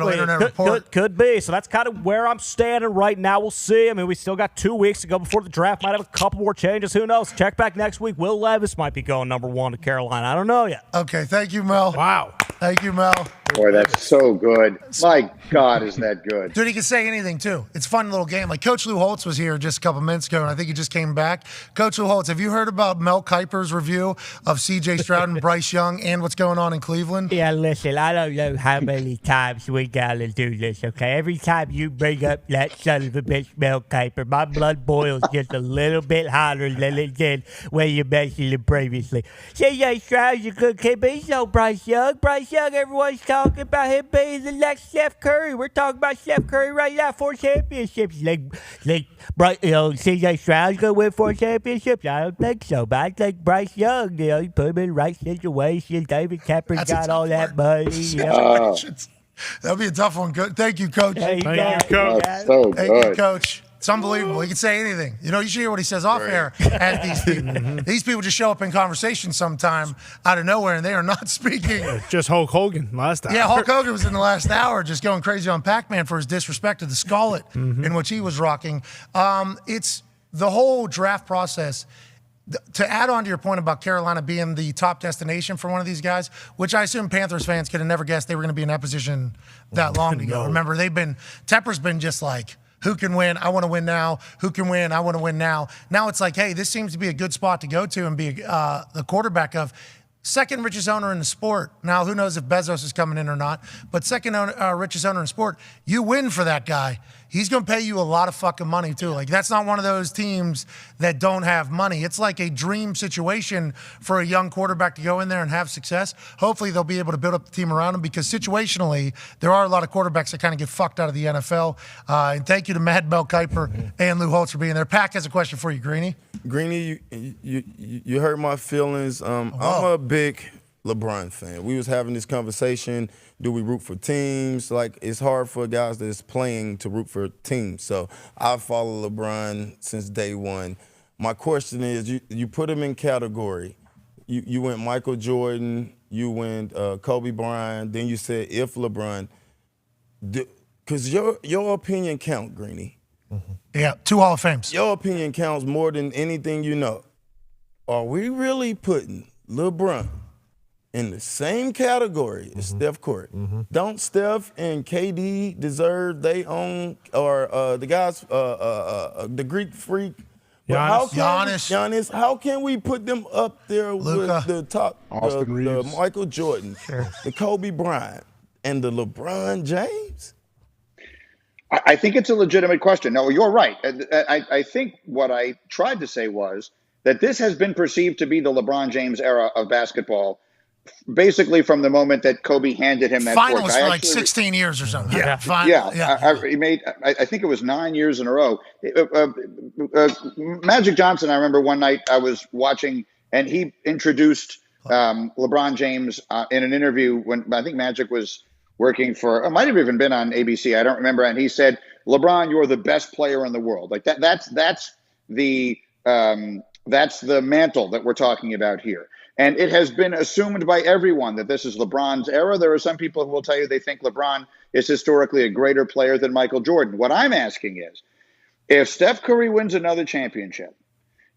Could be. So that's kind of where I'm standing right now. We'll see. I mean, we still got 2 weeks to go before the draft. Might have a couple more changes. Who knows? Check back next week. Will Levis might be going number 1 to Carolina. I don't know yet. Okay. Thank you, Mel. Wow. Thank you, Mel. Boy, that's so good. My God, is that good. Dude, he can say anything, too. It's a fun little game. Like, Coach Lou Holtz was here just a couple minutes ago, and I think he just came back. Coach Lou Holtz, have you heard about Mel Kiper's review of C.J. Stroud and Bryce Young and what's going on in Cleveland? Yeah, listen, I don't know how many times we got to do this, okay? Every time you bring up that son of a bitch, Mel Kiper, my blood boils just a little bit hotter than it did when you mentioned it previously. C.J. Stroud's a good kid, but he's no Bryce Young. Bryce Young, everyone's talking about him being the next Steph Curry. We're talking about Steph Curry right now, 4 championships. C.J. Stroud's going to win 4 championships? I don't think so, but I think Bryce Young, you put him in the right situation. David Tepper's got all that money. That'll be a tough one. Thank you, Coach. Thank you, Coach. So Thank you, Coach. It's unbelievable. He can say anything. You should hear what he says off air at these people. These people just show up in conversation sometime out of nowhere, and they are not speaking. Just Hulk Hogan last hour. Yeah, Hulk Hogan was in the last hour just going crazy on Pac-Man for his disrespect to the Skullet in which he was rocking. It's the whole draft process. To add on to your point about Carolina being the top destination for one of these guys, which I assume Panthers fans could have never guessed they were going to be in that position that long ago. No. Remember, Tepper's been just like, who can win? I want to win now. Who can win? I want to win now. Now it's like, hey, this seems to be a good spot to go to and be the quarterback of. Second richest owner in the sport. Now, who knows if Bezos is coming in or not, but second richest owner in sport, you win for that guy. He's going to pay you a lot of fucking money, too. Like, that's not one of those teams that don't have money. It's like a dream situation for a young quarterback to go in there and have success. Hopefully, they'll be able to build up the team around him because situationally, there are a lot of quarterbacks that kind of get fucked out of the NFL. And thank you to Mad Mel Kiper and Lou Holtz for being there. Pac has a question for you, Greeny. Greeny, you hurt my feelings. I'm a big LeBron fan. We was having this conversation. Do we root for teams? Like, it's hard for guys that's playing to root for teams. So I follow LeBron since day one. My question is, you put him in category. You went Michael Jordan, you went Kobe Bryant, then you said if LeBron. Because your opinion count, Greeny. Yeah, 2 Hall of Fames. Your opinion counts more than anything you know. Are we really putting LeBron in the same category as Steph Curry? Don't Steph and KD deserve they own, or the guys, the Greek freak? Giannis. How can we put them up there with the top, the Michael Jordan, the Kobe Bryant, and the LeBron James? I think it's a legitimate question. No, you're right. I think what I tried to say was that this has been perceived to be the LeBron James era of basketball, basically from the moment that Kobe handed him that Finals torch. for like 16 years or something. He made, I think it was 9 years in a row. Magic Johnson, I remember one night I was watching, and he introduced LeBron James in an interview when I think Magic was working for, it might have even been on ABC, I don't remember, and he said, LeBron, you're the best player in the world. Like that's the mantle that we're talking about here. And it has been assumed by everyone that this is LeBron's era. There are some people who will tell you they think LeBron is historically a greater player than Michael Jordan. What I'm asking is, if Steph Curry wins another championship,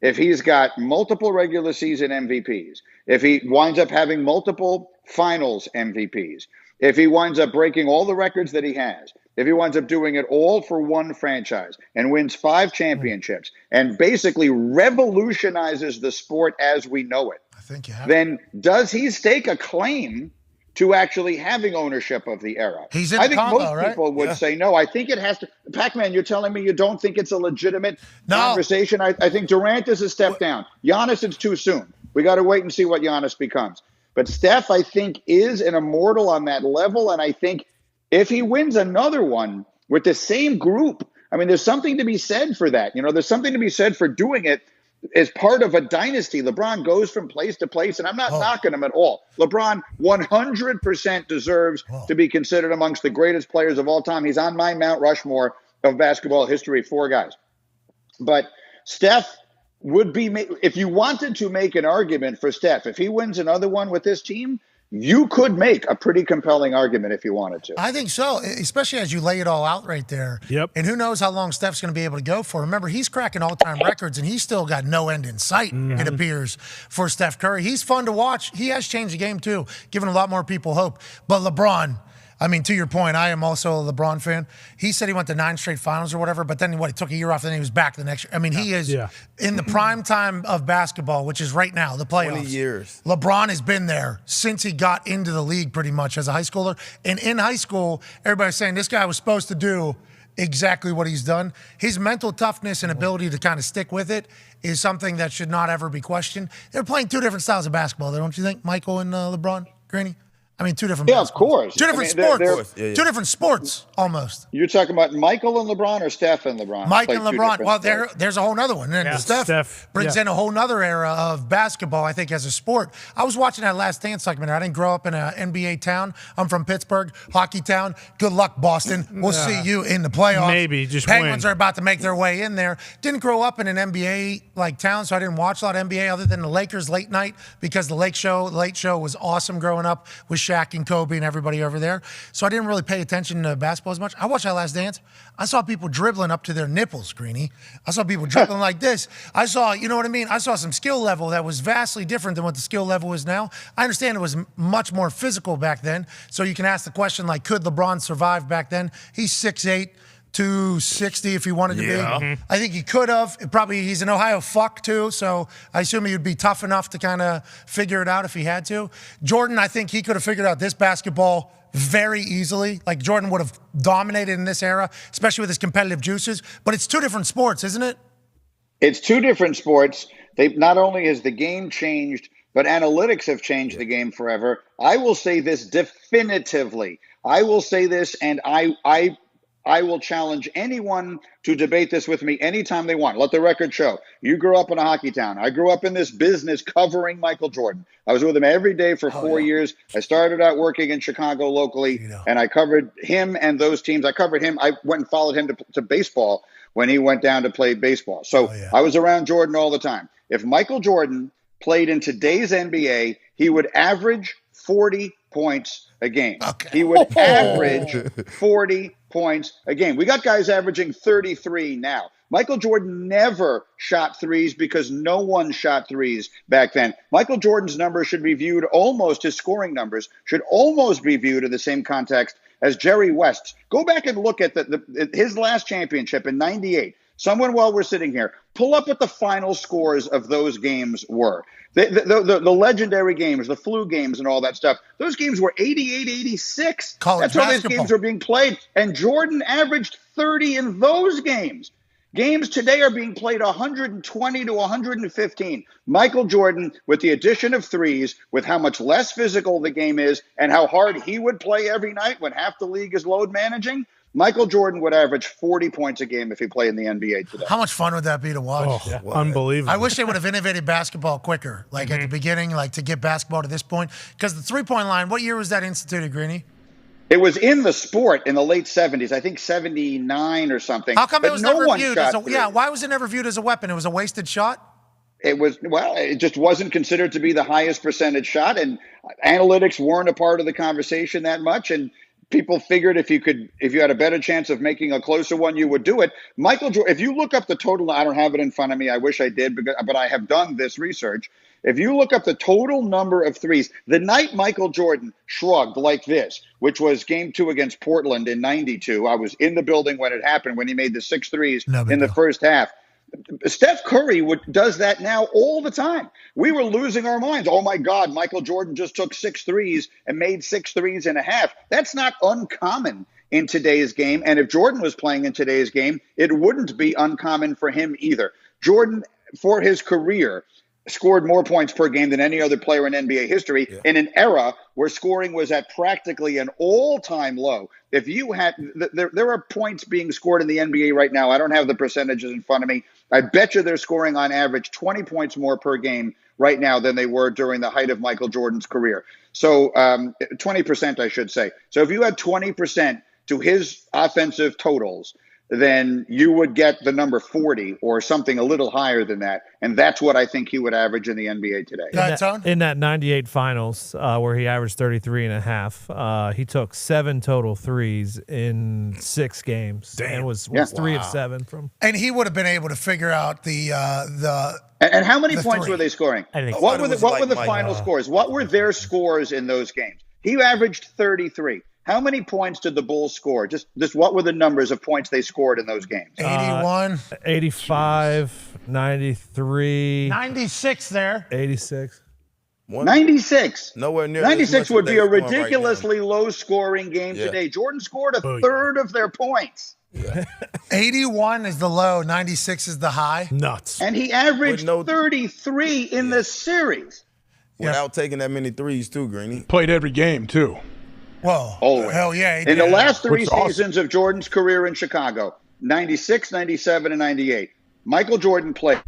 if he's got multiple regular season MVPs, if he winds up having multiple finals MVPs, if he winds up breaking all the records that he has, if he winds up doing it all for one franchise and wins 5 championships and basically revolutionizes the sport as we know it, I think you have. Then does he stake a claim to actually having ownership of the era? He's in I the think combo, most right? people would Yeah. say no. I think it has to. Pac-Man, you're telling me you don't think it's a legitimate conversation? I think Durant is a step down. Giannis, it's too soon. We got to wait and see what Giannis becomes. But Steph, I think, is an immortal on that level. And I think if he wins another one with the same group, I mean, there's something to be said for that. You know, there's something to be said for doing it as part of a dynasty. LeBron goes from place to place, and I'm not knocking him at all. LeBron 100% deserves to be considered amongst the greatest players of all time. He's on my Mount Rushmore of basketball history, 4 guys. But Steph would be, if you wanted to make an argument for Steph, if he wins another one with this team, you could make a pretty compelling argument if you wanted to. I think so, especially as you lay it all out right there. Yep. And who knows how long Steph's going to be able to go for. Remember, he's cracking all-time records, and he's still got no end in sight, it appears, for Steph Curry. He's fun to watch. He has changed the game, too, giving a lot more people hope. But LeBron, I mean, to your point, I am also a LeBron fan. He said he went to 9 straight finals or whatever, but then he took a year off, and then he was back the next year. I mean, he is in the prime time of basketball, which is right now, the playoffs. 20 years. LeBron has been there since he got into the league pretty much as a high schooler. And in high school, everybody's saying this guy was supposed to do exactly what he's done. His mental toughness and ability to kind of stick with it is something that should not ever be questioned. They're playing 2 different styles of basketball, don't you think, Michael and LeBron, Granny? I mean, 2 different. Yeah, of course. 2 different sports. 2 different sports, almost. You're talking about Michael and LeBron or Steph and LeBron? Mike and Play 2 LeBron. different Well, sports. there's a whole nother one. And Steph brings in a whole nother era of basketball, I think, as a sport. I was watching that Last Dance segment. I didn't grow up in an NBA town. I'm from Pittsburgh, hockey town. Good luck, Boston. We'll see you in the playoffs. Maybe, just Penguins win. are about to make their way in there. Didn't grow up in an NBA town, so I didn't watch a lot of NBA other than the Lakers late night because the Late Show was awesome growing up with Shaq and Kobe and everybody over there. So I didn't really pay attention to basketball as much. I watched that Last Dance. I saw people dribbling up to their nipples, Greeny. I saw people dribbling like this. I saw, you know what I mean? I saw some skill level that was vastly different than what the skill level is now. I understand it was much more physical back then. So you can ask the question, like, could LeBron survive back then? He's 6'8", 260 if he wanted to be. I think he could have. He's an Ohio fuck too, so I assume he would be tough enough to kind of figure it out if he had to. Jordan, I think he could have figured out this basketball very easily. Like Jordan would have dominated in this era, especially with his competitive juices. But it's 2 different sports, isn't it? It's 2 different sports. Not only has the game changed, but analytics have changed the game forever. I will say this definitively. I will say this, and I will challenge anyone to debate this with me anytime they want. Let the record show. You grew up in a hockey town. I grew up in this business covering Michael Jordan. I was with him every day for 4 years. I started out working in Chicago locally, and I covered him and those teams. I covered him. I went and followed him to baseball when he went down to play baseball. So I was around Jordan all the time. If Michael Jordan played in today's NBA, he would average 40 points a game. He would average 40 points a game. We got guys averaging 33 now. Michael Jordan never shot threes because no one shot threes back then. Michael Jordan's numbers should be viewed his scoring numbers should almost be viewed in the same context as Jerry West's. Go back and look at his last championship in '98. Someone, while we're sitting here, pull up what the final scores of those games were. The legendary games, the flu games and all that stuff, those games were 88-86. That's how those games are being played. And Jordan averaged 30 in those games. Games today are being played 120 to 115. Michael Jordan, with the addition of threes, with how much less physical the game is and how hard he would play every night when half the league is load managing, Michael Jordan would average 40 points a game if he played in the NBA today. How much fun would that be to watch? Unbelievable. I wish they would have innovated basketball quicker, like at the beginning, like to get basketball to this point. Because the three-point line, what year was that instituted, Greeny? It was in the sport in the late 70s, I think 79 or something. How come it was never viewed as a why was it never viewed as a weapon? It was a wasted shot? It just wasn't considered to be the highest percentage shot, and analytics weren't a part of the conversation that much, and people figured if you had a better chance of making a closer one, you would do it. Michael Jordan, if you look up the total, I don't have it in front of me. I wish I did, but I have done this research. If you look up the total number of threes, the night Michael Jordan shrugged like this, which was game 2 against Portland in 92. I was in the building when it happened, when he made the 6 threes in the first half. Steph Curry does that now all the time. We were losing our minds. Oh, my God, Michael Jordan just took 6 threes and made 6 threes in a half. That's not uncommon in today's game. And if Jordan was playing in today's game, it wouldn't be uncommon for him either. Jordan, for his career, scored more points per game than any other player in NBA history in an era where scoring was at practically an all-time low. If you had, there are points being scored in the NBA right now. I don't have the percentages in front of me. I bet you they're scoring on average 20 points more per game right now than they were during the height of Michael Jordan's career. So 20%, I should say. So if you had 20% to his offensive totals, then you would get the number 40 or something a little higher than that. And that's what I think he would average in the NBA today. In that 98 finals, where he averaged 33 and a half, he took 7 total threes in 6 games. And was 3 of 7 from. And he would have been able to figure out the And how many points 3. were they scoring? What were the final scores? What were their scores in those games? He averaged 33. How many points did the Bulls score? Just what were the numbers of points they scored in those games? 81. 85, 93. 96 there. 86. 96. Nowhere near. 96 would be a ridiculously low-scoring game today. Jordan scored a third of their points. 81 is the low. 96 is the high. Nuts. And he averaged 33 in the series. Without taking that many threes, too, Greeny. Played every game, too. Whoa. Always. Hell yeah. In the last 3 seasons of Jordan's career in Chicago, 96, 97, and 98, Michael Jordan played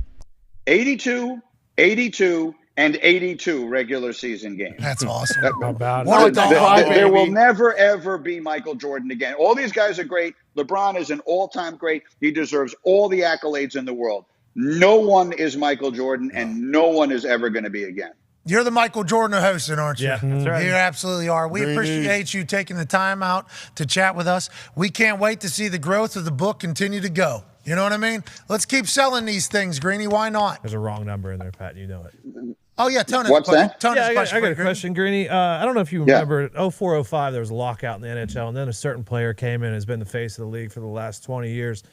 82, 82, and 82 regular season games. That's awesome. There will never, ever be Michael Jordan again. All these guys are great. LeBron is an all-time great. He deserves all the accolades in the world. No one is Michael Jordan, and no one is ever going to be again. You're the Michael Jordan of hosting, aren't you? Yeah, that's right. You absolutely are. We appreciate you taking the time out to chat with us. We can't wait to see the growth of the book continue to go. You know what I mean? Let's keep selling these things, Greeny. Why not? There's a wrong number in there, Pat. You know it. Oh, yeah. Tony. What's that? I got a question, Greeny. I don't know if you remember, 04-05, there was a lockout in the NHL, and then a certain player came in and has been the face of the league for the last 20 years.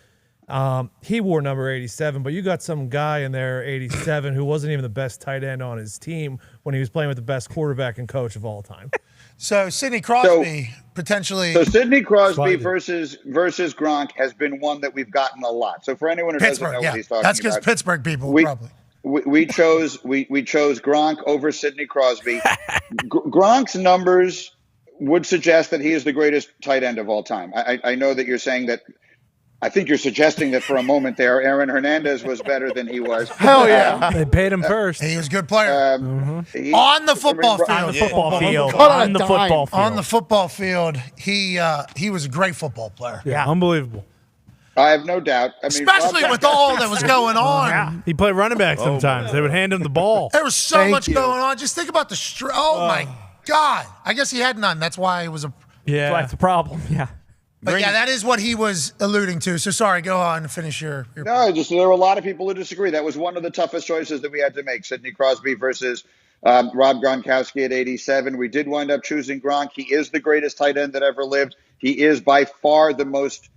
He wore number 87, but you got some guy in there, 87, who wasn't even the best tight end on his team when he was playing with the best quarterback and coach of all time. So Sidney Crosby potentially. So Sidney Crosby versus Gronk has been one that we've gotten a lot. So for anyone who doesn't know what he's talking That's about, because Pittsburgh people probably. We chose Gronk over Sidney Crosby. Gronk's numbers would suggest that he is the greatest tight end of all time. I know that you're saying that. I think you're suggesting that for a moment there, Aaron Hernandez was better than he was. Hell yeah. They paid him first. He was a good player. On the football field. On the football field. On the football field. On the football field, he was a great football player. Yeah, unbelievable. I have no doubt. I mean, especially with all that was going on. Yeah. He played running back sometimes. They would hand him the ball. There was so much going on. Just think about the my God. I guess he had none. That's why it was a. Yeah. That's the problem. Yeah. But yeah, that is what he was alluding to. So sorry, go on and finish your No, just there were a lot of people who disagree. That was one of the toughest choices that we had to make. Sidney Crosby versus Rob Gronkowski at 87. We did wind up choosing Gronk. He is the greatest tight end that ever lived. He is by far the most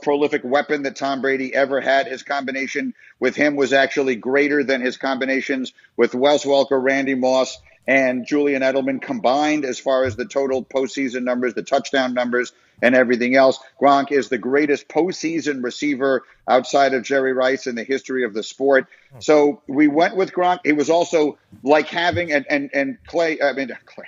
prolific weapon that Tom Brady ever had. His combination with him was actually greater than his combinations with Wes Welker, Randy Moss, and Julian Edelman combined as far as the total postseason numbers, the touchdown numbers, and everything else. Gronk is the greatest postseason receiver outside of Jerry Rice in the history of the sport. So we went with Gronk. It was also like having and Clay.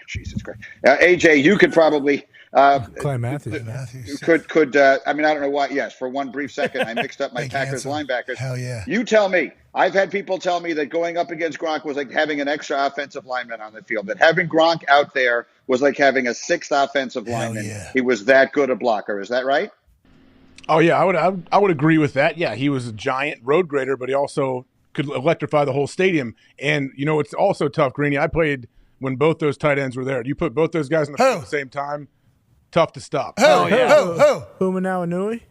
Jesus Christ, AJ, you could probably. Clay Matthews. Could I don't know why. Yes, for one brief second, I mixed up my Packers linebackers. Hell yeah. You tell me. I've had people tell me that going up against Gronk was like having an extra offensive lineman on the field. That having Gronk out there was like having a sixth offensive lineman. Yeah. He was that good a blocker. Is that right? Oh yeah, I would agree with that. Yeah, he was a giant road grader, but he also could electrify the whole stadium. And it's also tough, Greeny. I played when both those tight ends were there. You put both those guys in the field at the same time. Tough to stop. Who? Umanawinui?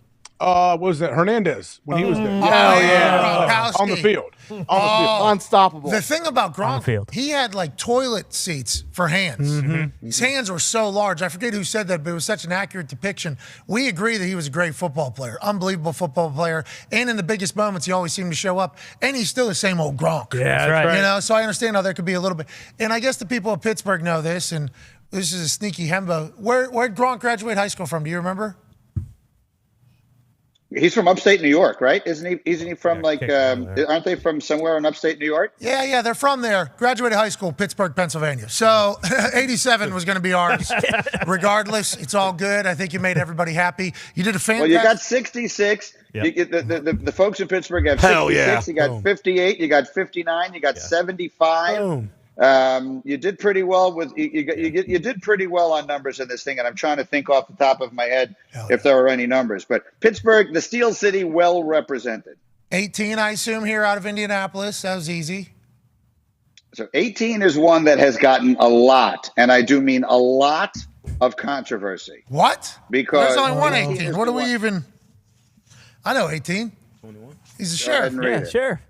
What was that? Hernandez when he was there. Gronkowski. On the field. Unstoppable. The thing about Gronk, field. he had like toilet seats for hands. Mm-hmm. His hands were so large. I forget who said that, but it was such an accurate depiction. We agree that he was a great football player, unbelievable football player, and in the biggest moments, he always seemed to show up. And he's still the same old Gronk. Yeah, that's right. You know, so I understand how there could be a little bit. And I guess the people of Pittsburgh know this, and this is a sneaky hembo. Where'd Gronk graduate high school from? Do you remember? He's from upstate New York, right? Isn't he from aren't they from somewhere in upstate New York? Yeah, they're from there. Graduated high school, Pittsburgh, Pennsylvania. So 87 was going to be ours. Regardless, it's all good. I think you made everybody happy. You did a fantastic. Well, you got 66. Yep. The folks in Pittsburgh have 66. Hell yeah. You got Boom. 58. You got 59. You got 75. Boom. You did pretty well with you did pretty well on numbers in this thing, and I'm trying to think off the top of my head if there are any numbers. But Pittsburgh, the Steel City, well represented. 18, I assume, here out of Indianapolis. That was easy. So 18 is one that has gotten a lot, and I do mean a lot of controversy. What? Because there's only one 18 18. is What the do we one. even? I know 18. 21. He's a Go ahead sheriff. and read it. Sure.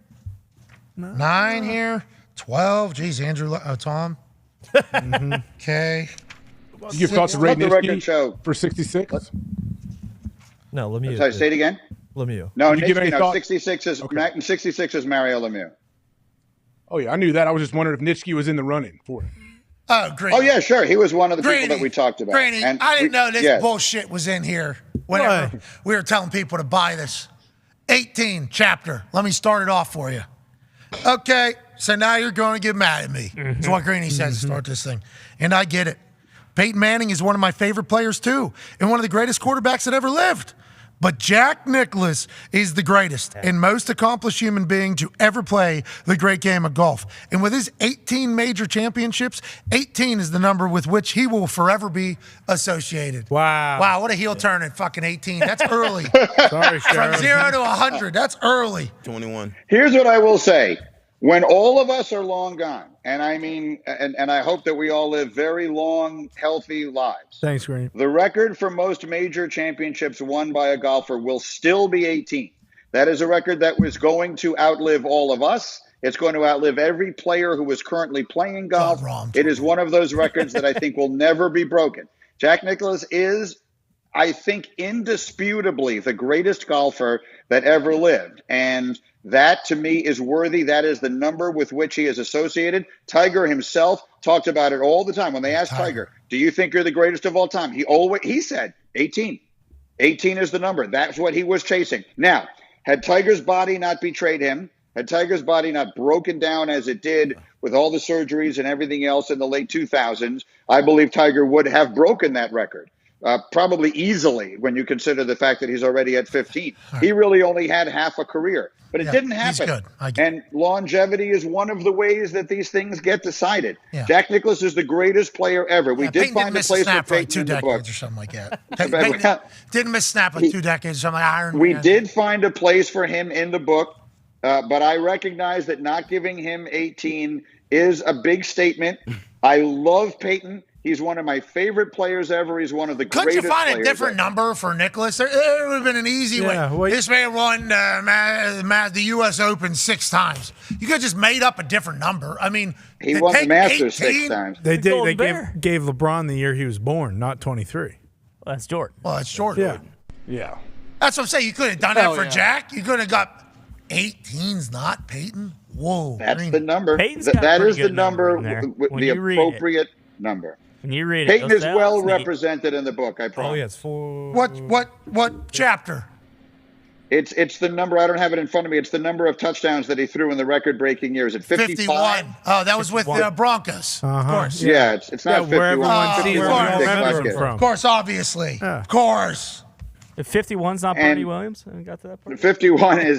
9 here. 12. Geez, Andrew. Tom. Okay. You give thoughts to Ray Let the record Nitschke show. for 66? No, Lemieux. Sorry, say it again. Lemieux. No, Did you give any Nitschke, no, thought? 66 is Mario Lemieux. Oh, yeah, I knew that. I was just wondering if Nitschke was in the running for it. Oh, great. Oh, yeah, sure. He was one of the Granny, people that we talked about. Granny, And I didn't we- know this yes. bullshit was in here whenever we were telling people to buy this. 18 chapter. Let me start it off for you. Okay, so now you're going to get mad at me. That's what Greeny says to start this thing. And I get it. Peyton Manning is one of my favorite players, too, and one of the greatest quarterbacks that ever lived. But Jack Nicklaus is the greatest and most accomplished human being to ever play the great game of golf. And with his 18 major championships, 18 is the number with which he will forever be associated. Wow. Wow, what a heel turn at fucking 18. That's early. Sorry, From Sharon. 0 to 100, that's early. 21. Here's what I will say. When all of us are long gone, and I mean, and I hope that we all live very long, healthy lives. Thanks, Green. The record for most major championships won by a golfer will still be 18. That is a record that was going to outlive all of us. It's going to outlive every player who is currently playing golf. It is one of those records that I think will never be broken. Jack Nicklaus is, I think, indisputably the greatest golfer that ever lived. And that, to me, is worthy. That is the number with which he is associated. Tiger himself talked about it all the time. When they asked Tiger, do you think you're the greatest of all time? He said 18. 18 is the number. That's what he was chasing. Now, had Tiger's body not betrayed him, had Tiger's body not broken down as it did with all the surgeries and everything else in the late 2000s, I believe Tiger would have broken that record. Probably easily when you consider the fact that he's already at 15. He really only had half a career, but it didn't happen. He's good. And longevity is one of the ways that these things get decided. Jack Nicklaus is the greatest player ever. We did Peyton find didn't a miss place for snap for like Peyton 2 in the book. decades or something like that. Peyton didn't miss snap like 2 decades or something like Iron We Man. did find a place for him in the book, but I recognize that not giving him 18 is a big statement. I love Peyton. He's one of my favorite players ever. He's one of the Couldn't greatest you find a players different ever. number for Nicholas? There would have been an easy way. This man won the U.S. Open 6 times. You could have just made up a different number. I mean, He won the Masters 6 18? times. They did. Golden They Bear. gave LeBron the year he was born, not 23. Well, that's Jordan. Well, that's Jordan. Yeah. Yeah. That's what I'm saying. You could have done Hell that for yeah. Jack. You could have got 18's not Peyton. Whoa. That's the number. Peyton's got a That pretty is the good number number, in there. with When the you read it. appropriate number. When you read Peyton it, is well represented in the book, I promise. Oh, yeah, it's 4. What chapter? It's the number. I don't have it in front of me. It's the number of touchdowns that he threw in the record-breaking years. At 55. 51. Oh, that was with the Broncos. Of course. Yeah, it's not 51. Of It's course. 56. Of course, obviously. Of course. If 51's not And- Bernie Williams, I got to that part. 51 is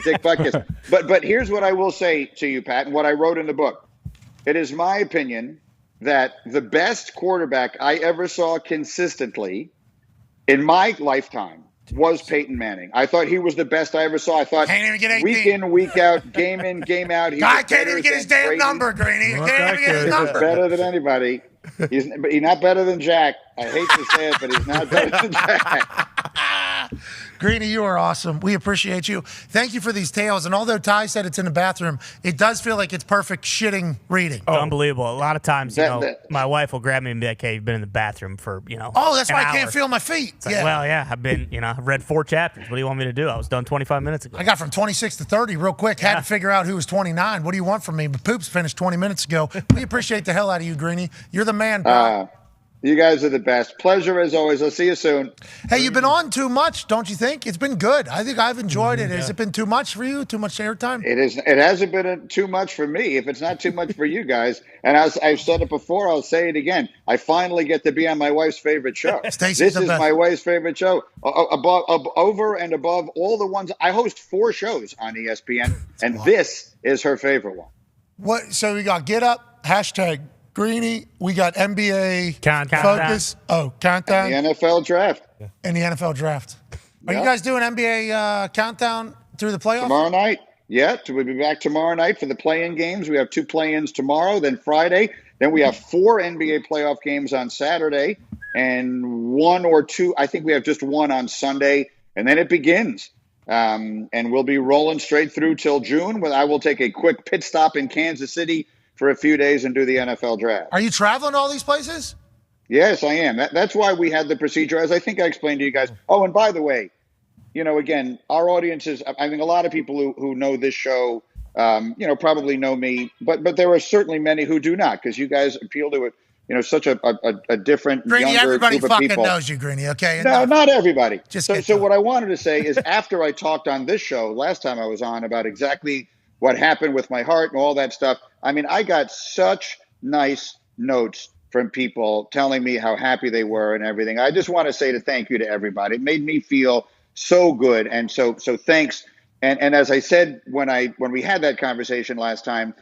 Dick Butkus. But here's what I will say to you, Pat, and what I wrote in the book. It is my opinion that the best quarterback I ever saw consistently in my lifetime was Peyton Manning. I thought he was the best I ever saw. I thought Can't even get 18. week in, week out, game in, game out. He Guy was can't better even get his than damn Brady. number, Greeny. Not Can't that even get his good. He's number. better than anybody. But he's not better than Jack. I hate to say it, but he's not better than Jack. Greeny, you are awesome. We appreciate you. Thank you for these tales. And although Ty said it's in the bathroom, it does feel like it's perfect shitting reading. It's unbelievable. A lot of times, my wife will grab me and be like, "Hey, you've been in the bathroom for, Oh, that's an why I hour." can't feel my feet. It's like, well, yeah, I've been, I've read 4 chapters. What do you want me to do? I was done 25 minutes ago. I got from 26 to 30 real quick. Had to figure out who was 29. What do you want from me? But Poops finished 20 minutes ago. We appreciate the hell out of you, Greeny. You're the man, bro. You guys are the best. Pleasure as always. I'll see you soon. Hey, you've been on too much, don't you think? It's been good. I think I've enjoyed it. Has it been too much for you? Too much airtime? It hasn't been too much for me. If it's not too much for you guys, and as I've said it before, I'll say it again. I finally get to be on my wife's favorite show. This is my wife's favorite show. Over and above all the ones. I host 4 shows on ESPN, and this is her favorite one. What? So we got Get Up, hashtag Greeny. We got NBA Countdown. Focus. Oh, Countdown. And the NFL Draft. And the NFL Draft. Are you guys doing NBA Countdown through the playoffs? Tomorrow night. Yeah, we'll be back tomorrow night for the play-in games. We have 2 play-ins tomorrow, then Friday. Then we have 4 NBA playoff games on Saturday and 1 or 2. I think we have just 1 on Sunday, and then it begins. And we'll be rolling straight through till June, when I will take a quick pit stop in Kansas City for a few days and do the NFL Draft. Are you traveling to all these places? Yes, I am. That's why we had the procedure, as I think I explained to you guys. Oh, and by the way, again, our audience is, I think a lot of people who know this show, probably know me, but there are certainly many who do not, because you guys appeal to it, such a different, Greeny, younger everybody group of fucking people. knows you, Greeny, okay? No, not everybody. So what I wanted to say is, after I talked on this show last time I was on about exactly what happened with my heart and all that stuff, I mean, I got such nice notes from people telling me how happy they were and everything. I just want to say thank you to everybody. It made me feel so good, and so thanks. And as I said when we had that conversation last time,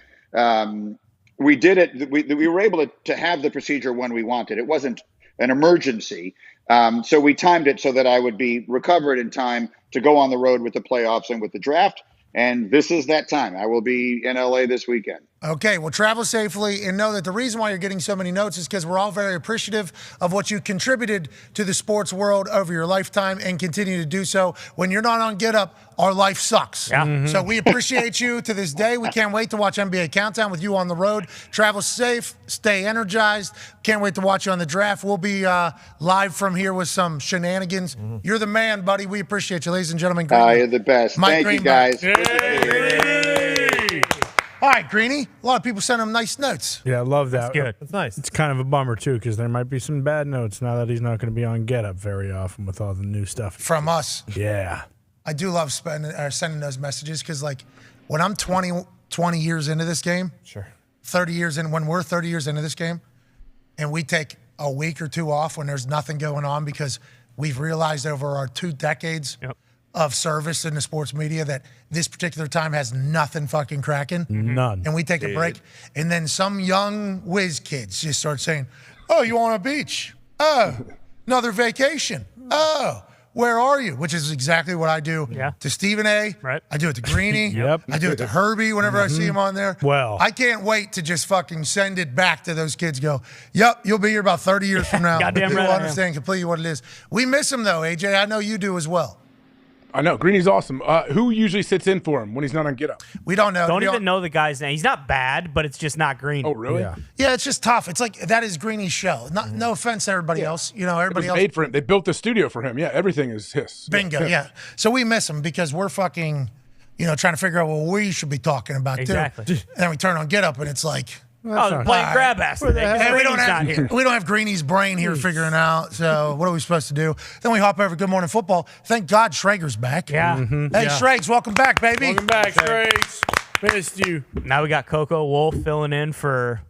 we did it. We were able to have the procedure when we wanted. It wasn't an emergency, so we timed it so that I would be recovered in time to go on the road with the playoffs and with the draft. And this is that time. I will be in LA this weekend. Okay, well, travel safely, and know that the reason why you're getting so many notes is because we're all very appreciative of what you contributed to the sports world over your lifetime and continue to do so. When you're not on Get Up, our life sucks. Yeah. So we appreciate you to this day. We can't wait to watch NBA Countdown with you on the road. Travel safe, stay energized. Can't wait to watch you on the draft. We'll be live from here with some shenanigans. You're the man, buddy. We appreciate you, ladies and gentlemen. You're the best. Mike Thank you, Greenberg. guys. All right, Greeny. A lot of people send him nice notes. Yeah, I love that. That's good. That's nice. It's kind of a bummer, too, because there might be some bad notes now that he's not going to be on Get Up very often with all the new stuff. From us. Yeah. I do love sending those messages because, like, when I'm 20 years into this game, 30 years in, when we're 30 years into this game, and we take a week or 2 off when there's nothing going on because we've realized over our 2 decades of service in the sports media that this particular time has nothing fucking cracking. None. And we take a break, and then some young whiz kids just start saying, "Oh, you on a beach? Oh, another vacation? Oh, where are you?" Which is exactly what I do to Stephen A. Right. I do it to Greeny. Yep. I do it to Herbie whenever I see him on there. Well. I can't wait to just fucking send it back to those kids. Go, yep, you'll be here about 30 years from now. Goddamn You'll right I am. understand completely what it is. We miss him, though, AJ. I know you do as well. I know. Greeny's awesome. Who usually sits in for him when he's not on Get Up? We don't know. Don't even know the guy's name. He's not bad, but it's just not Greeny. Oh, really? Yeah, it's just tough. It's like that is Greeny's show. No offense to everybody else. It Everybody was else. made for him. They built the studio for him. Yeah, everything is his. Bingo, yeah. So we miss him because we're fucking, trying to figure out what we should be talking about, Exactly. too. And then we turn on Get Up, and it's like, Oh, playing grab ass today. and we Greeny's not here. don't have Greeny's brain here figuring out. So what are we supposed to do? Then we hop over to Good Morning Football. Thank God Schrager's back. Yeah. Hey, Schrags, welcome back, baby. Welcome back, Strays. Missed you. Now we got Coco Wolf filling in for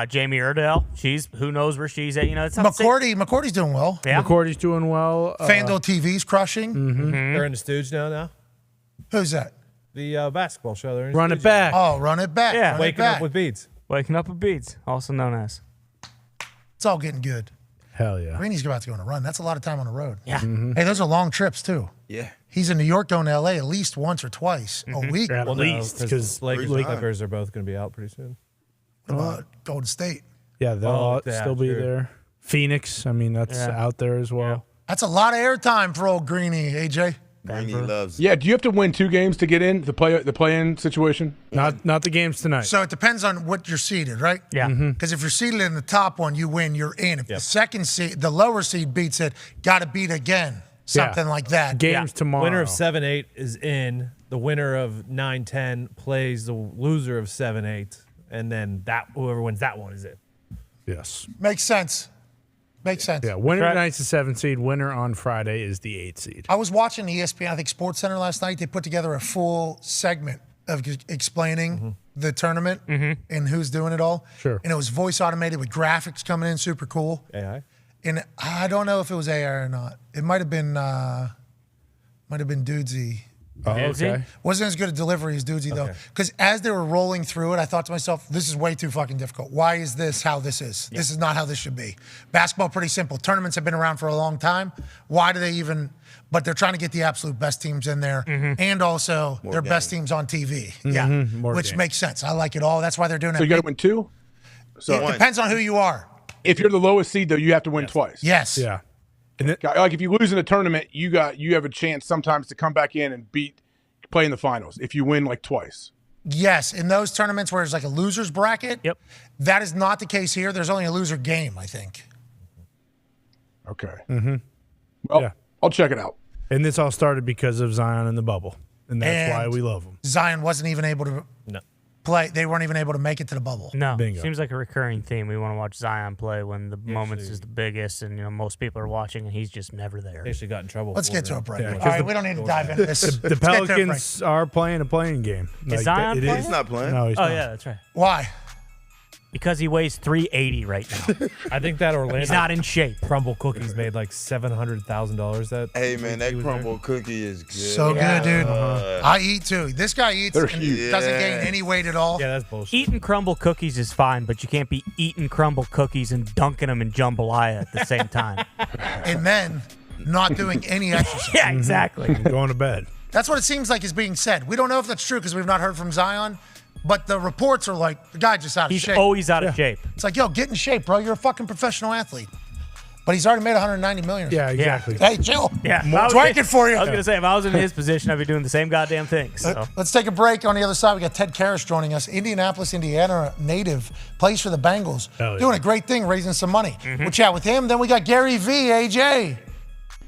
Jamie Iredale. Who knows where she's at. It's not McCourty's doing well. Yeah. McCourty's doing well. FanDuel TV's crushing. They're in the Stooge now. Who's that? The basketball show. They're in the Run it Stooge. back. Oh, Run It Back. Yeah. Run It Waking up Back. with beads. Waking Up with Beads, also known as. It's all getting good. Hell yeah. Greeny's about to go on a run. That's a lot of time on the road. Yeah. Hey, those are long trips, too. Yeah. He's in New York going to L.A. at least once or twice a week. At Well, least. because Because Lake Clippers are both going to be out pretty soon. What about Golden State? yeah, they'll Oh, all yeah, still be sure. there. Phoenix, I mean, that's Yeah. out there as well. That's a lot of airtime for old Greeny, AJ. Greeny loves Yeah, do you have to win 2 games to get in the play-in situation? Not the games tonight. So it depends on what you're seeded, right? Yeah. Because if you're seeded in the top one, you win, you're in. If the second seed, the lower seed beats it, got to beat again. Something like that. Games tomorrow. Winner of 7-8 is in. The winner of 9-10 plays the loser of 7-8, and then whoever wins that one is in. Yes. Makes sense. Makes sense. Yeah, winner tonight's the 7th seed. Winner on Friday is the 8th seed. I was watching ESPN, I think SportsCenter last night. They put together a full segment of explaining the tournament and who's doing it all. Sure. And it was voice automated with graphics coming in, super cool. AI? And I don't know if it was AI or not. It might have been Dudesy. Oh, okay. Wasn't as good a delivery as Dudesy, though. Because as they were rolling through it, I thought to myself, this is way too fucking difficult. Why is this how this is? This is not how this should be. Basketball, pretty simple. Tournaments have been around for a long time. Why do they even... But they're trying to get the absolute best teams in there and also their best teams on TV. Yeah, which makes sense. I like it all. That's why they're doing it. So you got to win 2? So it depends on who you are. If you're the lowest seed, though, you have to win twice. Yes. Yeah. Like if you lose in a tournament, you have a chance sometimes to come back in and play in the finals if you win like twice. Yes, in those tournaments where it's like a loser's bracket, that is not the case here. There's only a loser game, I think. Okay. Well, I'll check it out. And this all started because of Zion in the bubble, and that's why we love him. Zion wasn't even able to play. They weren't even able to make it to the bubble. No, Bingo. Seems like a recurring theme. We want to watch Zion play when the moments is the biggest, and most people are watching, and he's just never there. They actually got in trouble. Let's get to a break. Yeah, All right, we don't need to dive into this. The Pelicans are playing a playing game. Is Zion playing? He's not playing. No, he's not. Yeah, that's right. Why? Because he weighs 380 right now. I think that Orlando. He's not in shape. Crumble Cookies made like $700,000. That. Hey man, that crumble cookie is good. So good, dude. I eat too. This guy eats and doesn't gain any weight at all. Yeah, that's bullshit. Eating crumble cookies is fine, but you can't be eating crumble cookies and dunking them in jambalaya at the same time. And then not doing any exercise. Yeah, exactly. Going to bed. That's what it seems like is being said. We don't know if that's true because we've not heard from Zion. But the reports are like, the guy just out of shape. He's always out of shape. It's like, yo, get in shape, bro. You're a fucking professional athlete. But he's already made $190 million. Yeah, exactly. Hey, chill. Yeah, Twerking for you. I was going to say, if I was in his position, I'd be doing the same goddamn thing. So. Let's take a break. On the other side, we got Ted Karras joining us. Indianapolis, Indiana native, plays for the Bengals. Doing a great thing, raising some money. We'll chat with him. Then we got Gary V, AJ.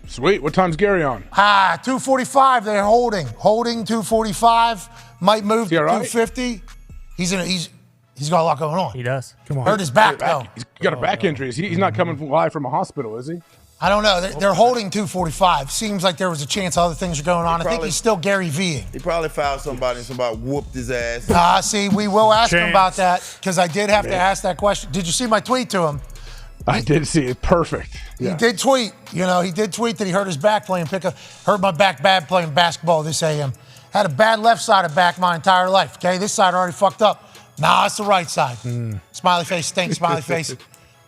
Sweet. What time's Gary on? 245. They're holding. Holding 245. Might move to 250. He's got a lot going on. He does. Come on. Hurt his back, though. He's got a back injury. He's not coming live from a hospital, is he? I don't know. They're holding 245. Seems like there was a chance other things are going on. I think he's still Gary V'ing. He probably fouled somebody and somebody whooped his ass. See, we will ask him about that because I did have to ask that question. Did you see my tweet to him? I did see it. Perfect. He did tweet. He did tweet that he hurt his back playing pickup. Hurt my back bad playing basketball this AM. Had a bad left side of back my entire life. Okay, this side already fucked up. Nah, it's the right side. Smiley face, stinks, smiley face.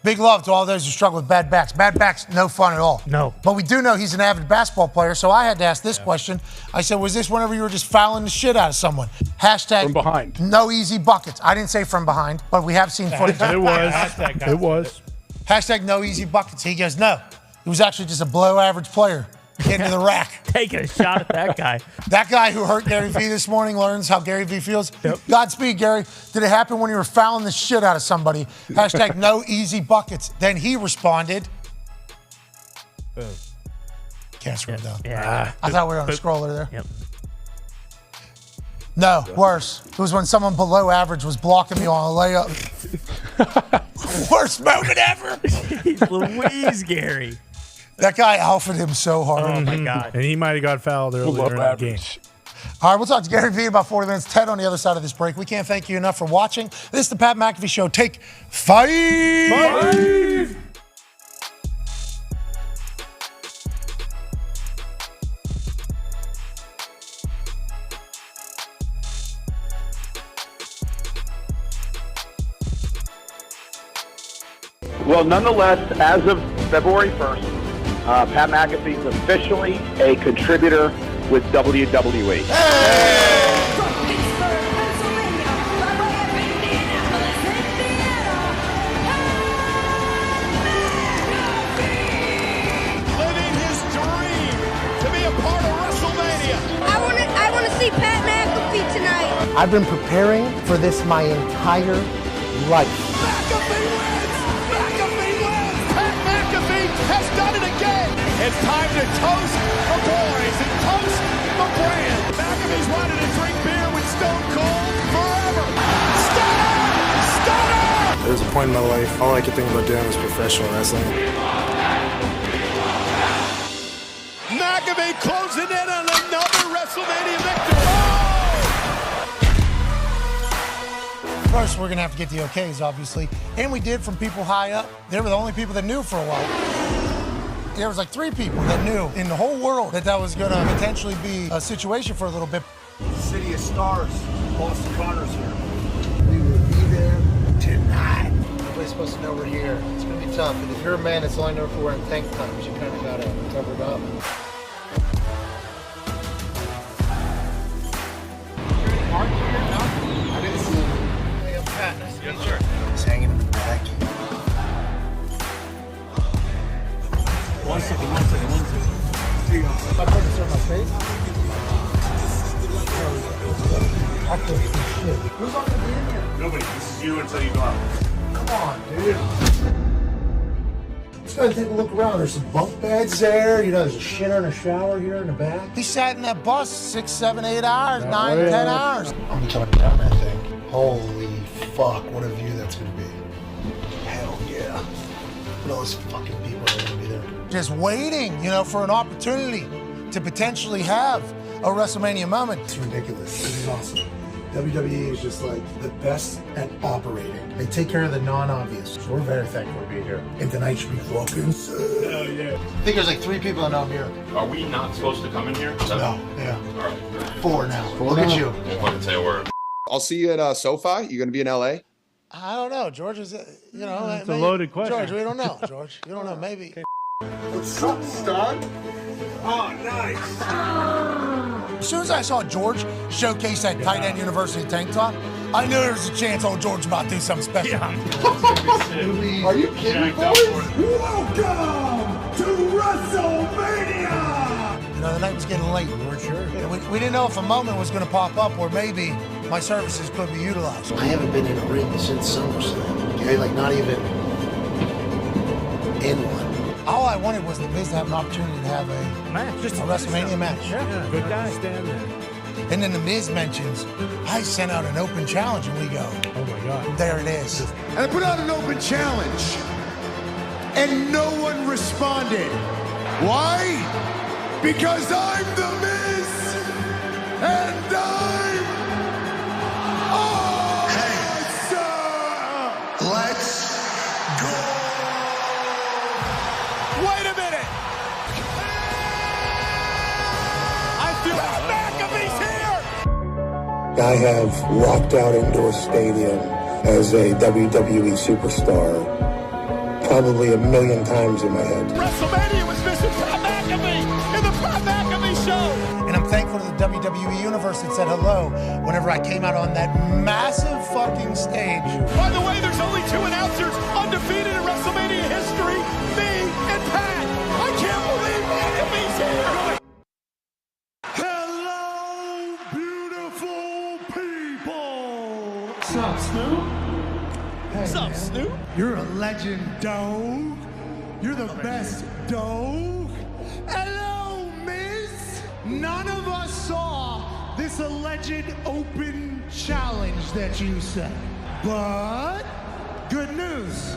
Big love to all those who struggle with bad backs. Bad backs, no fun at all. No. But we do know he's an avid basketball player, so I had to ask this question. I said, was this whenever you were just fouling the shit out of someone? Hashtag from behind. No easy buckets. I didn't say from behind, but we have seen footage. It was. It was. Hashtag no easy buckets. He goes, no. He was actually just a below average player. Into the rack. Taking a shot at that guy. That guy who hurt Gary V this morning learns how Gary V feels. Godspeed, Gary. Did it happen when you were fouling the shit out of somebody? Hashtag no easy buckets. Then he responded. Can't scroll down. Yeah. I thought we were on a scroller there. Yep. No, worse. It was when someone below average was blocking me on a layup. Worst moment ever. He's Louise, Gary. That guy alphaed him so hard. Oh, my God. And he might have got fouled earlier in that game. All right, we'll talk to Gary Vee in about 40 minutes. Ted on the other side of this break. We can't thank you enough for watching. This is the Pat McAfee Show. Take 5. Well, nonetheless, as of February 1st, Pat McAfee is officially a contributor with WWE. Living his I've been preparing for this my entire life. McAfee wins! McAfee wins! Pat McAfee has done it again! It's time to toast the boys and toast the brand. McAfee's wanted to drink beer with Stone Cold forever. Stunner! There was a point in my life, all I could think about doing was professional wrestling. McAfee closing in on another WrestleMania victory. First, we're going to have to get the okays, obviously. And we did from people high up. They were the only people that knew for a while. There was like 3 people that knew in the whole world that that was going to potentially be a situation for a little bit. City of Stars, Boston Connors here. We will be there tonight. Nobody's supposed to know we're here. It's going to be tough. And if you're a man that's only known for wearing tank tops, you kind of got to cover it up. I didn't see him. Hey, I'm Pat. Nice to meet you. He's hanging in the back. One second. Here you go. If I put this on my face, I can't see shit. Who's on the be in here? Nobody. This is you until you go out. Come on, dude. Just gotta take a look around. There's some bunk beds there. You know, there's a shitter and a shower here in the back. He sat in that bus 6, 7, 8 hours, 9, 10 hours. I'm gonna turn down that thing. Holy fuck, what a view that's gonna be. Hell yeah. Look at all those fucking people that are gonna be there. Just waiting, you know, for an opportunity to potentially have a WrestleMania moment. It's ridiculous. This is awesome. WWE is just like the best at operating. They take care of the non-obvious. So we're very thankful to be here. And tonight should be fucking sick. Hell yeah. I think there's like 3 people that know I'm here. Are we not supposed to come in here? No, yeah. All right. 4 now. Look at you. I wouldn't say a word. I'll see you at SoFi. You gonna be in LA? I don't know. George is, you know. It's a loaded question. George, we don't know, George. You don't know. Maybe. What's up, stud? Oh, nice. As soon as I saw George showcase that tight end university tank top, I knew there was a chance old George was about to do something special. Are you kidding, boys? Welcome to WrestleMania! You know, the night was getting late. We weren't sure. We didn't know if a moment was going to pop up where maybe my services could be utilized. I haven't been in a ring since SummerSlam. Okay, like not even in one. All I wanted was the Miz to have an opportunity to have a match, just a WrestleMania match. Yeah, good guy. Stand there. And then the Miz mentions, I sent out an open challenge, and we go, oh my God. There it is. And I put out an open challenge, and no one responded. Why? Because I'm the Miz, and I'm awesome! Let's go! Wait a minute! I feel McAfee's here! I have walked out into a stadium as a WWE superstar probably 1,000,000 times in my head. WrestleMania was missing Pat McAfee in the Pat McAfee Show! And I'm thankful to the WWE Universe that said hello whenever I came out on that massive fucking stage. By the way, there's only 2 announcers undefeated in WrestleMania history, me and Pat. I can't believe McAfee's here! Hello, beautiful people! What's up, Snoop? What's up, Snoop? You're a legend, dog. You're the best, dog. Hello, Miz! None of us saw this alleged open challenge that you said. But good news.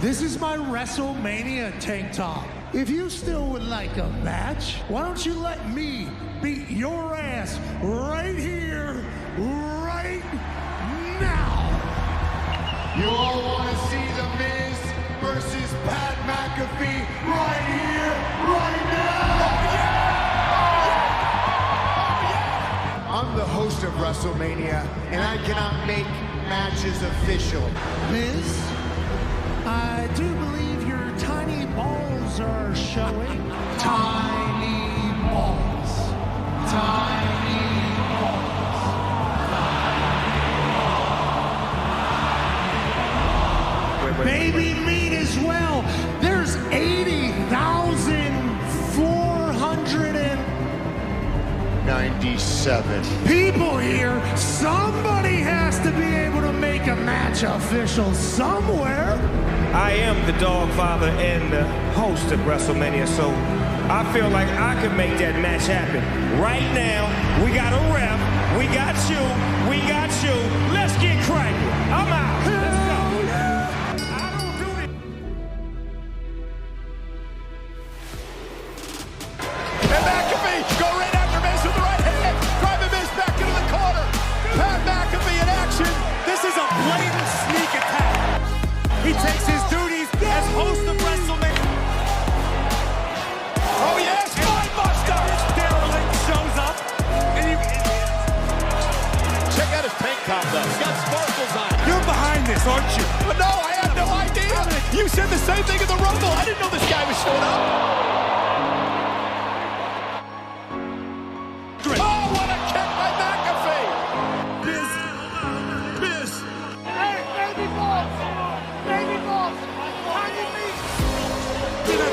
This is my WrestleMania tank top. If you still would like a match, why don't you let me beat your ass right here, right now? You all want to see the Miz versus Pat McAfee right here, right now? I'm the host of WrestleMania, and I cannot make matches official. Miz, I do believe your tiny balls are showing. Tiny balls. Tiny balls. Baby meat as well. There's 80,400 and... No, 97. People here, somebody has to be able to make a match official somewhere. I am the dog father and the host of WrestleMania, so I feel like I could make that match happen. Right now, we got a ref, we got you, let's get cranky. I'm out. Let's go. And McAfee go right after Miz with the right hand, driving Miz back into the corner. Pat McAfee in action. This is a blatant sneak attack. He takes his duties as host of WrestleMania. Oh yes, Spinebuster! This derelict shows up. And check out his tank top though. He's got sparkles on it. You're behind this, aren't you? But no, I had no idea. You said the same thing in the Rumble. I didn't know this guy was showing up. Oh, what a kick by McAfee! Miz. Hey, baby boss! Baby boss! Tiny me! In a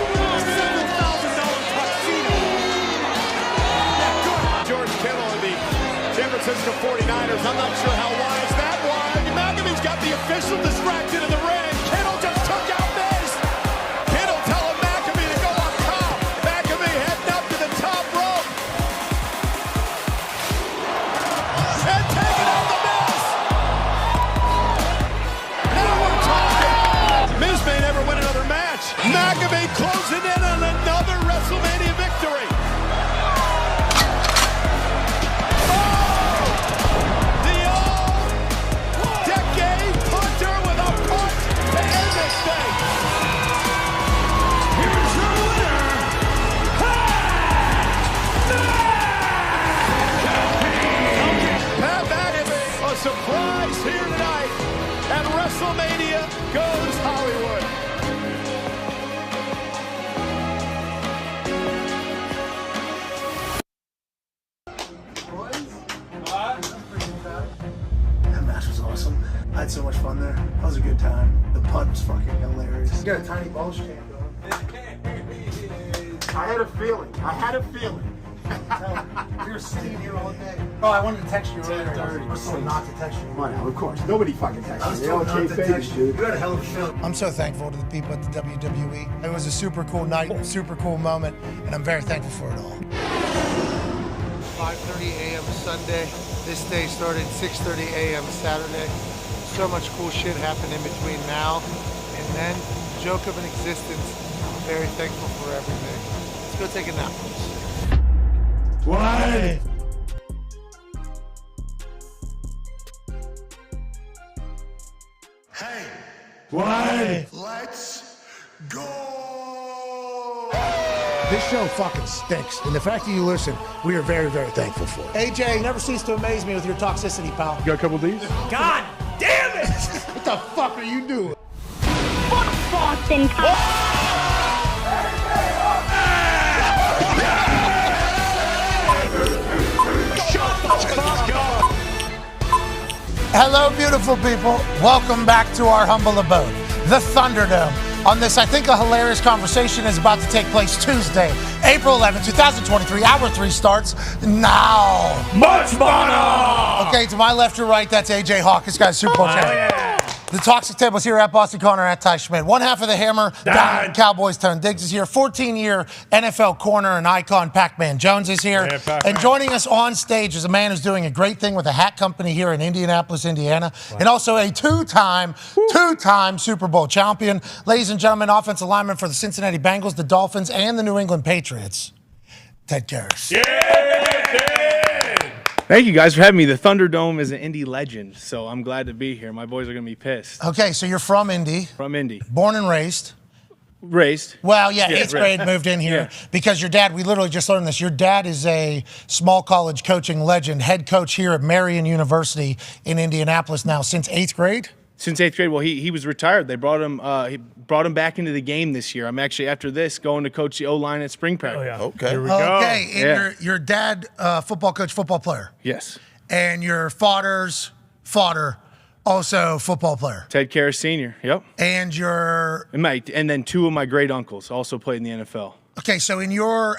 $7,000 tuxedo. Yeah, good. George Kittle and the San Francisco 49ers. I'm not sure how wise that was. McAfee's got the official distracted in the ring. Kittle just took out Miz. Kittle telling McAfee to go on top. McAfee heading up to the top rope. And taking out the Miz. Now we're talking. Miz may never win another match. McAfee closing in on another WrestleMania victory. The all-decade punter with a punch to end this thing. Here's your winner, Pat McAfee. A surprise here tonight at WrestleMania Goes Hollywood. That match was awesome. I had so much fun there. That was a good time. The punt was fucking hilarious. You got a tiny ball champ going. I had a feeling. We were sitting here all day. Oh, I wanted to text you earlier. I was told not to text you. Well, now, of course. Nobody fucking texts I was me. told not to text you. Dude. You had a hell of a show. I'm so thankful to the people at the WWE. It was a super cool night, super cool moment, and I'm very thankful for it all. 5:30 a.m. Sunday. This day started 6:30 a.m. Saturday. So much cool shit happened in between now and then. Joke of an existence. I'm very thankful for everything. Let's go take a nap. Why? Hey. Why? Let's go. This show fucking stinks, and the fact that you listen, we are very, very thankful for it. AJ, never cease to amaze me with your toxicity, pal. You got a couple of these? God damn it! What the fuck are you doing? Fuck Boston. Hello, beautiful people. Welcome back to our humble abode, the Thunderdome. On this, I think a hilarious conversation is about to take place Tuesday, April 11, 2023. Hour 3 starts now. Much better! Okay, to my left or right, that's AJ Hawk. This guy's Super Bowl champion. The Toxic Table's here at Boston Connor, at Ty Schmidt. One half of the Hammer, Dahn. Cowboys Tone Diggs is here. 14-year NFL corner and icon Pac-Man Jones is here. Yeah, and joining us on stage is a man who's doing a great thing with a hat company here in Indianapolis, Indiana. Wow. And also a two-time Super Bowl champion. Ladies and gentlemen, offensive lineman for the Cincinnati Bengals, the Dolphins, and the New England Patriots, Ted Karras. Thank you guys for having me. The Thunderdome is an Indy legend, so I'm glad to be here. My boys are going to be pissed. Okay, so you're from Indy. From Indy. Born and raised. Raised. Well, yeah, 8th grade moved in here because your dad, we literally just learned this, your dad is a small college coaching legend, head coach here at Marion University in Indianapolis now since 8th grade? Since 8th grade. Well, he was retired. They brought him brought him back into the game this year. I'm actually, after this, going to coach the O-line at spring practice. Oh, yeah. Okay. Here we go. Okay, and your dad, football coach, football player. Yes. And your father's fodder, Also football player. Ted Karras Sr. Yep. And and then 2 of my great uncles also played in the NFL. Okay, so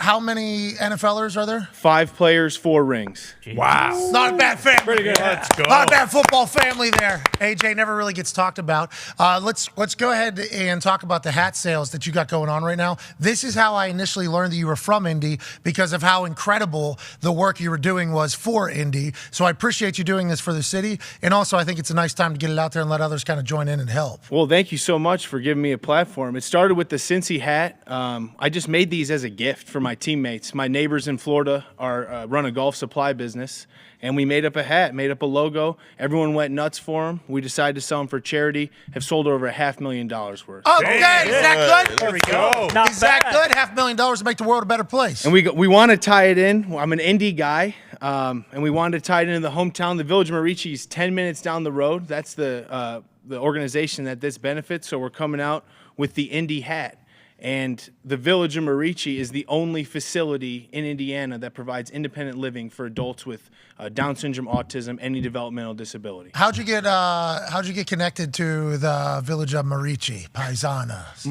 how many NFLers are there? 5 players, 4 rings. Wow. Not a bad family. Pretty good. Let's go. Not a bad football family there. AJ never really gets talked about. Let's go ahead and talk about the hat sales that you got going on right now. This is how I initially learned that you were from Indy because of how incredible the work you were doing was for Indy. So I appreciate you doing this for the city. And also I think it's a nice time to get it out there and let others kind of join in and help. Well, thank you so much for giving me a platform. It started with the Cincy hat. I just made these as a gift for my teammates. My neighbors in Florida run a golf supply business, and we made up a hat, made up a logo. Everyone went nuts for them. We decided to sell them for charity. Have sold over $500,000 worth. Oh, okay. Is that good? There we go. Is that good? $500,000 to make the world a better place. And we want to tie it in. I'm an Indy guy, and we wanted to tie it into the hometown. The Village of Marici is 10 minutes down the road. That's the organization that this benefits. So we're coming out with the Indy hat. And the Village of Marici is the only facility in Indiana that provides independent living for adults with Down syndrome, autism, any developmental disability. How'd you get connected to the Village of Marici, Paisanas?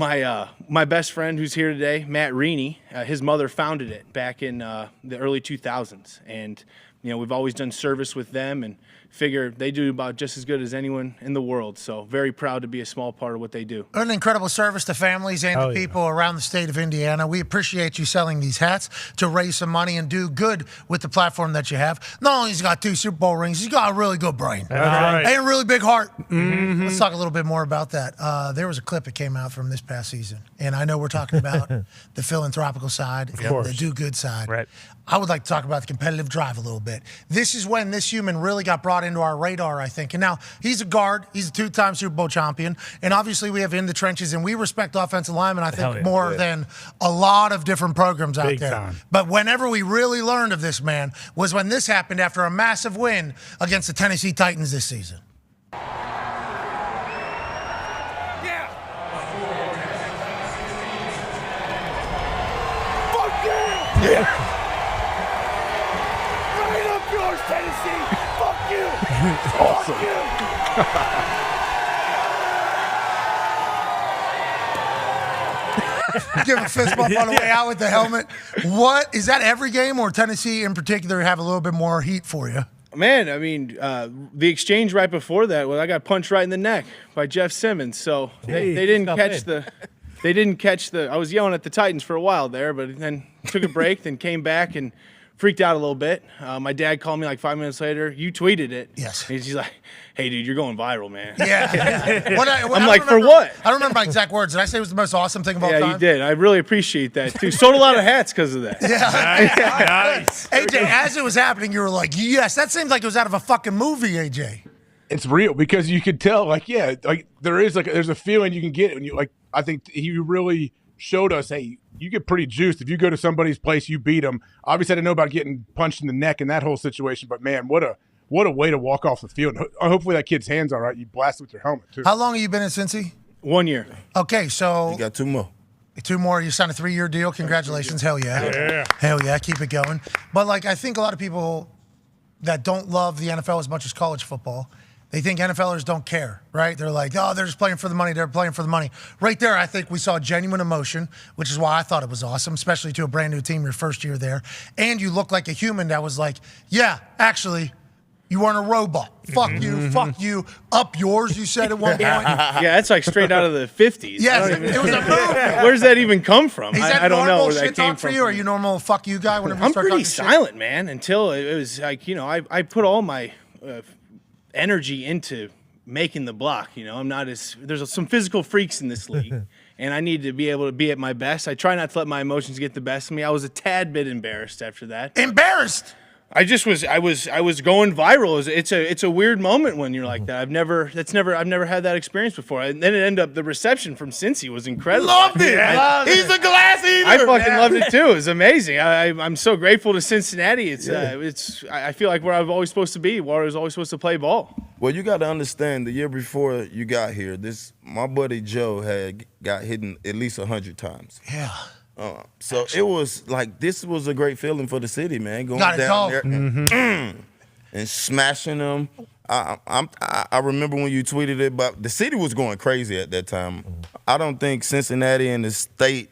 My best friend who's here today, Matt Reaney, his mother founded it back in the early 2000s, and we've always done service with them and figure they do about just as good as anyone in the world. So very proud to be a small part of what they do. An incredible service to families and to people around the state of Indiana. We appreciate you selling these hats to raise some money and do good with the platform that you have. Not only has he got 2 Super Bowl rings, he's got a really good brain. That's right. And a really big heart. Mm-hmm. Let's talk a little bit more about that. There was a clip that came out from this past season, and I know we're talking about the philanthropical side, the do-good side. Right. I would like to talk about the competitive drive a little bit. This is when this human really got brought into our radar, I think. And now he's a guard. He's a 2-time Super Bowl champion. And obviously we have in the trenches, and we respect offensive linemen, I think, more than a lot of different programs out there. Time. But whenever we really learned of this man was when this happened after a massive win against the Tennessee Titans this season. Yeah. Right up yours, Tennessee. Fuck you. Awesome. Fuck you. Give a fist bump on the way out with the helmet. What is that? Every game, or Tennessee in particular have a little bit more heat for you? Man, I mean, the exchange right before that, I got punched right in the neck by Jeff Simmons. So they didn't catch the. They didn't catch the. I was yelling at the Titans for a while there, but then took a break, then came back and freaked out a little bit. My dad called me like 5 minutes later. You tweeted it. Yes. He's like, "Hey, dude, you're going viral, man." Yeah. I'm like, for what? I don't remember my exact words. Did I say it was the most awesome thing of all time? Yeah, you did. I really appreciate that too. Sold a lot of hats because of that. Yeah. Nice. AJ, as it was happening, you were like, "Yes, that seems like it was out of a fucking movie." AJ. It's real because you could tell, there's a feeling you can get when you I think he really showed us, hey, you get pretty juiced if you go to somebody's place, you beat them. Obviously, I didn't know about getting punched in the neck in that whole situation, but man, what a way to walk off the field. Hopefully that kid's hands all right. You blast with your helmet too. How long have you been in Cincy? 1 year. Okay, so You got 2 more. 2 more. You signed a 3-year deal. Congratulations. Hell yeah. Yeah. Hell yeah. Keep it going. But I think a lot of people that don't love the NFL as much as college football, they think NFLers don't care, right? They're like, oh, they're just playing for the money. They're playing for the money. Right there, I think we saw genuine emotion, which is why I thought it was awesome, especially to a brand new team, your first year there. And you look like a human that was like, yeah, actually, you weren't a robot. Fuck you, fuck you. Up yours, you said at one point. Yeah, that's like straight out of the 50s. Yes, it was a movie. Where's that even come from? Is that I don't know normal where that shit came talk for from. you? Or are you normal fuck you guy whenever you I'm start pretty talking silent, man, until it was like, I put all my energy into making the block. I'm not there's some physical freaks in this league, and I need to be able to be at my best. I try not to let my emotions get the best of me. I was a tad bit embarrassed after that. Embarrassed? I was going viral. It's a weird moment when you're like that. I've never had that experience before. And then it ended up, the reception from Cincy was incredible. Loved it. He's a glass eater. I fucking loved it too. It was amazing. I'm so grateful to Cincinnati. I feel like where I was always supposed to be, where I was always supposed to play ball. Well, you got to understand, the year before you got here, my buddy Joe had got hit at least 100 times. Yeah. So it was like, this was a great feeling for the city, man. Going Got it, down dog. there and smashing them. I remember when you tweeted it, but the city was going crazy at that time. I don't think Cincinnati and the state,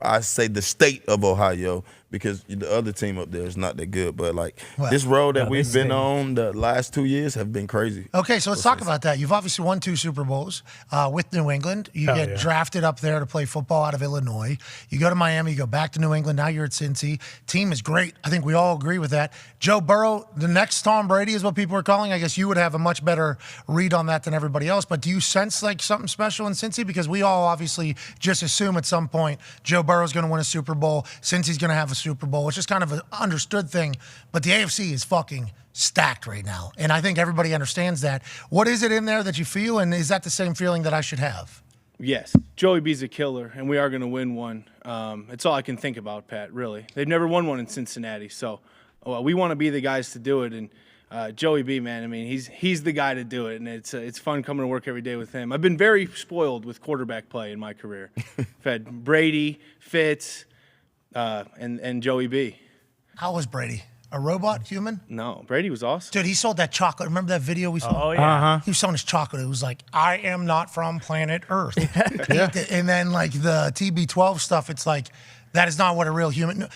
I say the state of Ohio, because the other team up there is not that good. But like this road that we've been on the last 2 years have been crazy. Okay, so let's talk about that. You've obviously won 2 Super Bowls with New England. You get drafted up there to play football out of Illinois. You go to Miami, you go back to New England. Now you're at Cincy. Team is great. I think we all agree with that. Joe Burrow, the next Tom Brady is what people are calling. I guess you would have a much better read on that than everybody else. But do you sense like something special in Cincy? Because we all obviously just assume at some point Joe Burrow's going to win a Super Bowl. Cincy's going to have a Super Bowl. It's just kind of an understood thing. But the AFC is fucking stacked right now. And I think everybody understands that. What is it in there that you feel? And is that the same feeling that I should have? Yes. Joey B's a killer, and we are going to win one. It's all I can think about, Pat, really. They've never won one in Cincinnati. So we want to be the guys to do it. And Joey B, man, I mean, he's the guy to do it. And it's fun coming to work every day with him. I've been very spoiled with quarterback play in my career. I've had Brady, Fitz, and Joey B. How was Brady? A robot, human? No, Brady was awesome. Dude, he sold that chocolate. Remember that video we saw? Oh, yeah. He was selling his chocolate. It was like, I am not from planet Earth. And then like the TB12 stuff, it's like, that is not what a real human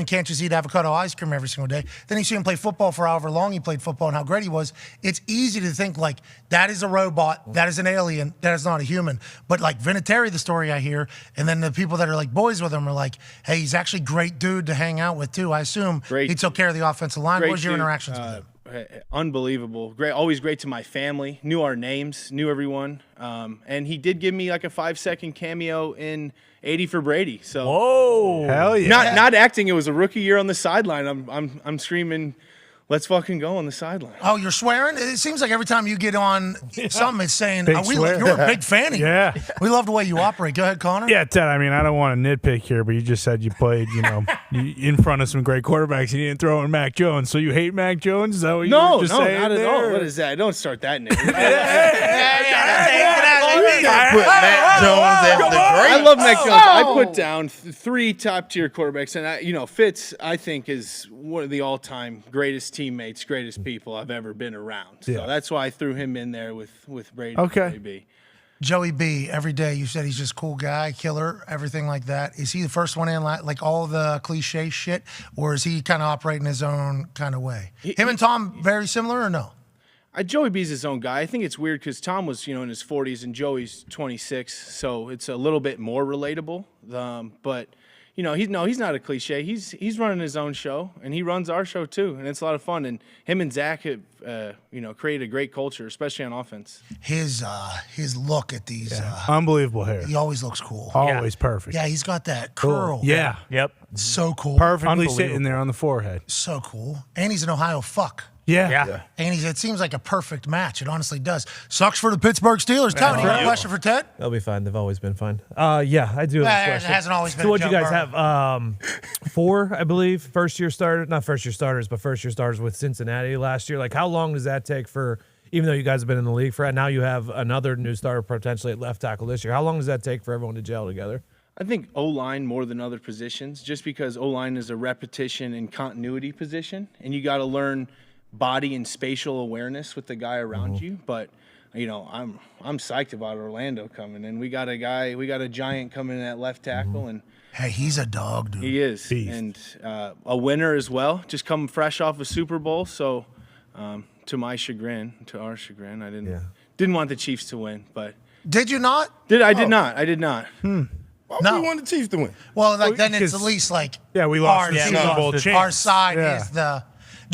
can't just eat avocado ice cream every single day. Then you see him play football for however long he played football and how great he was. It's easy to think like that is a robot, that is an alien, that is not a human. But like Vinatieri, the story I hear, and then the people that are like boys with him are like, hey, he's actually a great dude to hang out with too. I assume he took care of the offensive line. What was your interactions with him? Unbelievable. Great, always great to my family. Knew our names, knew everyone. And he did give me like a 5-second cameo in 80 for Brady. So whoa, hell yeah! Not acting. It was a rookie year on the sideline. I'm screaming, "Let's fucking go" on the sideline. Oh, you're swearing? It seems like every time you get on something, it's saying, Big swear. you're a big fan of you. Yeah. We love the way you operate. Go ahead, Connor. Yeah, Ted, I mean, I don't want to nitpick here, but you just said you played, in front of some great quarterbacks and you didn't throw in Mac Jones. So you hate Mac Jones? Is that what you were just saying? Not at there? all. What is that? Don't start that narrative. Mac Jones as the great. I love Mac Jones. I put down 3 top-tier quarterbacks, and Fitz, I think, is one of the all-time greatest teammates, greatest people I've ever been around. So that's why I threw him in there with Brady. Okay. Joey B, every day you said he's just a cool guy, killer, everything like that. Is he the first one in, like all the cliche shit, or is he kind of operating his own kind of way? Him and Tom very similar or no? Joey B's his own guy. I think it's weird because Tom was, in his 40s and Joey's 26, so it's a little bit more relatable. But he's not a cliche. He's running his own show, and he runs our show too, and it's a lot of fun. And him and Zach have, created a great culture, especially on offense. His look at these, unbelievable hair. He always looks cool. Always perfect. Yeah, he's got that curl. Yeah. Yep. So cool. Perfectly sitting there on the forehead. So cool. And he's an Ohio fuck. Yeah. And it seems like a perfect match. It honestly does. Sucks for the Pittsburgh Steelers. Tony, you got a question for Ted? They'll be fine. They've always been fine. Yeah, I do have a question. It hasn't always been. So what Joe you guys Burrow. have? 4, I believe, first-year starters. Not first-year starters, but first-year starters with Cincinnati last year. Like, how long does that take for, even though you guys have been in the league for it, now you have another new starter potentially at left tackle this year. How long does that take for everyone to gel together? I think O-line more than other positions, just because O-line is a repetition and continuity position, and you got to learn body and spatial awareness with the guy around you. But I'm psyched about Orlando coming in. We got a giant coming in at left tackle, and hey, he's a dog, dude. He is, and a winner as well. Just coming fresh off a Super Bowl, so to our chagrin, I didn't want the Chiefs to win, but did you not? I did not. Why would you want the Chiefs to win? Well, then it's at least like we lost the Super Bowl chance. Our side is the.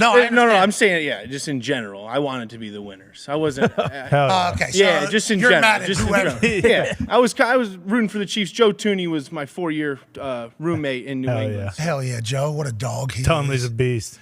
No, I'm saying just in general. I wanted to be the winners. I wasn't. Okay, so just in you're general. mad at Just in whoever. general. Yeah, I was rooting for the Chiefs. Joe Tooney was my 4-year roommate in New England. Hell yeah, Joe! What a dog he Tumley's a beast.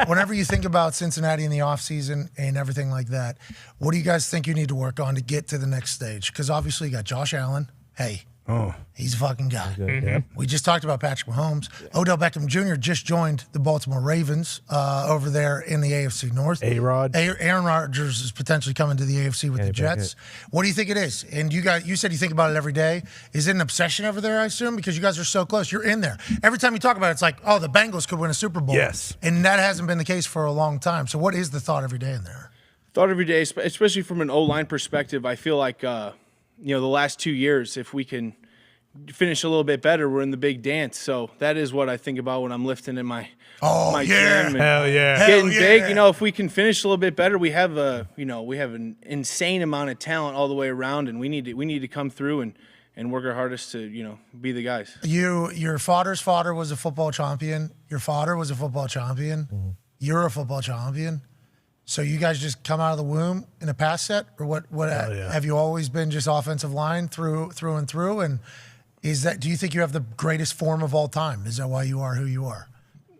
Whenever you think about Cincinnati in the offseason and everything like that, what do you guys think you need to work on to get to the next stage? Because obviously you got Josh Allen. Hey. Oh, he's a fucking guy. Yep. We just talked about Patrick Mahomes. Odell Beckham Jr. just joined the Baltimore Ravens over there in the AFC North. A-Rod. Aaron Rodgers is potentially coming to the AFC with the Jets. What do you think it is? And you said you think about it every day. Is it an obsession over there, I assume? Because you guys are so close. You're in there. Every time you talk about it, it's like, oh, the Bengals could win a Super Bowl. Yes. And that hasn't been the case for a long time. So what is the thought every day in there? Thought every day, especially from an O-line perspective. I feel like the last 2 years, if we can finish a little bit better, we're in the big dance. So that is what I think about when I'm lifting in my gym. Hell yeah. Getting big. If we can finish a little bit better, we have an insane amount of talent all the way around, and we need to come through and work our hardest to be the guys. Your father's father was a football champion. Your father was a football champion. Mm-hmm. You're a football champion. So you guys just come out of the womb in a pass set, or what? Have you always been just offensive line through and through? And do you think you have the greatest form of all time? Is that why you are who you are?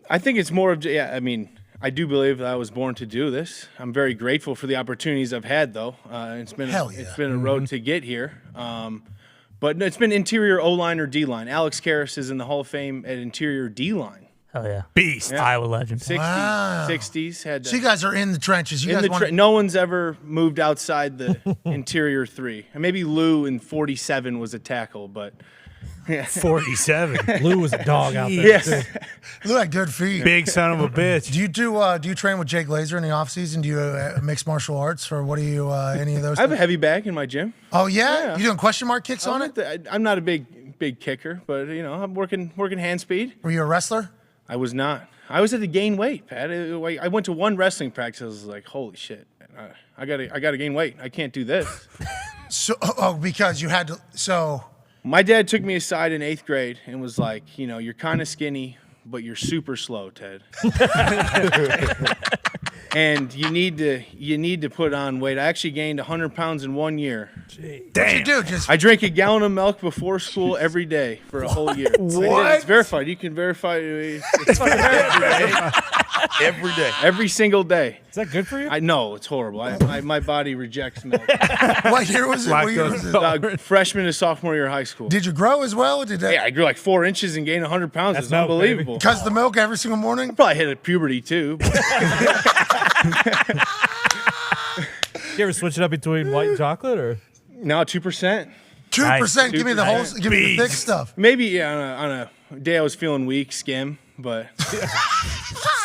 I think it's more of, I do believe that I was born to do this. I'm very grateful for the opportunities I've had, though. It's been a road to get here. But no, it's been interior O-line or D-line. Alex Karras is in the Hall of Fame at interior D-line. Hell yeah. Beast. Iowa legend. 60s. So you guys are in the trenches. No one's ever moved outside the interior 3. And maybe Lou in 47 was a tackle, but... Yeah. 47. Lou was a dog out there. Yes. Lou had good feet. Big son of a bitch. Do you train with Jake Glazer in the offseason? Do you mix martial arts, or what do you, any of those? I have a heavy bag in my gym. Oh, yeah? You doing question mark kicks on it? I'm not a big kicker, but, I'm working hand speed. Were you a wrestler? I was not. I was had to gain weight, Pat. I went to one wrestling practice. I was like, holy shit. I gotta gain weight. I can't do this. Because you had to, so... My dad took me aside in 8th grade and was like, you're kind of skinny, but you're super slow, Ted. And you need to put on weight. I actually gained 100 pounds in 1 year. Damn. What'd you do? I drank a gallon of milk before school every day for a whole year. What? It's verified. You can verify it. It's every day. Every single day. Is that good for you? No, it's horrible. My body rejects milk. What year was it? Freshman to sophomore year of high school. Did you grow as well? Yeah, I grew like 4 inches and gained 100 pounds. It's unbelievable. Because of the milk every single morning? I probably hit a puberty too. You ever switch it up between white and chocolate, or? No, 2%. 2%. Give me the whole. Give me the thick stuff. Maybe on a day I was feeling weak, skim, but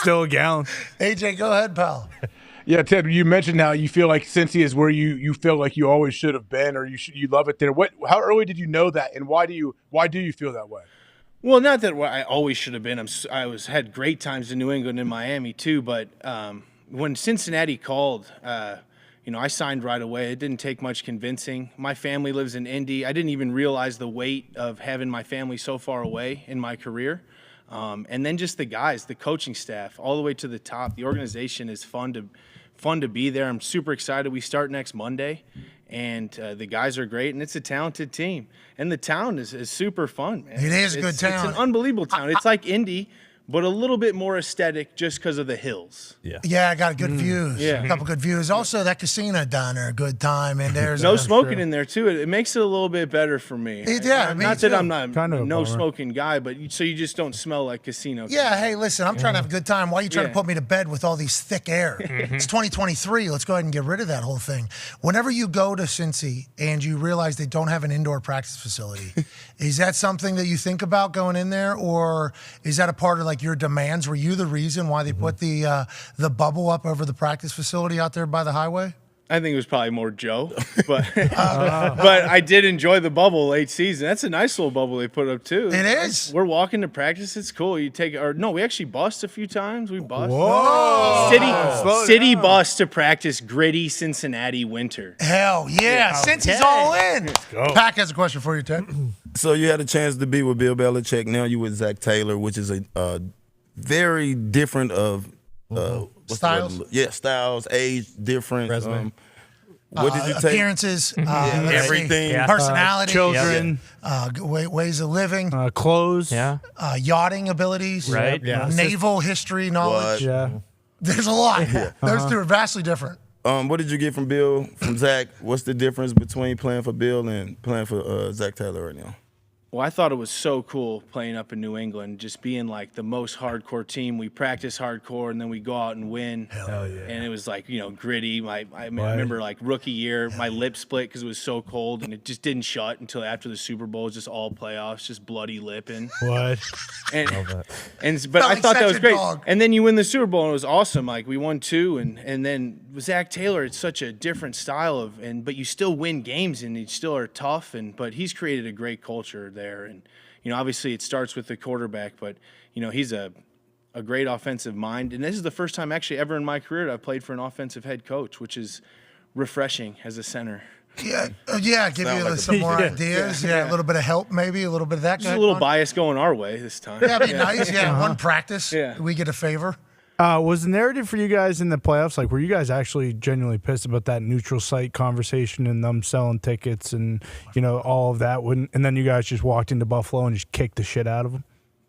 still a gallon. AJ, go ahead, pal. Yeah, Ted, you mentioned how you feel like Cincy is where you feel like you always should have been, or you love it there. How early did you know that, and why do you feel that way? Well, not that I always should have been. I had great times in New England and Miami too, but when Cincinnati called, I signed right away. It didn't take much convincing. My family lives in Indy. I didn't even realize the weight of having my family so far away in my career. And then just the guys, the coaching staff, all the way to the top. The organization is fun to be there. I'm super excited. We start next Monday, and the guys are great, and it's a talented team. And the town is super fun, man. It is a good town. It's an unbelievable town. It's like Indy, but a little bit more aesthetic just because of the hills. Yeah, I got good views. Yeah. A couple good views. Also, that casino down there, a good time. And there's no smoking in there too. It makes it a little bit better for me. Yeah, me not too. that I'm not Kind of a no bummer. smoking guy, but so you just don't smell like casino. Yeah, hey, listen, I'm trying to have a good time. Why are you trying to Yeah. put me to bed with all these thick air? It's 2023. Let's go ahead and get rid of that whole thing. Whenever you go to Cincy and you realize they don't have an indoor practice facility, is that something that you think about going in there, or is that a part of like your demands? Were you the reason why they put the bubble up over the practice facility out there by the highway? I think it was probably more Joe, but but I did enjoy the bubble late season. That's a nice little bubble they put up too. It is. We're walking to practice. It's cool. We actually bussed a few times. We bussed. Whoa. City bus to practice gritty Cincinnati winter. Hell yeah. Cincy's all in. go. Pac has a question for you, Ted. So you had a chance to be with Bill Belichick. Now you with Zach Taylor, which is a very different of Styles? Styles, age different. What did you take? Appearances, everything, personality, children, ways of living, clothes, yachting abilities, Right. Yeah. naval history knowledge. What? There's a lot. Those two are vastly different. What did you get from Bill, from Zach? What's the difference between playing for Bill and playing for Zach Taylor right now? Well, I thought it was so cool playing up in New England, just being like the most hardcore team. We practice hardcore, and then we go out and win. Hell yeah. And it was like, gritty. I remember like rookie year, my lip split because it was so cold, and it just didn't shut until after the Super Bowl. It was just all playoffs, just bloody lipping. What? But I thought that was great. Dog. And then you win the Super Bowl, and it was awesome. Like we won 2, and then Zach Taylor, it's such a different style but you still win games, and you still are tough. But he's created a great culture there, and obviously it starts with the quarterback, but he's a great offensive mind, and this is the first time actually ever in my career that I've played for an offensive head coach, which is refreshing as a center. Yeah, give you some more ideas. Yeah, a little bit of help, maybe a little bit of that. Just a little bias going our way this time. Yeah, that'd be nice. Yeah, one practice, we get a favor. Was the narrative for you guys in the playoffs, like, were you guys actually genuinely pissed about that neutral site conversation and them selling tickets and, all of that? And then you guys just walked into Buffalo and just kicked the shit out of them?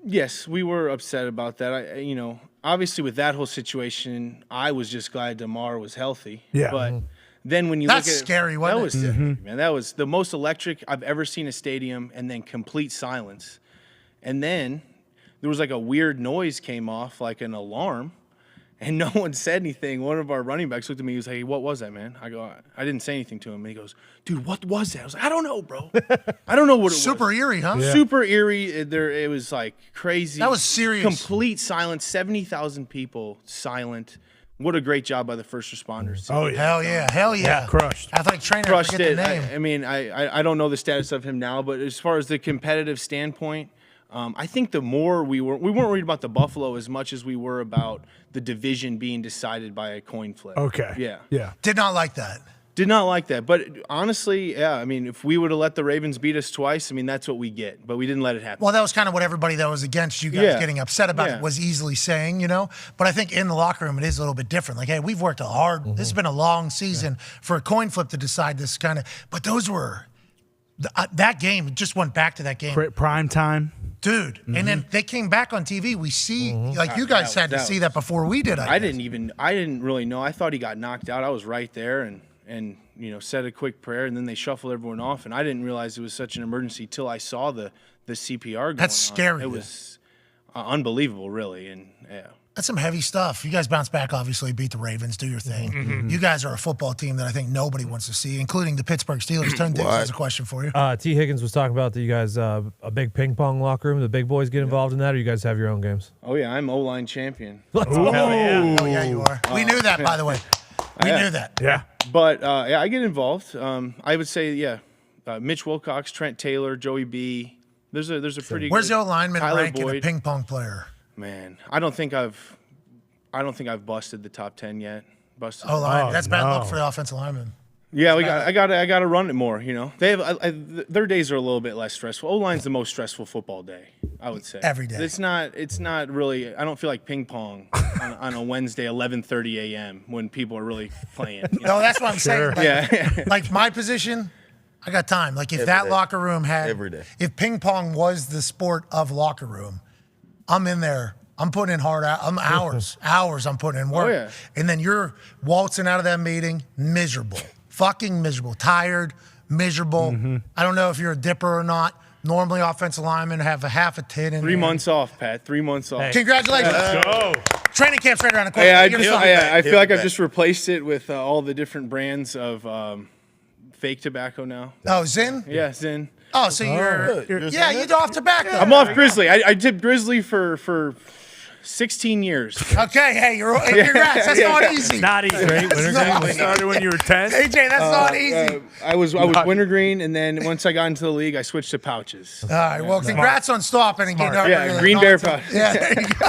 Yes, we were upset about that. Obviously with that whole situation, I was just glad DeMar was healthy. Yeah. But then when you That's look at scary, wasn't that it? was scary, man. That was the most electric I've ever seen a stadium, and then complete silence. And then there was like a weird noise came off, like an alarm. And no one said anything. One of our running backs looked at me. He was like, "Hey, what was that, man?" I go, "I didn't say anything to him." And he goes, "Dude, what was that?" I was like, "I don't know, bro. I don't know what it was." Super eerie, huh? Yeah. Super eerie. It was like crazy. That was serious. Complete silence. 70,000 people silent. What a great job by the first responders. Oh, yeah. Hell yeah. Crushed. Athletic trainer, Crushed I forget it. the name. I mean, I don't know the status of him now, but as far as the competitive standpoint, I think the more we weren't worried about the Buffalo as much as we were about the division being decided by a coin flip. Okay. Yeah. Did not like that. Did not like that. But honestly, I mean, if we would have let the Ravens beat us twice, I mean, that's what we get. But we didn't let it happen. Well, that was kind of what everybody that was against you guys getting upset about it was easily saying, But I think in the locker room, it is a little bit different. Like, hey, we've worked hard. This has been a long season for a coin flip to decide this kind of. But those were that game. Just went back to that game. Prime time. Dude, and then they came back on TV. We see, like you guys had to see that before we did. I didn't really know. I thought he got knocked out. I was right there and said a quick prayer, and then they shuffled everyone off. And I didn't realize it was such an emergency till I saw the CPR going on. That's scary. It was unbelievable, really, and yeah. That's some heavy stuff. You guys bounce back, obviously, beat the Ravens, do your thing. You guys are a football team that I think nobody wants to see, including the Pittsburgh Steelers. Tone Diggs has a question for you. T. Higgins was talking about that you guys a big ping pong locker room. The big boys get involved in that, or you guys have your own games? Oh, yeah, I'm O-line champion. Hell yeah. Oh, yeah, you are. We knew that, by the way. We knew that. Yeah. But, I get involved. I would say, Mitch Wilcox, Trent Taylor, Joey B. There's a pretty Where's good the O-lineman Tyler rank in a Boyd. ping pong player? Man, I don't think I've busted the top 10 yet. O-line. That's bad luck for the offensive lineman. Yeah, I got to run it more. They have their days are a little bit less stressful. O-line's the most stressful football day, I would say. Every day. It's not really. I don't feel like ping pong on a Wednesday 11:30 a.m. when people are really playing. No, that's what I'm saying. Like, Yeah. like my position, I got time. Like if that locker room had, if ping pong was the sport of locker room, I'm in there. I'm putting in hours I'm putting in work. Oh, yeah. And then you're waltzing out of that meeting miserable, fucking miserable, tired, miserable. I don't know if you're a dipper or not. Normally offensive linemen have a half a tin in 3 there. months off, Pat. 3 months off. Hey. Congratulations. Let's go. Training camp's right around the corner. I feel like I've just replaced it with all the different brands of fake tobacco now. Oh, Zyn? Yeah, Zyn. Oh, so you're off tobacco. I'm off Grizzly. I did Grizzly for 16 years. Okay, hey, you're congrats. That's not easy. It's not easy. Wintergreen started when you were 10. AJ, that's not easy. I was wintergreen, and then once I got into the league, I switched to pouches. All right, well, congrats on stopping and getting over. Yeah, Green Bear pouch. Yeah, there you go.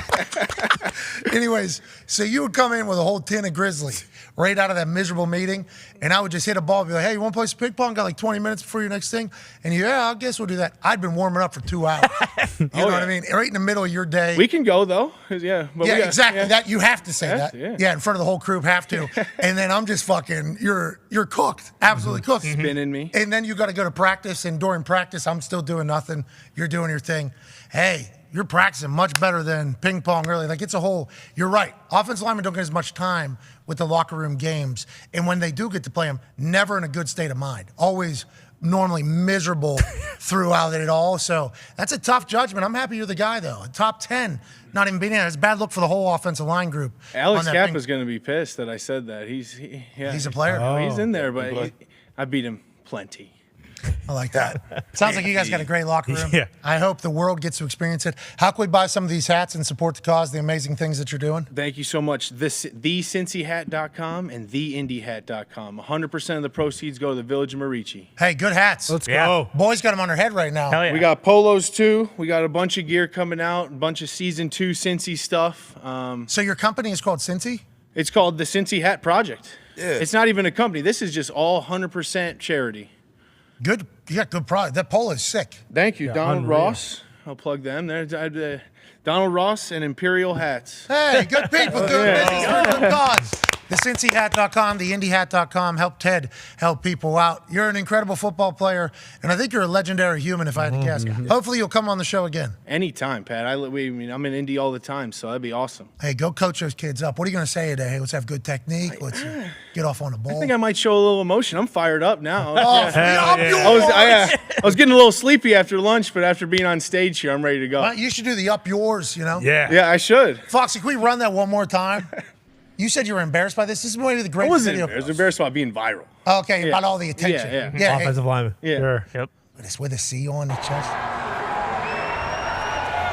Anyways, so you would come in with a whole tin of Grizzly right out of that miserable meeting, and I would just hit a ball and be like, hey, you want to play some ping pong? Got like 20 minutes before your next thing? And I guess we'll do that. I'd been warming up for 2 hours. You know what I mean? Right in the middle of your day. We can go, though. Exactly. That you have to say that. Yeah, in front of the whole group, have to. And then I'm just fucking, you're cooked. Absolutely cooked. Spinning me. And then you got to go to practice, and during practice, I'm still doing nothing. You're doing your thing. Hey, you're practicing much better than ping pong early. Like you're right. Offensive linemen don't get as much time with the locker room games. And when they do get to play them, never in a good state of mind. Always normally miserable throughout it all. So that's a tough judgment. I'm happy you're the guy, though. Top 10, not even being in it. It's a bad look for the whole offensive line group. Alex Kappa's going to be pissed that I said that. He's a player. He's in there, but I beat him plenty. I like that. Sounds like you guys got a great locker room. Yeah. I hope the world gets to experience it. How can we buy some of these hats and support the cause, the amazing things that you're doing? Thank you so much. TheCincyHat.com and TheIndyHat.com. 100% of the proceeds go to the Village of Marici. Hey, good hats. Let's go. Boys got them on their head right now. Hell yeah. We got polos too. We got a bunch of gear coming out, a bunch of season 2 Cincy stuff. So your company is called Cincy? It's called the Cincy Hat Project. Yeah. It's not even a company. This is just all 100% charity. Good. You got good product. That polo is sick. Thank you. Donald Ross. I'll plug them. They're Donald Ross and Imperial Hats. Hey, good people doing business for good cause. TheCincyHat.com, TheIndyHat.com. Help Ted help people out. You're an incredible football player, and I think you're a legendary human, if I had to guess. Hopefully you'll come on the show again. Anytime, Pat. I'm in Indy all the time, so that'd be awesome. Hey, go coach those kids up. What are you going to say today? Hey, let's have good technique. Let's get off on the ball. I think I might show a little emotion. I'm fired up now. I was getting a little sleepy after lunch, but after being on stage here, I'm ready to go. Well, you should do the up yours, you know? Yeah, I should. Foxy, can we run that one more time? You said you were embarrassed by this. This is maybe the greatest video. I was embarrassed about being viral. Okay, about all the attention. Yeah. Offensive lineman. Yeah. Sure. Yep. With a C on the chest.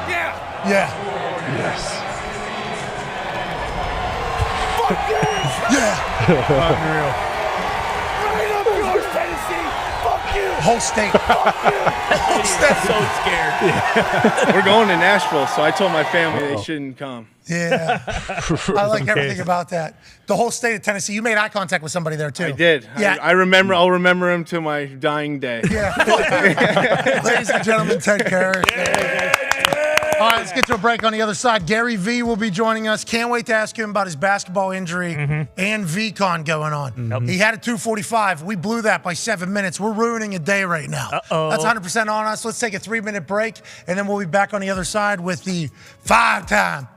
Yeah. Yes. Fuck you. Yeah. Unreal. Right up yours, Tennessee. Fuck you. Whole state. Fuck you. Whole state. So scared. We're going to Nashville, so I told my family they shouldn't come. Yeah. I like everything about that. The whole state of Tennessee. You made eye contact with somebody there, too. I did. Yeah. I remember. I'll remember him to my dying day. Yeah. Ladies and gentlemen, Ted Karras. All right, let's get to a break on the other side. Gary V will be joining us. Can't wait to ask him about his basketball injury and VCon going on. He had a 2:45. We blew that by 7 minutes. We're ruining a day right now. That's 100% on us. Let's take a 3-minute break, and then we'll be back on the other side with the five-time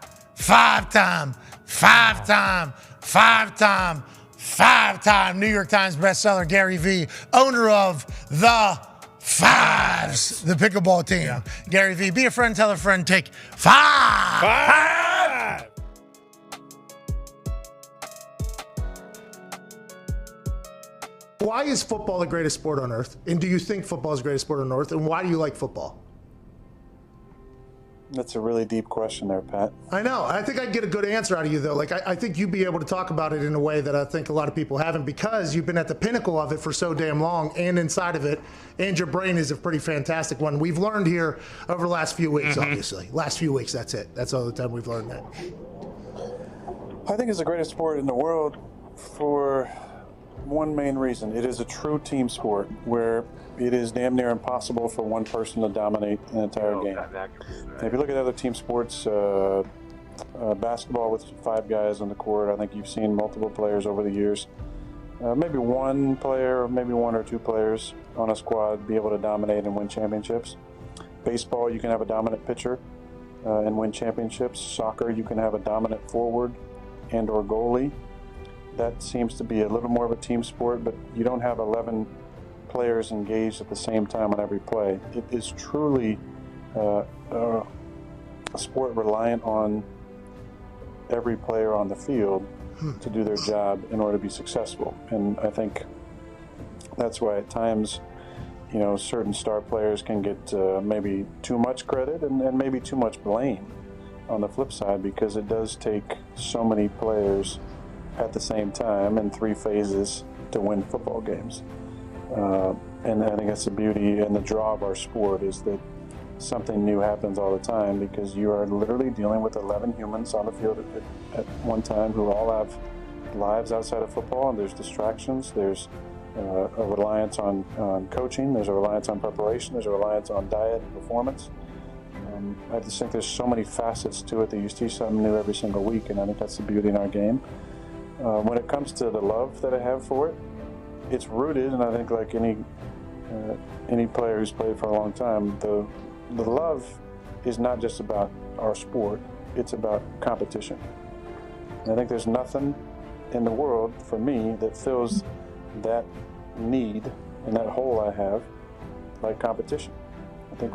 New York Times bestseller, Gary V, owner of the Fives, the pickleball team. Yeah. Gary V, be a friend, tell a friend, take 5. Why is football the greatest sport on earth? And do you think football is the greatest sport on earth? And why do you like football? That's a really deep question there, Pat. I know. I think I can get a good answer out of you, though. Like, I think you'd be able to talk about it in a way that I think a lot of people haven't, because you've been at the pinnacle of it for so damn long and inside of it, and your brain is a pretty fantastic one. We've learned here over the last few weeks, obviously. Last few weeks, that's it. That's all the time we've learned that. I think it's the greatest sport in the world for one main reason. It is a true team sport where it is damn near impossible for one person to dominate an entire game. And if you look at other team sports, basketball with 5 guys on the court, I think you've seen multiple players over the years. Maybe one player, maybe 1 or 2 players on a squad be able to dominate and win championships. Baseball, you can have a dominant pitcher and win championships. Soccer, you can have a dominant forward and or goalie. That seems to be a little more of a team sport, but you don't have 11 players engaged at the same time on every play. It is truly a sport reliant on every player on the field to do their job in order to be successful. And I think that's why at times, certain star players can get maybe too much credit and maybe too much blame on the flip side, because it does take so many players at the same time in 3 phases to win football games. And I think that's the beauty and the draw of our sport, is that something new happens all the time, because you are literally dealing with 11 humans on the field at one time who all have lives outside of football, and there's distractions, there's a reliance on coaching, there's a reliance on preparation, there's a reliance on diet and performance. I just think there's so many facets to it that you see something new every single week, and I think that's the beauty in our game. When it comes to the love that I have for it, it's rooted, and I think like any player who's played for a long time, the love is not just about our sport, it's about competition. And I think there's nothing in the world for me that fills that need and that hole I have, like competition. I think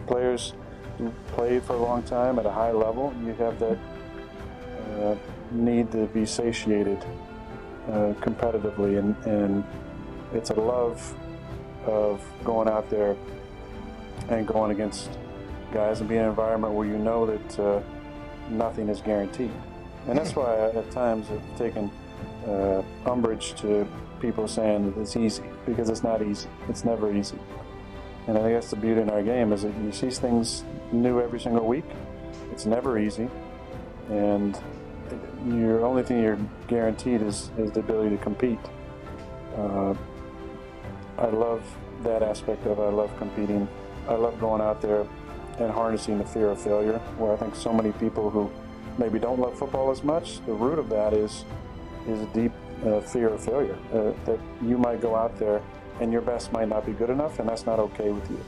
players who played for a long time at a high level, you have that need to be satiated competitively, and it's a love of going out there and going against guys and being in an environment where you know that nothing is guaranteed. And that's why I, at times, I've taken umbrage to people saying that it's easy, because it's not easy. It's never easy. And I think that's the beauty in our game, is that you see things new every single week. It's never easy. And your only thing you're guaranteed is the ability to compete. I love that aspect of it. I love competing. I love going out there and harnessing the fear of failure, where I think so many people who maybe don't love football as much, the root of that is a deep fear of failure, that you might go out there and your best might not be good enough, and that's not okay with you.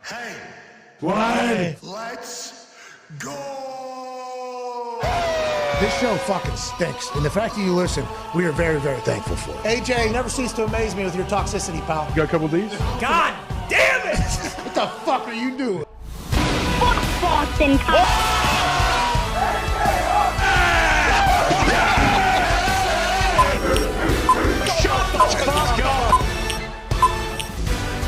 Hey, What? let's go! This show fucking stinks, and the fact that you listen, we are very, very thankful for it. AJ, never cease to amaze me with your toxicity, pal. You got a couple of these? God damn it! What the fuck are you doing? Boston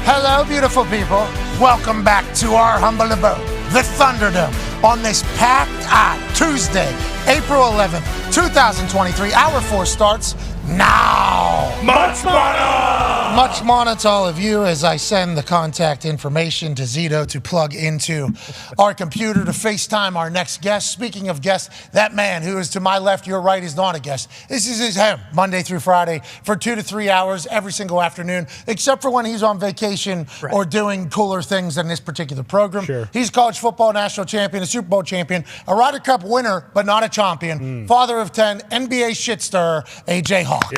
Hello, beautiful people. Welcome back to our humble abode, the Thunderdome, on this packed Tuesday, April 11th, 2023. Hour 4 starts now. Much mana! Much mana to all of you as I send the contact information to Zito to plug into our computer to FaceTime our next guest. Speaking of guests, that man who is to my left, your right, is not a guest. This is him, Monday through Friday, for 2 to 3 hours every single afternoon, except for when he's on vacation or doing cooler things than this particular program. Sure. He's college football national champion, a Super Bowl champion, a Ryder Cup winner, but not a champion, father of 10, NBA shit stirrer, AJ Hawk.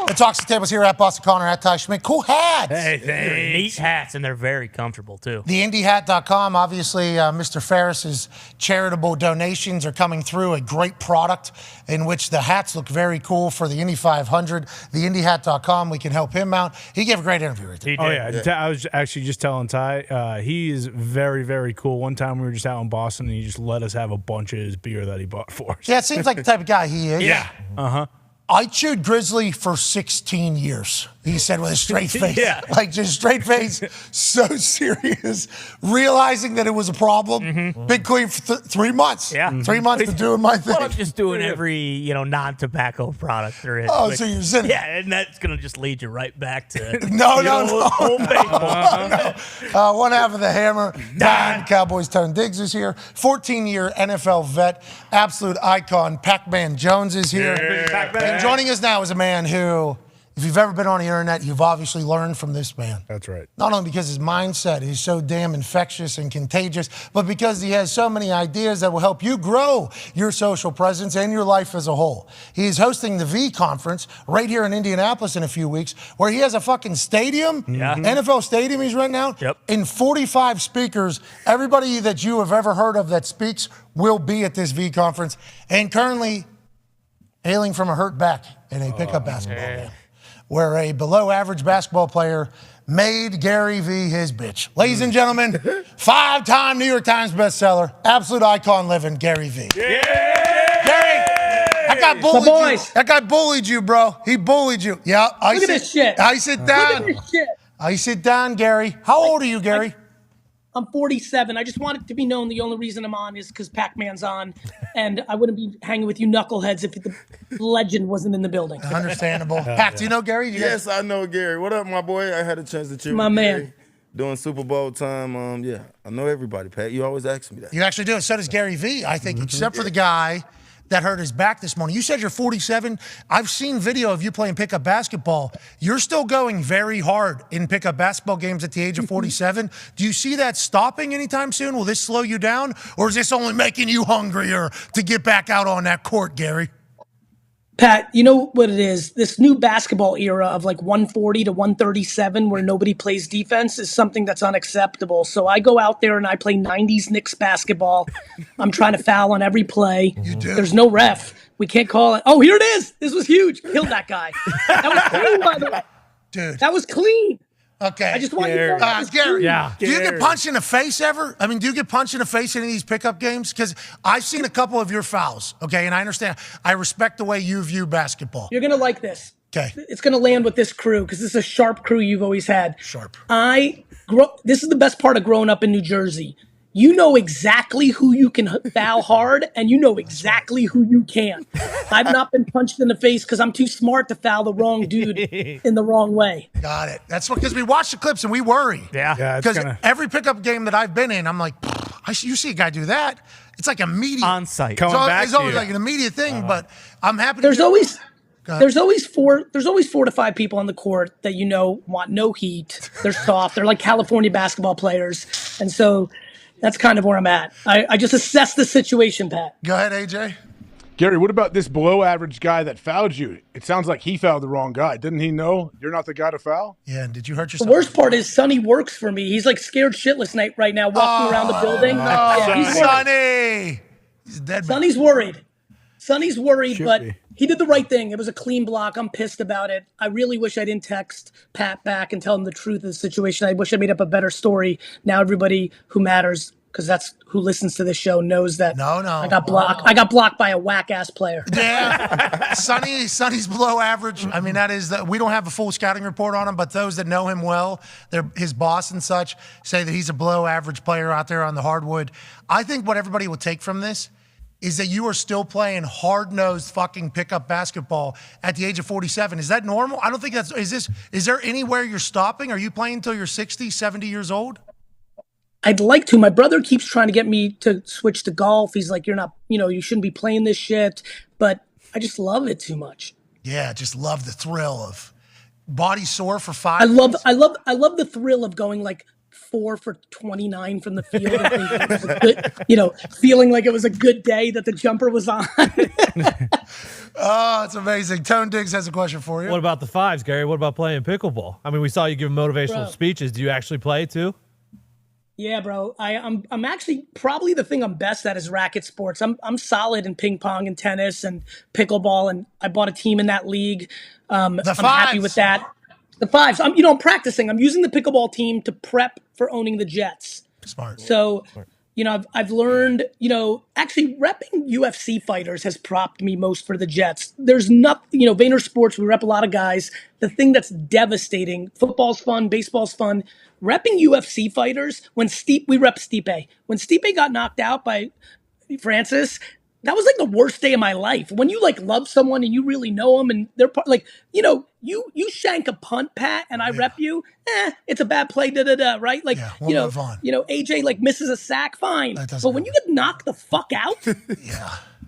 The Talks the Tables here at Boston Connor, at Ty Schmidt. Cool hats. Hey, they're neat hats, and they're very comfortable, too. TheIndyHat.com, obviously, Mr. Ferris's charitable donations are coming through. A great product in which the hats look very cool for the Indy 500. TheIndyHat.com, we can help him out. He gave a great interview right there. Oh, yeah. I was actually just telling Ty, he is very, very cool. One time we were just out in Boston, and he just let us have a bunch of his beer that he bought for us. Yeah, it seems like the type of guy he is. Yeah. Uh-huh. I chewed Grizzly for 16 years, he said with a straight face. Yeah. Like, just straight face, so serious, realizing that it was a problem. Been clean for 3 months. Yeah. 3 months of doing my thing. Well, I'm just doing every, non-tobacco product there is. Oh, so you're sitting. Yeah, and that's going to just lead you right back to No. old baseball. One half of the hammer, Dahn, Cowboys Tone Diggs is here. 14-year NFL vet, absolute icon, Pac-Man Jones is here. And joining us now is a man who, if you've ever been on the internet, you've obviously learned from this man. That's right. Not only because his mindset is so damn infectious and contagious, but because he has so many ideas that will help you grow your social presence and your life as a whole. He is hosting the V Conference right here in Indianapolis in a few weeks, where he has a fucking stadium, NFL stadium he's renting out, and 45 speakers. Everybody that you have ever heard of that speaks will be at this V Conference. And currently hailing from a hurt back in a pickup basketball game, where a below-average basketball player made Gary V his bitch. Ladies and gentlemen, 5-time New York Times bestseller, absolute icon living, Gary V. Gary, I That guy bullied My boys. you. That guy bullied you, bro. He bullied you. Yeah. Look at this shit. I sit down. Look at this shit. I sit down, Gary. How old are you, Gary? I'm 47. I just want it to be known the only reason I'm on is because Pac-Man's on, and I wouldn't be hanging with you knuckleheads if the legend wasn't in the building. Understandable. Pac, do you know Gary? Yes, I know Gary. What up, my boy? I had a chance to cheer My with man. Gary during Super Bowl time. Yeah, I know everybody, Pat. You always ask me that. You actually do. So does Gary V, I think, except for the guy that hurt his back this morning. You said you're 47. I've seen video of you playing pickup basketball. You're still going very hard in pickup basketball games at the age of 47. Do you see that stopping anytime soon? Will this slow you down? Or is this only making you hungrier to get back out on that court, Gary? Pat, you know what it is? This new basketball era of like 140 to 137 where nobody plays defense is something that's unacceptable. So I go out there and I play 90s Knicks basketball. I'm trying to foul on every play. You do? There's no ref. We can't call it. Oh, here it is. This was huge. Killed that guy. That was clean, by the way. Dude. That was clean. Okay. I just want you to know that was Gary, clean. do you get punched in the face ever? I mean, do you get punched in the face in any of these pickup games? Because I've seen a couple of your fouls, okay? And I understand. I respect the way you view basketball. You're going to like this. Okay. It's going to land with this crew because this is a sharp crew you've always had. Sharp. This is the best part of growing up in New Jersey. You know exactly who you can foul hard, and you know exactly who you can't. I've not been punched in the face because I'm too smart to foul the wrong dude in the wrong way. Got it. That's because we watch the clips and we worry. Yeah. Because every pickup game that I've been in, I'm like, you see a guy do that. It's like immediate. On site. It's always like an immediate thing, but I'm happy There's to always 4 to 5 people on the court that want no heat. They're soft. They're like California basketball players. And so that's kind of where I'm at. I just assess the situation, Pat. Go ahead, AJ. Gary, what about this below average guy that fouled you? It sounds like he fouled the wrong guy. Didn't he know you're not the guy to foul? Yeah, and did you hurt The yourself? worst part is Sonny works for me. He's like scared shitless right now, walking around the building. He's worried. Sonny! He's dead. Sonny's worried. Sonny's worried, Should but be. he did the right thing. It was a clean block. I'm pissed about it. I really wish I didn't text Pat back and tell him the truth of the situation. I wish I made up a better story. Now everybody who matters, because that's who listens to this show, knows that I got blocked. I got blocked by a whack-ass player. Yeah. Sonny's below average. I mean, that is we don't have a full scouting report on him, but those that know him well, his boss and such, say that he's a below average player out there on the hardwood. I think what everybody will take from this is that you are still playing hard-nosed fucking pickup basketball at the age of 47. Is that normal? I don't think that's, is there anywhere you're stopping? Are you playing until you're 60, 70 years old? I'd like to. My brother keeps trying to get me to switch to golf. He's like, you're not, you shouldn't be playing this shit. But I just love it too much. Yeah, just love the thrill of body sore for 5 I love the thrill of going like 4 for 29 from the field. And thinking it was a good, feeling like it was a good day that the jumper was on. Oh, it's amazing. Tone Diggs has a question for you. What about the fives, Gary? What about playing pickleball? I mean, we saw you give motivational speeches. Do you actually play too? Yeah, bro. I'm actually probably the thing I'm best at is racket sports. I'm solid in ping pong and tennis and pickleball, and I bought a team in that league. I'm happy with that. The fives. I'm practicing. I'm using the pickleball team to prep for owning the Jets. Smart. So, I've learned, actually repping UFC fighters has propped me most for the Jets. There's nothing, Vayner Sports, we rep a lot of guys. The thing that's devastating, football's fun, baseball's fun. Repping UFC fighters, we rep Stipe. When Stipe got knocked out by Francis, that was like the worst day of my life. When you like love someone and you really know them and they're like, you shank a punt, Pat, and I rep you, it's a bad play, right? Like, we'll move on. AJ like misses a sack, fine. But when you get knocked the fuck out,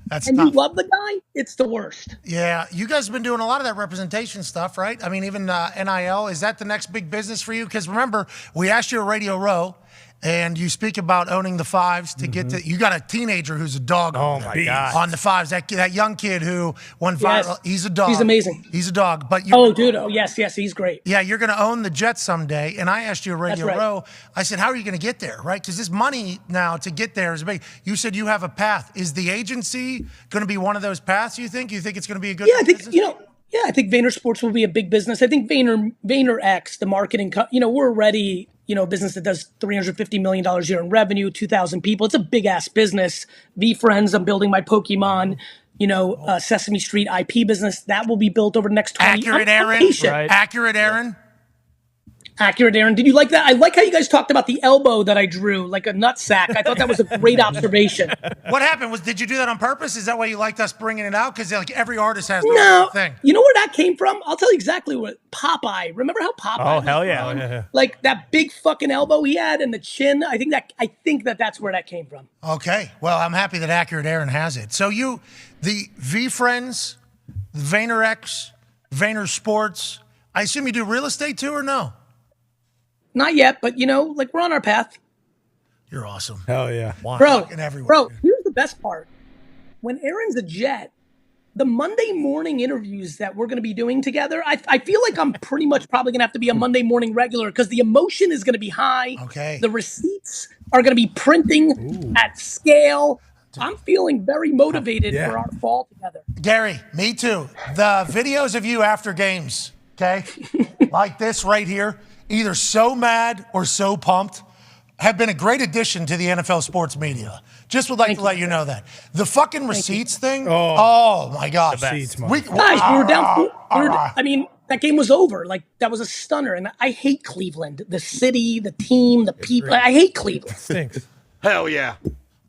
That's and tough. you love the guy, it's the worst. Yeah, you guys have been doing a lot of that representation stuff, right? I mean, even NIL, is that the next big business for you? Because remember, we asked you at Radio Row, and you speak about owning the fives to get to. You got a teenager who's a dog. Oh my God! On the fives, that young kid who won viral. Yes. He's a dog. He's amazing. He's a dog. But yes, he's great. Yeah, you're going to own the Jets someday. And I asked you at Radio That's right. Row. I said, how are you going to get there, right? Because this money now to get there is big. You said you have a path. Is the agency going to be one of those paths? You think? You think it's going to be a good? Yeah, I think I think Vayner Sports will be a big business. I think VaynerX, the marketing, we're already a business that does $350 million a year in revenue, 2,000 people. It's a big ass business. VeeFriends, I'm building my Pokemon. Sesame Street IP business. That will be built over the next 20 years. Accurate, Aaron. Right. Accurate, Aaron. Accurate, Aaron. Did you like that? I like how you guys talked about the elbow that I drew, like a nutsack. I thought that was a great observation. What happened? Did you do that on purpose? Is that why you liked us bringing it out? Because like every artist has their own thing. You know where that came from? I'll tell you exactly what. Popeye. Remember how Popeye? Oh, hell yeah. Was like that big fucking elbow he had and the chin. I think that's where that came from. Okay. Well, I'm happy that Accurate Aaron has it. So the V Friends, VaynerX, Vayner Sports. I assume you do real estate too, or no? Not yet, but we're on our path. You're awesome. Hell yeah. Bro, here's the best part. When Aaron's a Jet, the Monday morning interviews that we're going to be doing together, I feel like I'm pretty much probably going to have to be a Monday morning regular because the emotion is going to be high. Okay. The receipts are going to be printing at scale. I'm feeling very motivated for our fall together. Gary, me too. The videos of you after games, okay, like this right here, either so mad or so pumped, have been a great addition to the NFL sports media. Just would like to let you know that. The fucking receipts thing, oh my gosh. Guys, we were down. That game was over. Like, that was a stunner. And I hate Cleveland. The city, the team, the people. I hate Cleveland. Stinks. Hell yeah.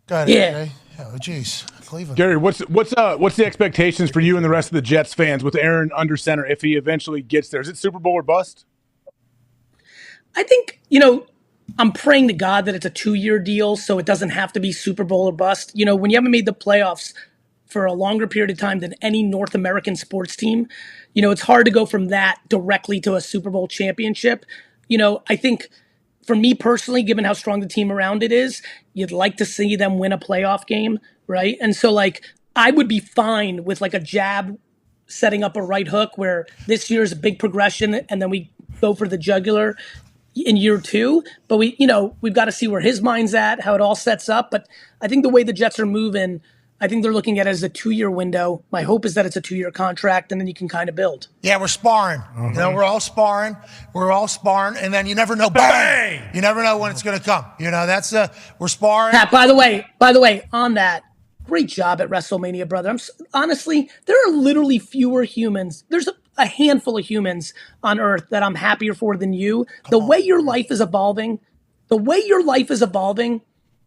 Got it. Yeah. Okay. Oh, jeez. Cleveland. Gary, what's the expectations for you and the rest of the Jets fans with Aaron under center if he eventually gets there? Is it Super Bowl or bust? I think, I'm praying to God that it's a 2-year deal so it doesn't have to be Super Bowl or bust. When you haven't made the playoffs for a longer period of time than any North American sports team, it's hard to go from that directly to a Super Bowl championship. I think for me personally, given how strong the team around it is, you'd like to see them win a playoff game, right? And so, I would be fine with a jab setting up a right hook where this year's a big progression and then we go for the jugular in year 2, but we've got to see where his mind's at, how it all sets up. But I think the way the Jets are moving, I think they're looking at it as a 2-year window. My hope is that it's a 2-year contract, and then you can kind of build. Yeah, we're sparring. We're all sparring. And then you never know. Bang! You never know when it's going to come. We're sparring. Pat, by the way, on that, great job at WrestleMania, brother. Honestly, there are literally fewer humans. There's a handful of humans on earth that I'm happier for than you. The way your life is evolving,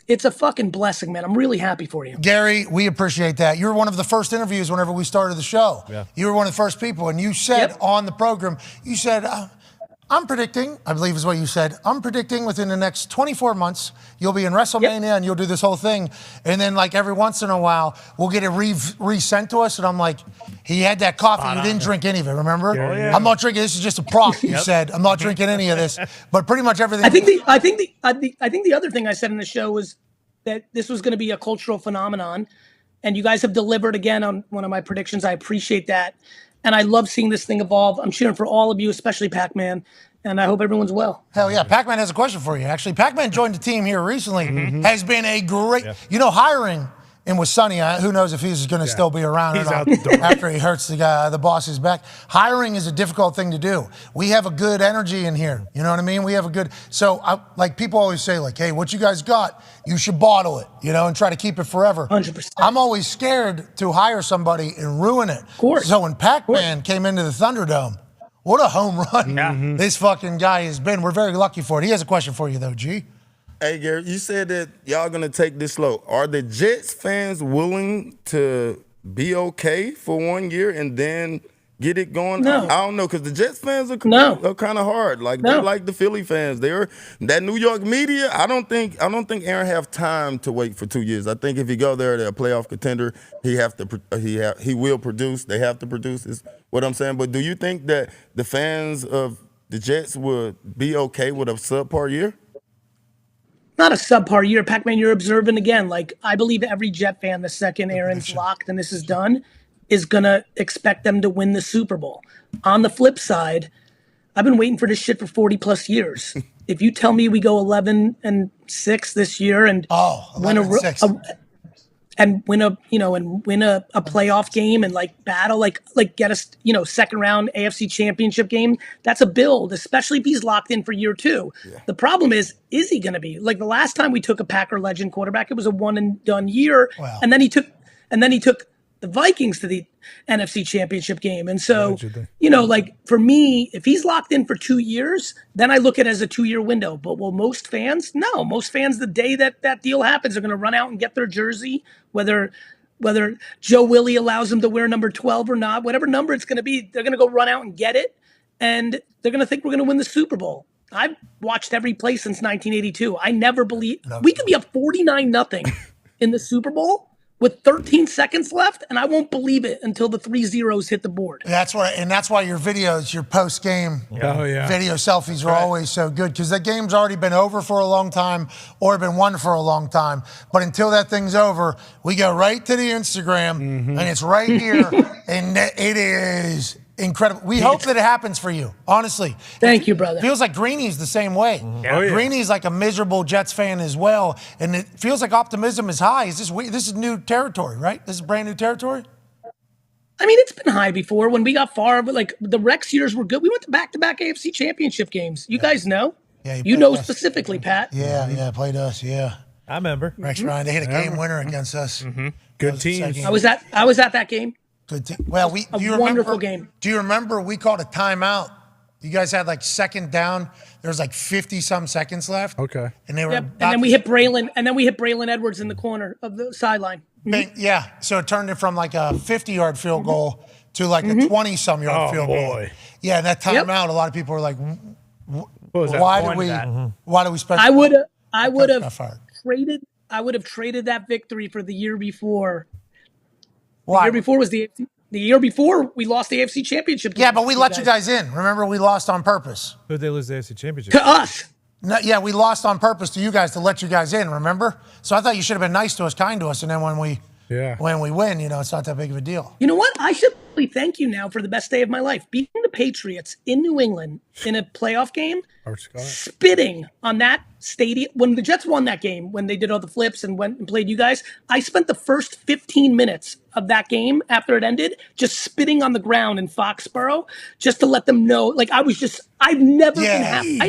it's a fucking blessing, man. I'm really happy for you. Gary, we appreciate that. You were one of the first interviews whenever we started the show. Yeah. You were one of the first people, and you said on the program, I'm predicting, I believe is what you said, I'm predicting within the next 24 months, you'll be in WrestleMania and you'll do this whole thing. And then every once in a while, we'll get it resent to us. And I'm like, he had that coffee. You didn't drink any of it, remember? Yeah. I'm not drinking. This is just a prop, you said. I'm not drinking any of this. But pretty much everything. I think the other thing I said in the show was that this was going to be a cultural phenomenon. And you guys have delivered again on one of my predictions. I appreciate that. And I love seeing this thing evolve. I'm cheering for all of you, especially Pac-Man. And I hope everyone's well. Hell yeah. Pac-Man has a question for you, actually. Pac-Man joined the team here recently. Has been a great, hiring and with Sonny, who knows if he's going to still be around or not after he hurts the boss's back. Hiring is a difficult thing to do. We have a good energy in here. You know what I mean? We have a good, people always say hey, what you guys got, you should bottle it, and try to keep it forever. 100%. I'm always scared to hire somebody and ruin it. Of course. So when Pac-Man came into the Thunderdome, what a home run this fucking guy has been. We're very lucky for it. He has a question for you, though, G. Hey, Gary, you said that y'all going to take this slow. Are the Jets fans willing to be okay for 1 year and then get it going? No. I don't know, because the Jets fans are kind of hard. They like the Philly fans. That New York media. I don't think Aaron have time to wait for 2 years. I think if he go there, they're a playoff contender. He will produce. They have to produce. Is what I'm saying. But do you think that the fans of the Jets would be okay with a subpar year? Not a subpar year. Pac-Man, you're observing again. I believe every Jet fan, the second Aaron's locked and this is done, is going to expect them to win the Super Bowl. On the flip side, I've been waiting for this shit for 40 plus years. If you tell me we go 11-6 this year and win a playoff game and battle, get us, second round AFC championship game, that's a build, especially if he's locked in for year 2. Yeah. The problem is he going to be the last time we took a Packer legend quarterback, it was a one and done year. Wow. And then he took the Vikings to the NFC Championship game. And so, you know, like for me, if he's locked in for 2 years, then I look at it as a 2-year window. But will most fans? No, most fans, the day that that deal happens, are going to run out and get their jersey, whether Joe Willie allows them to wear number 12 or not, whatever number it's going to be, they're going to go run out and get it. And they're going to think we're going to win the Super Bowl. I've watched every play since 1982. I never believe we could be up 49-0 in the Super Bowl with 13 seconds left, and I won't believe it until the 3 zeros hit the board. That's why your videos, your post-game video selfies are always so good, because the game's already been over for a long time or been won for a long time. But until that thing's over, we go right to the Instagram, and it's right here, and it is incredible. We hope that it happens for you, honestly. Thank you, brother. Feels like Greeny's the same way. Greeny's like a miserable Jets fan as well, and it feels like optimism is high. This is new territory, right? This is brand new territory? I mean, it's been high before when we got far, but like the Rex years were good. We went to back-to-back AFC Championship games. You guys know. Yeah, you know specifically, Pat. Yeah, played us, yeah. I remember. Rex Ryan, they hit a game winner against us. Good teams. I was at that game. Good team. Well, wonderful game. Do you remember we called a timeout? You guys had like second down. There was like 50-some seconds left. Okay. And they were and then we hit Braylon Edwards in the corner of the sideline. Yeah. So it turned it from like a 50-yard field goal to like a 20-some yard field goal. Yeah, and that timeout, a lot of people were like, why do we spend? I would have traded that victory for the year before. Why? The year before we lost the AFC Championship. Yeah, but we let you guys in. Remember, we lost on purpose. Who'd they lose the AFC Championship? To us. No, yeah, we lost on purpose to you guys to let you guys in, remember? So I thought you should have been nice to us, kind to us, and then when we win, you know, it's not that big of a deal. You know what? I should really thank you now for the best day of my life. Beating the Patriots in New England in a playoff game, spitting on that stadium. When the Jets won that game, when they did all the flips and went and played you guys, I spent the first 15 minutes of that game after it ended just spitting on the ground in Foxborough just to let them know. Like, I've never been happy. I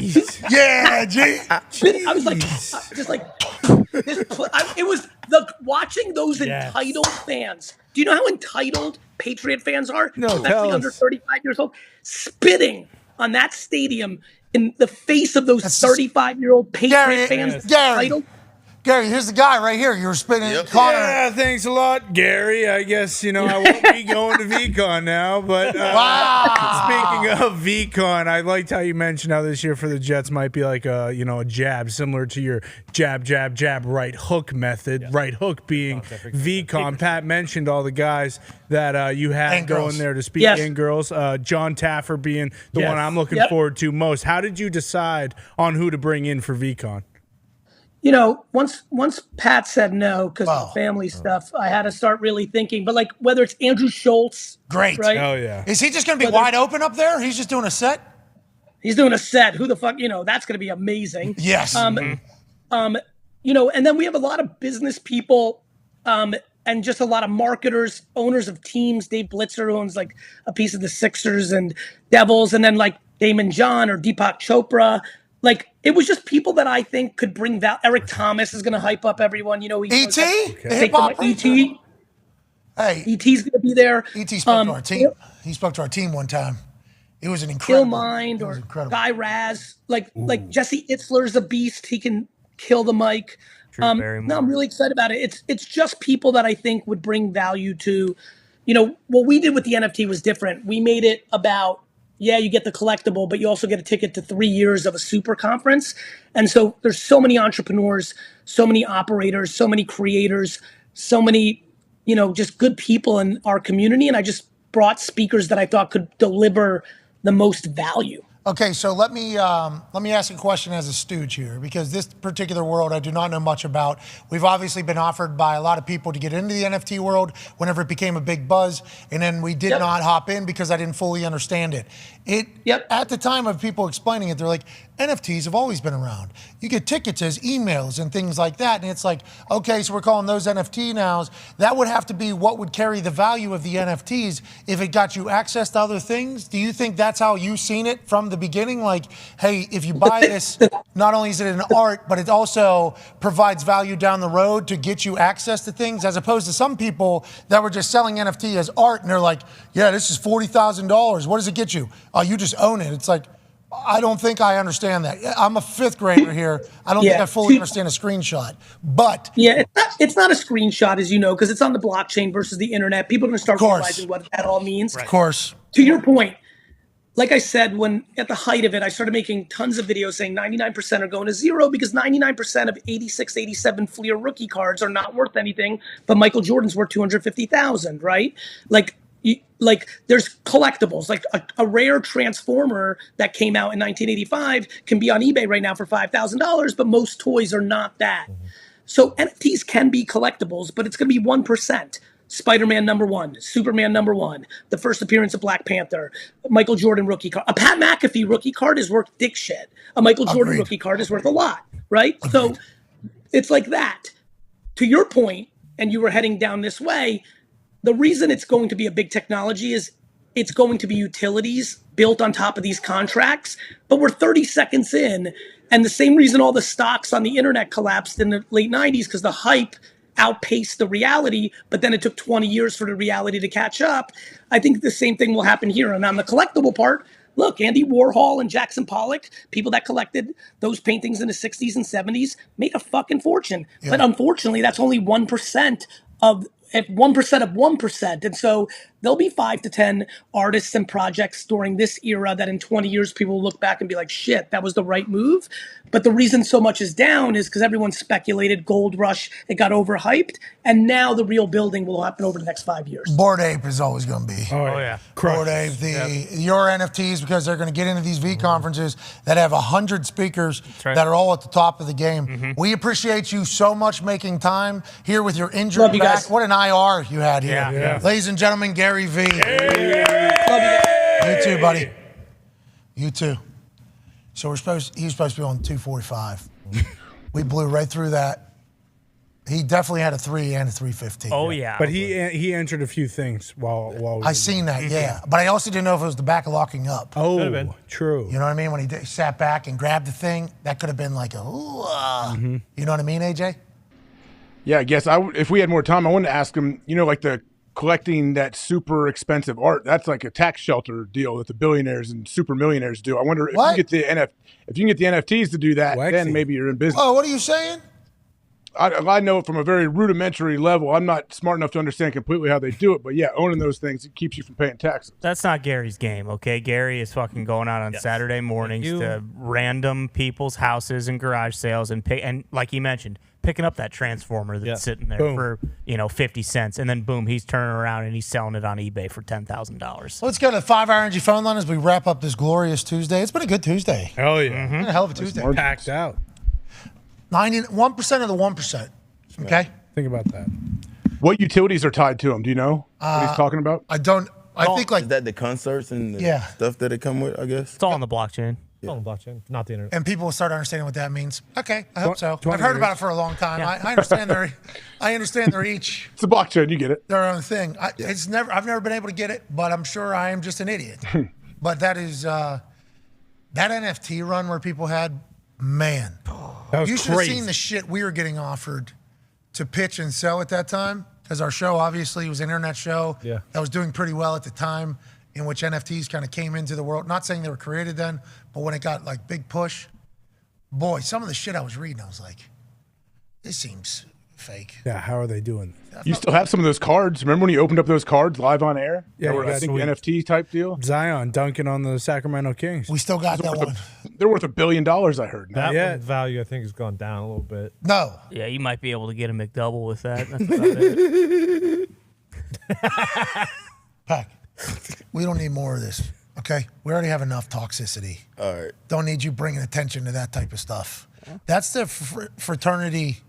was like, just like, it was watching those entitled fans. Do you know how entitled Patriot fans are? No, especially under 35 years old, spitting on that stadium in the face of those 35-year-old Patriot fans. Gary, here's the guy right here. You were spitting Connor. Yeah, thanks a lot, Gary. I guess, you know, I won't be going to VCon now, but speaking of VCon, I liked how you mentioned how this year for the Jets might be like a jab, similar to your jab, jab, jab, right hook method. Yeah. Right hook being VCon. Pat mentioned all the guys that you had going there to speak in girls. John Taffer being the one I'm looking forward to most. How did you decide on who to bring in for VCon? You know, once Pat said no because of family stuff, I had to start really thinking. But like whether it's Andrew Schultz, great, right? Oh yeah, is he just going to be wide open up there? He's just doing a set. He's doing a set. Who the fuck? You know, that's going to be amazing. Yes. You know, and then we have a lot of business people, and just a lot of marketers, owners of teams. Dave Blitzer owns like a piece of the Sixers and Devils, and then like Damon John or Deepak Chopra. Like, it was just people that I think could bring value. Eric Thomas is going to hype up everyone. You know, E.T.? E.T.? Hey. E.T.'s going to be there. E.T. spoke to our team. He spoke to our team one time. It was an incredible. Mind or Guy Raz. Like Jesse Itzler's a beast. He can kill the mic. I'm really excited about it. It's just people that I think would bring value to, you know, what we did with the NFT was different. We made it about, you get the collectible, but you also get a ticket to 3 years of a super conference. And so there's so many entrepreneurs, so many operators, so many creators, so many, you know, just good people in our community. And I just brought speakers that I thought could deliver the most value. Okay, so let me ask a question as a stooge here, because this particular world I do not know much about. We've obviously been offered by a lot of people to get into the NFT world whenever it became a big buzz, and then we did not hop in because I didn't fully understand it. At the time of people explaining it, they're like, NFTs have always been around. You get tickets as emails and things like that. And it's like, okay, so we're calling those NFT nows. That would have to be what would carry the value of the NFTs if it got you access to other things. Do you think that's how you've seen it from the beginning? Like, hey, if you buy this, not only is it an art, but it also provides value down the road to get you access to things, as opposed to some people that were just selling NFT as art and they're like, yeah, this is $40,000. What does it get you? Oh, you just own it. It's like, I don't think I understand that. I'm a fifth grader here. I don't think I fully understand a screenshot. But yeah, it's not a screenshot, as you know, because it's on the blockchain versus the internet. People are going to start realizing what that all means. Of course. To your point, like I said, when at the height of it, I started making tons of videos saying 99% are going to zero because 99% of 86, 87 Fleer rookie cards are not worth anything, but Michael Jordan's worth 250,000, right? Like there's collectibles, like a rare Transformer that came out in 1985 can be on eBay right now for $5,000, but most toys are not that. So NFTs can be collectibles, but it's going to be 1%. Spider-Man #1, Superman #1, the first appearance of Black Panther, Michael Jordan rookie card. A Pat McAfee rookie card is worth dick shit. A Michael Jordan rookie card is worth a lot, right? So it's like that. To your point, and you were heading down this way, the reason it's going to be a big technology is it's going to be utilities built on top of these contracts, but we're 30 seconds in. And the same reason all the stocks on the internet collapsed in the late 90s, because the hype outpaced the reality, but then it took 20 years for the reality to catch up. I think the same thing will happen here. And on the collectible part, look, Andy Warhol and Jackson Pollock, people that collected those paintings in the 60s and 70s, made a fucking fortune. Yeah. But unfortunately, that's only 1% of 1%. And so there'll be 5 to 10 artists and projects during this era that in 20 years people will look back and be like, shit, that was the right move. But the reason so much is down is because everyone speculated gold rush, it got overhyped, and now the real building will happen over the next 5 years. Bored Ape is always going to be. Oh yeah. Bored Ape, your NFTs, because they're going to get into these V conferences that have 100 speakers that are all at the top of the game. We appreciate you so much making time here with your injured Love you back. guys. What an IR you had here. Yeah. Ladies and gentlemen, Gary V. Love you guys. You too, buddy. You too. So he was supposed to be on 245. We blew right through that. He definitely had a 3 and a 315. Oh yeah. But he entered a few things while I seen that, yeah. But I also didn't know if it was the back locking up. Oh, true. You know what I mean? When he sat back and grabbed the thing, that could have been like a, you know what I mean, AJ? Yeah, I guess if we had more time, I wanted to ask him, like the collecting that super expensive art, that's like a tax shelter deal that the billionaires and super millionaires do. I wonder if you get the NFTs to do that, then maybe you're in business. Oh, what are you saying? I know it from a very rudimentary level. I'm not smart enough to understand completely how they do it, but yeah, owning those things, it keeps you from paying taxes. That's not Gary's game, okay? Gary is fucking going out on Saturday mornings to random people's houses and garage sales and like he mentioned, picking up that Transformer that's sitting there for 50 cents, and then boom, he's turning around and he's selling it on eBay for $10,000. Let's go to the 5-hour energy phone line as we wrap up this glorious Tuesday. It's been a good Tuesday. Oh yeah, It's been a hell of a Tuesday. Packed out. 1% of the 1%. Okay. Think about that. What utilities are tied to him? Do you know what he's talking about? I don't. I think like is that the concerts and the stuff that it come with, I guess? It's all on the blockchain. It's on the blockchain, not the internet. And people will start understanding what that means. Okay, I hope so. I've heard about it for a long time. I understand they're each. It's a blockchain. You get it. Their own thing. I've never been able to get it, but I'm sure I am just an idiot. But that is that NFT run where people had, man. That was you should have crazy. seen the shit we were getting offered to pitch and sell at that time, because our show obviously was an internet show that was doing pretty well at the time, in which NFTs kind of came into the world. Not saying they were created then, but when it got like big push, boy, some of the shit I was reading, I was like, this seems fake. Yeah, how are they doing? You still have some of those cards. Remember when you opened up those cards live on air? Yeah, They were, I think, NFT type deal. Zion dunking on the Sacramento Kings. We still got that one. They're worth $1 billion, I heard. That value, I think, has gone down a little bit. No. Yeah, you might be able to get a McDouble with that. That's about it. Pack, we don't need more of this, okay? We already have enough toxicity. All right. Don't need you bringing attention to that type of stuff. That's the fraternity.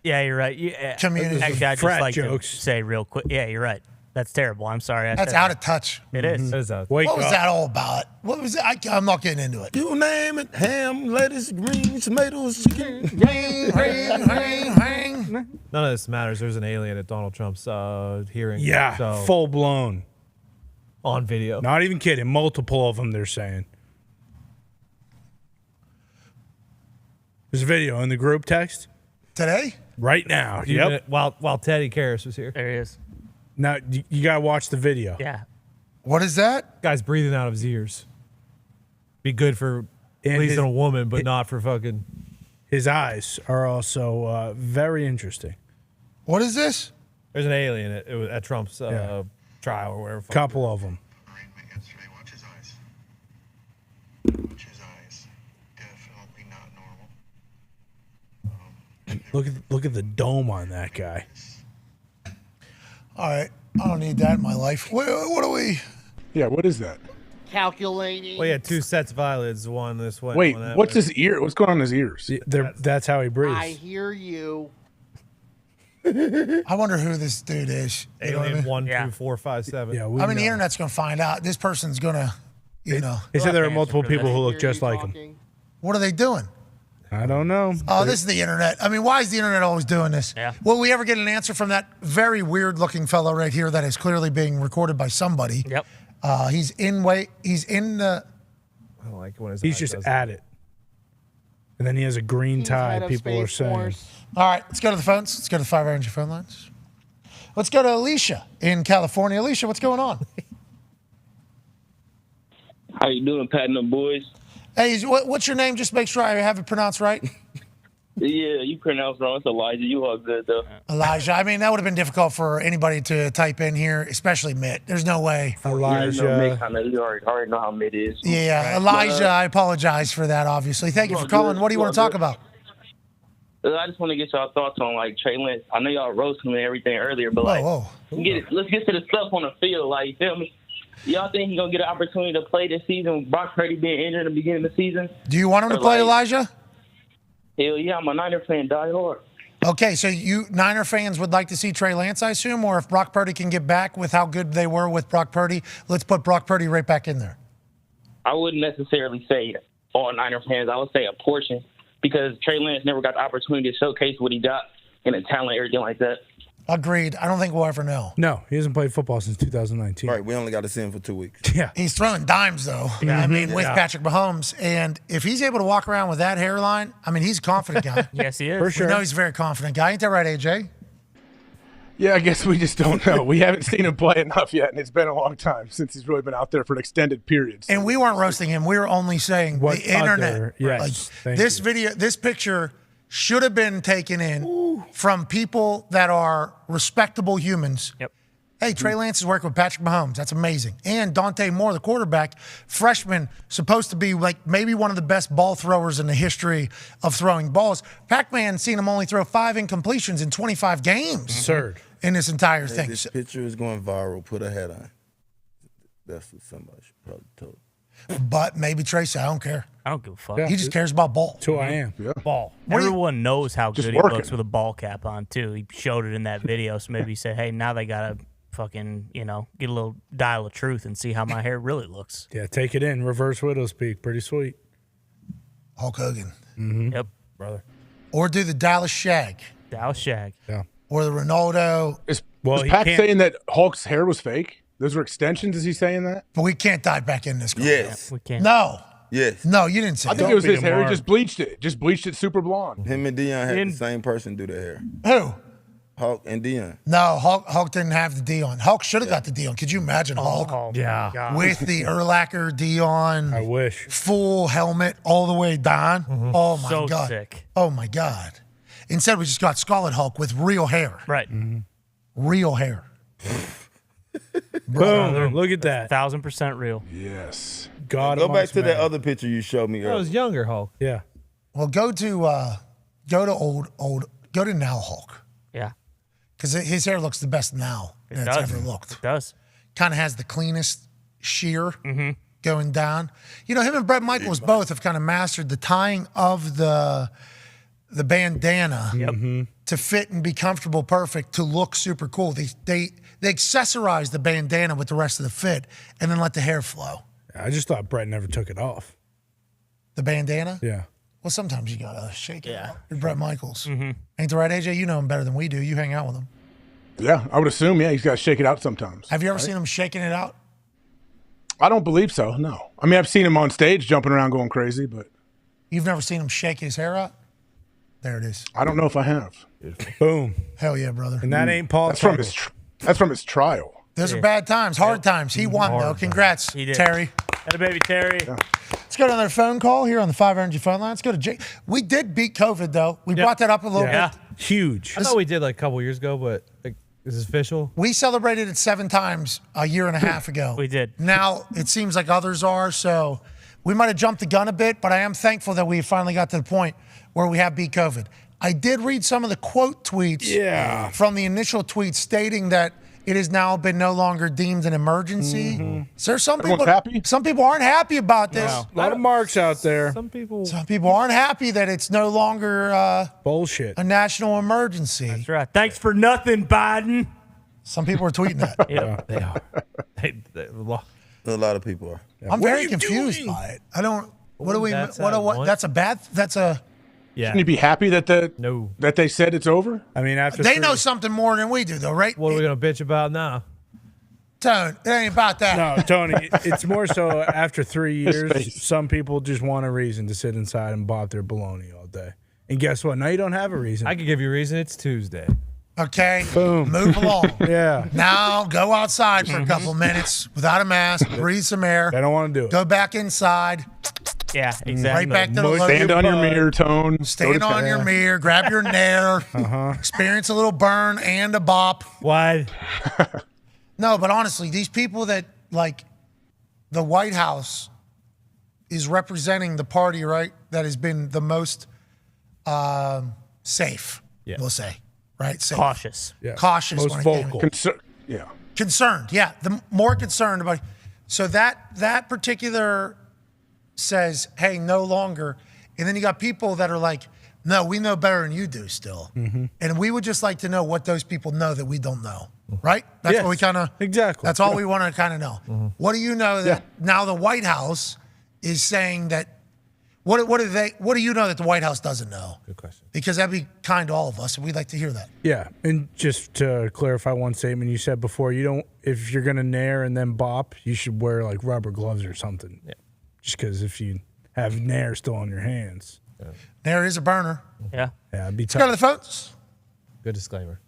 Yeah, you're right. Community. Actually, I just Frat like jokes. to say real quick. Yeah, you're right. That's terrible. I'm sorry. That's out of touch. It is. It is out. What was that all about? What was it? I'm not getting into it. You name it: ham, lettuce, greens, tomatoes, chicken. None of this matters. There's an alien at Donald Trump's hearing. Yeah, so, full blown. on video. Not even kidding. Multiple of them, they're saying. There's a video in the group text. Today? Right now. Yep. While Teddy Karras was here. There he is. Now, you got to watch the video. Yeah. What is that? Guy's breathing out of his ears. Be good for And pleasing his- a woman, but not for fucking. His eyes are also very interesting. What is this? There's an alien at Trump's trial or wherever. Couple of them. Look at the dome on that guy. All right. I don't need that in my life. What are we? Yeah, what is that? Calculating. Well, he had two sets of eyelids, one this way. Wait, one that what's way. his ear? What's going on in his ears? That's how he breathes. I hear you. I wonder who this dude is. You know what I Alien mean? 1, 2, 4, 5, 7. Yeah, I mean, the internet's going to find out. This person's going to, They said there are multiple people who look just like him. What are they doing? I don't know. Oh, this is the internet. I mean, why is the internet always doing this? Yeah. Will we ever get an answer from that very weird-looking fellow right here that is clearly being recorded by somebody? Yep. He's in the. I don't like it when his He's eye just does at it. And then he has a green tie, people are saying. All right, let's go to the phones. Let's go to the 5 Energy phone lines. Let's go to Alicia in California. Alicia, what's going on? How you doing, Pat and the boys? Hey, what's your name? Just make sure I have it pronounced right. Yeah, you pronounced wrong. It's Elijah. You all good, though. Elijah. I mean, that would have been difficult for anybody to type in here, especially Mitt. There's no way. Elijah. You already know how Mitt is. Yeah, Elijah, I apologize for that, obviously. Thank you for calling. What do you want to talk about? I just want to get y'all thoughts on, like, Trey Lance. I know y'all roasted him and everything earlier, but, like, let's get to the stuff on the field. Like, you feel me? Y'all think he's going to get an opportunity to play this season with Brock Purdy being injured in the beginning of the season? Do you want him to play, Elijah? Hell yeah, I'm a Niner fan, die hard. Okay, so you Niner fans would like to see Trey Lance, I assume, or if Brock Purdy can get back with how good they were with Brock Purdy, let's put Brock Purdy right back in there. I wouldn't necessarily say all Niner fans. I would say a portion, because Trey Lance never got the opportunity to showcase what he got and the talent, everything like that. Agreed. I don't think we'll ever know. No, he hasn't played football since 2019. Right, we only got to see him for 2 weeks. Yeah. He's throwing dimes, though. I mean, with Patrick Mahomes. And if he's able to walk around with that hairline, I mean, he's a confident guy. Yes, he is. For sure. We know he's a very confident guy. Ain't that right, AJ? Yeah, I guess we just don't know. We haven't seen him play enough yet, and it's been a long time since he's really been out there for an extended period. And we weren't roasting him. We were only saying What the internet. other- yes, Like, thank this you. video, this picture should have been taken in from people that are respectable humans. Yep. Hey, Trey Lance is working with Patrick Mahomes. That's amazing. And Dante Moore, the quarterback, freshman, supposed to be like maybe one of the best ball throwers in the history of throwing balls. Pac-Man seen him only throw 5 incompletions in 25 games. Absurd. In this entire Hey, thing. this picture is going viral. Put a hat on. That's what somebody should probably tell. But maybe Tracy, I don't care. I don't give a fuck. He just cares about ball. That's who I am. Yeah. Ball. Everyone knows how Just good he working. looks with a ball cap on, too. He showed it in that video, so maybe he said, hey, now they got to fucking, get a little dial of truth and see how my hair really looks. Yeah, take it in. Reverse widow's peak. Pretty sweet. Hulk Hogan. Yep. Brother. Or do the Dallas Shag. Dallas Shag. Yeah. Or the Ronaldo. Is he Pac can't- saying that Hulk's hair was fake? Those were extensions? Is he saying that? But we can't dive back in this. Yes. We can't. No. Yes. No, you didn't say I that. think it was be his hair. He tomorrow. just bleached it. Just bleached it super blonde. Him and Dion had the same person do their hair. Who? Hulk and Dion. No, Hulk didn't have the Dion. Hulk should have got the Dion. Could you imagine Hulk Oh, Yeah. God. with the Urlacher Dion I wish. full helmet all the way down? Oh my So God. sick. Oh my God. Instead, we just got Scarlet Hulk with real hair. Right. Real hair. Boom. Look at that. 1,000% real. Yes. God Go back amongst to that men. other picture you showed me That was earlier. younger Hulk. Yeah. Well, go to now Hulk. Yeah. Because his hair looks the best now It than it's does. ever looked. It does. Kind of has the cleanest shear going down. Him and Brett Michaels both have kind of mastered the tying of the the bandana to fit and be comfortable, perfect, to look super cool. They accessorize the bandana with the rest of the fit and then let the hair flow. I just thought Brett never took it off. The bandana? Yeah. Well, sometimes you gotta shake it out. You're Brett Michaels. Ain't the right, AJ? You know him better than we do. You hang out with him. Yeah, I would assume, he's got to shake it out sometimes. Have you ever seen him shaking it out? I don't believe so, no. I mean, I've seen him on stage jumping around going crazy, but... You've never seen him shake his hair out? There it is. I don't know if I have. Boom. Hell yeah, brother. And that ain't Paul. That's from his trial. Those are bad times, hard times. He won, though. Congrats, He did. Terry. Had a baby Terry. Let's go to another phone call here on the 5 Energy phone line. Let's go to Jay. We did beat COVID, though. We brought that up a little bit. Huge. I thought we did like a couple years ago, but like, is this official? We celebrated it 7 times a year and a half ago. We did. Now it seems like others are, so we might have jumped the gun a bit, but I am thankful that we finally got to the point where we have beat COVID. I did read some of the quote tweets from the initial tweets stating that it has now been no longer deemed an emergency. So there's some people happy? Some people aren't happy about this. A lot of marks out there. Some people aren't happy that it's no longer bullshit. A national emergency. That's right. Thanks for nothing, Biden. Some people are tweeting that. Yeah, they are. A lot of people are. I'm very confused by it. I don't. What do we? What? That's a bad. That's a. Yeah. Shouldn't you be happy that that they said it's over? I mean, after they know something more than we do, though, right? What are we gonna bitch about now? Tone, it ain't about that. No, Tony, it's more so after 3 years, some people just want a reason to sit inside and bop their baloney all day. And guess what? Now you don't have a reason. I can give you a reason. It's Tuesday. Okay. Boom. Move along. Yeah. Now go outside for a couple minutes without a mask, breathe some air. They don't want to do it. Go back inside. Yeah, exactly. Right back to the Stand on your mirror, Tone. Stand on your mirror. Grab your nair. Experience a little burn and a bop. Why? No, but honestly, these people that, like, the White House is representing the party, right, that has been the most safe, we'll say, right? Safe. Cautious. Yeah. Cautious. Most vocal. Concerned, yeah. The more concerned about. So that particular says, hey, no longer. And then you got people that are like, no, we know better than you do still. And we would just like to know what those people know that we don't know, right? That's what we kind of. Exactly. That's all we want to kind of know. What do you know that now the White House is saying that, what do you know that the White House doesn't know? Good question. Because that'd be kind to all of us, and we'd like to hear that. Yeah, and just to clarify one statement you said before, if you're gonna nair and then bop, you should wear like rubber gloves or something. Yeah. Just because if you have nair still on your hands. Nair is a burner. Yeah. Yeah, it'd be Let's go to tough. the phones. Good disclaimer.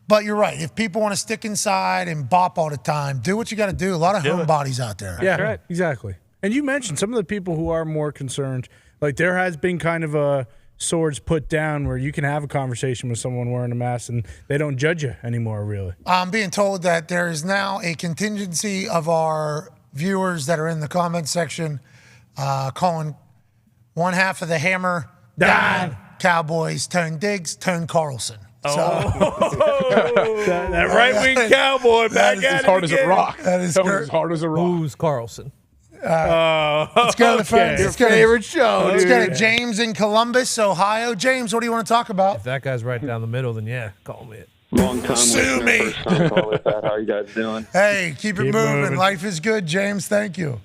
But you're right. If people want to stick inside and bop all the time, do what you got to do. A lot of homebodies out there. Yeah, right. Exactly. And you mentioned some of the people who are more concerned. Like there has been kind of a swords put down where you can have a conversation with someone wearing a mask and they don't judge you anymore, really. I'm being told that there is now a contingency of our viewers that are in the comment section calling one half of the Hammer Dahn Cowboys Tone Diggs, Tone Carlson. That right-wing cowboy back at it as hard as a rock. That is as hard as a rock. Who's Carlson? Let's go to the phone. Your favorite show. Let's go to James in Columbus, Ohio. James, what do you want to talk about? If that guy's right down the middle, then yeah, call me it. Long time Sue listener, me. first time call with that. How are you guys doing? Hey, keep it moving. Life is good, James. Thank you.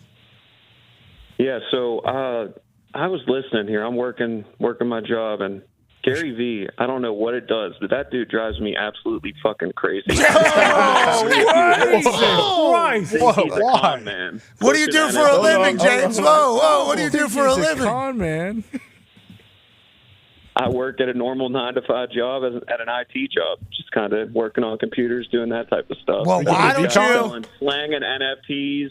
Yeah, so I was listening here. I'm working my job, and Gary V, I don't know what it does, but that dude drives me absolutely fucking crazy. Why? Man. What do you do for a living, James? Whoa, what do you do for a living? Con man. I work at a normal 9-to-5 job at an IT job, just kind of working on computers, doing that type of stuff. Well, why don't you? Slanging NFTs,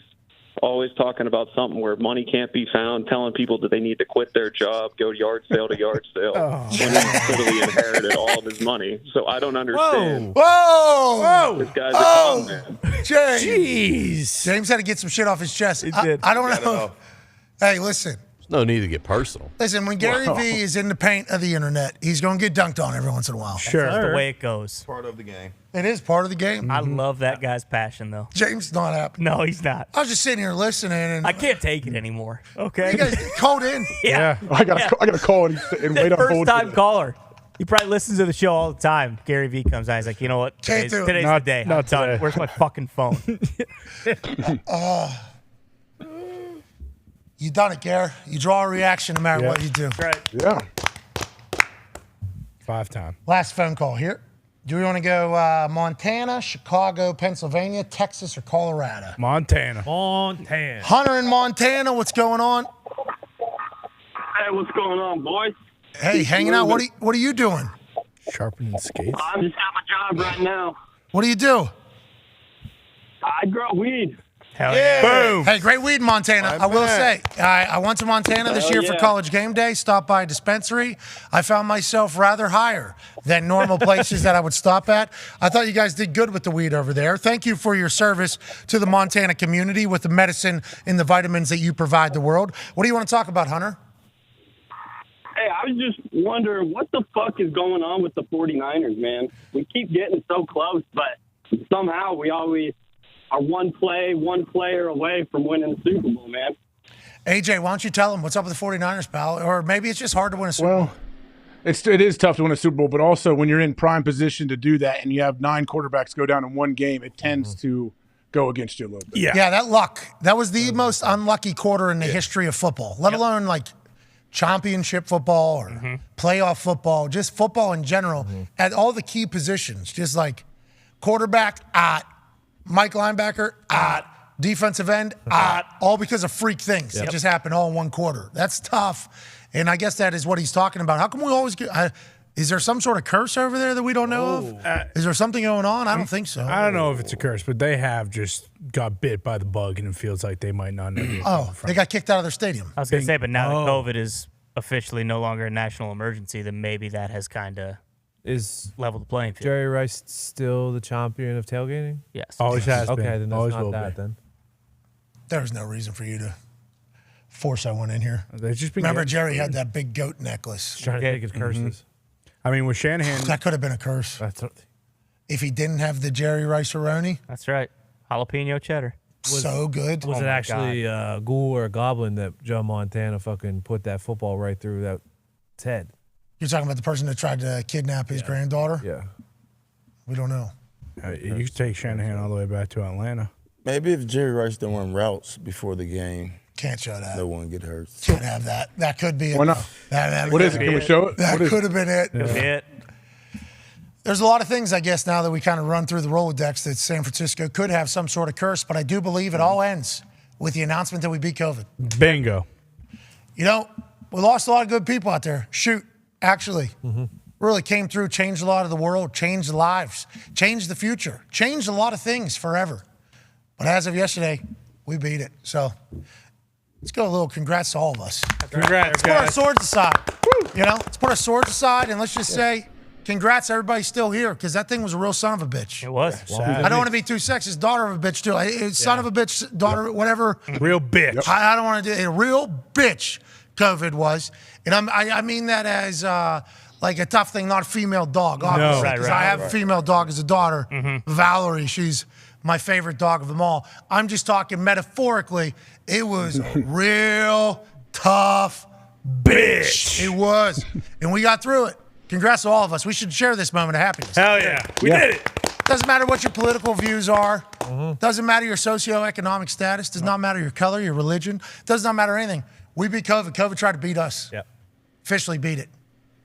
always talking about something where money can't be found, telling people that they need to quit their job, go yard sale to yard sale, when he totally inherited all of his money. So I don't understand. Whoa! This guy's a con man. James. James had to get some shit off his chest. He did. I don't know. Hey, listen. No need to get personal. Listen, when Gary V is in the paint of the internet, he's going to get dunked on every once in a while. Sure. That's the way it goes. Part of the game. It is part of the game. I love that guy's passion, though. James is not happy. No, he's not. I was just sitting here listening, and I can't take it anymore. Okay. you guys called in. Yeah. I got to call and wait on hold. First time caller. He probably listens to the show all the time. Gary V comes on. He's like, you know what? Today's the day. I'm done. Where's my fucking phone? You done it, Gary. You draw a reaction no matter what you do. Right. Yeah. 5-time. Last phone call here. Do we want to go Montana, Chicago, Pennsylvania, Texas, or Colorado? Montana. Hunter in Montana, what's going on? Hey, what's going on, boys? Hey, hanging out. What are you doing? Sharpening skates. I'm just at my job right now. What do you do? I grow weed. Hell yeah. Boom. Hey, great weed in Montana. I will say, I went to Montana this year for college game day, stopped by a dispensary. I found myself rather higher than normal places that I would stop at. I thought you guys did good with the weed over there. Thank you for your service to the Montana community with the medicine and the vitamins that you provide the world. What do you want to talk about, Hunter? Hey, I was just wondering what the fuck is going on with the 49ers, man. We keep getting so close, but somehow we always are one player away from winning the Super Bowl, man. AJ, why don't you tell them what's up with the 49ers, pal? Or maybe it's just hard to win a Super Bowl. It is tough to win a Super Bowl, but also when you're in prime position to do that and you have 9 quarterbacks go down in one game, it tends to go against you a little bit. Yeah, that luck. That was the most unlucky quarter in the history of football, let alone like championship football or playoff football, just football in general, at all the key positions, just like quarterback, Mike linebacker, defensive end, all because of freak things that just happened all in one quarter. That's tough. And I guess that is what he's talking about. How come we always get is there some sort of curse over there that we don't know of? Is there something going on? I don't think so. I don't know if it's a curse, but they have just got bit by the bug, and it feels like they might not know. They got kicked out of their stadium. I was going to say, but now that COVID is officially no longer a national emergency, then maybe that has kind of leveled the playing field. Jerry Rice still the champion of tailgating? Yes. Always has been. Okay, then that's Always not will that be. then. There's no reason for you to force that one in here. Just Remember, Jerry had that big goat necklace. Trying to take his curses. I mean, with Shanahan, That could have been a curse. If he didn't have the Jerry Rice-A-Roni. That's right. Jalapeno cheddar. So good. Was it actually a ghoul or a goblin that Joe Montana fucking put that football right through that head? You're talking about the person that tried to kidnap his granddaughter? Yeah. We don't know. you could take Shanahan all the way back to Atlanta. Maybe if Jerry Rice didn't run routes before the game, can't show that. No one get hurt. Can't have that. That could be it. Why not? What is it? Can we show it? That could have been it. Could be it. There's a lot of things, I guess, now that we kind of run through the Rolodex that San Francisco could have some sort of curse, but I do believe it all ends with the announcement that we beat COVID. Bingo. You know, we lost a lot of good people out there. Actually. Really came through, changed a lot of the world, changed lives, changed the future, changed a lot of things forever. But as of yesterday, we beat it. So let's go a little congrats to all of us. Congrats, Let's put our swords aside. You know, let's put our swords aside and let's just say congrats, everybody's still here, because that thing was a real son of a bitch. It was. I don't want to be too sexist. Daughter of a bitch, too. Son of a bitch, daughter, whatever. Real bitch. I don't want to do it. A real bitch, COVID was. And I mean that as like a tough thing, not a female dog, obviously. Because I have a female dog as a daughter, Valerie. She's my favorite dog of them all. I'm just talking metaphorically. It was a real tough bitch. It was. And we got through it. Congrats to all of us. We should share this moment of happiness. Hell yeah. We did it. Doesn't matter what your political views are. Doesn't matter your socioeconomic status. Does not matter your color, your religion. Does not matter anything. We beat COVID. COVID tried to beat us. Yep. Officially beat it.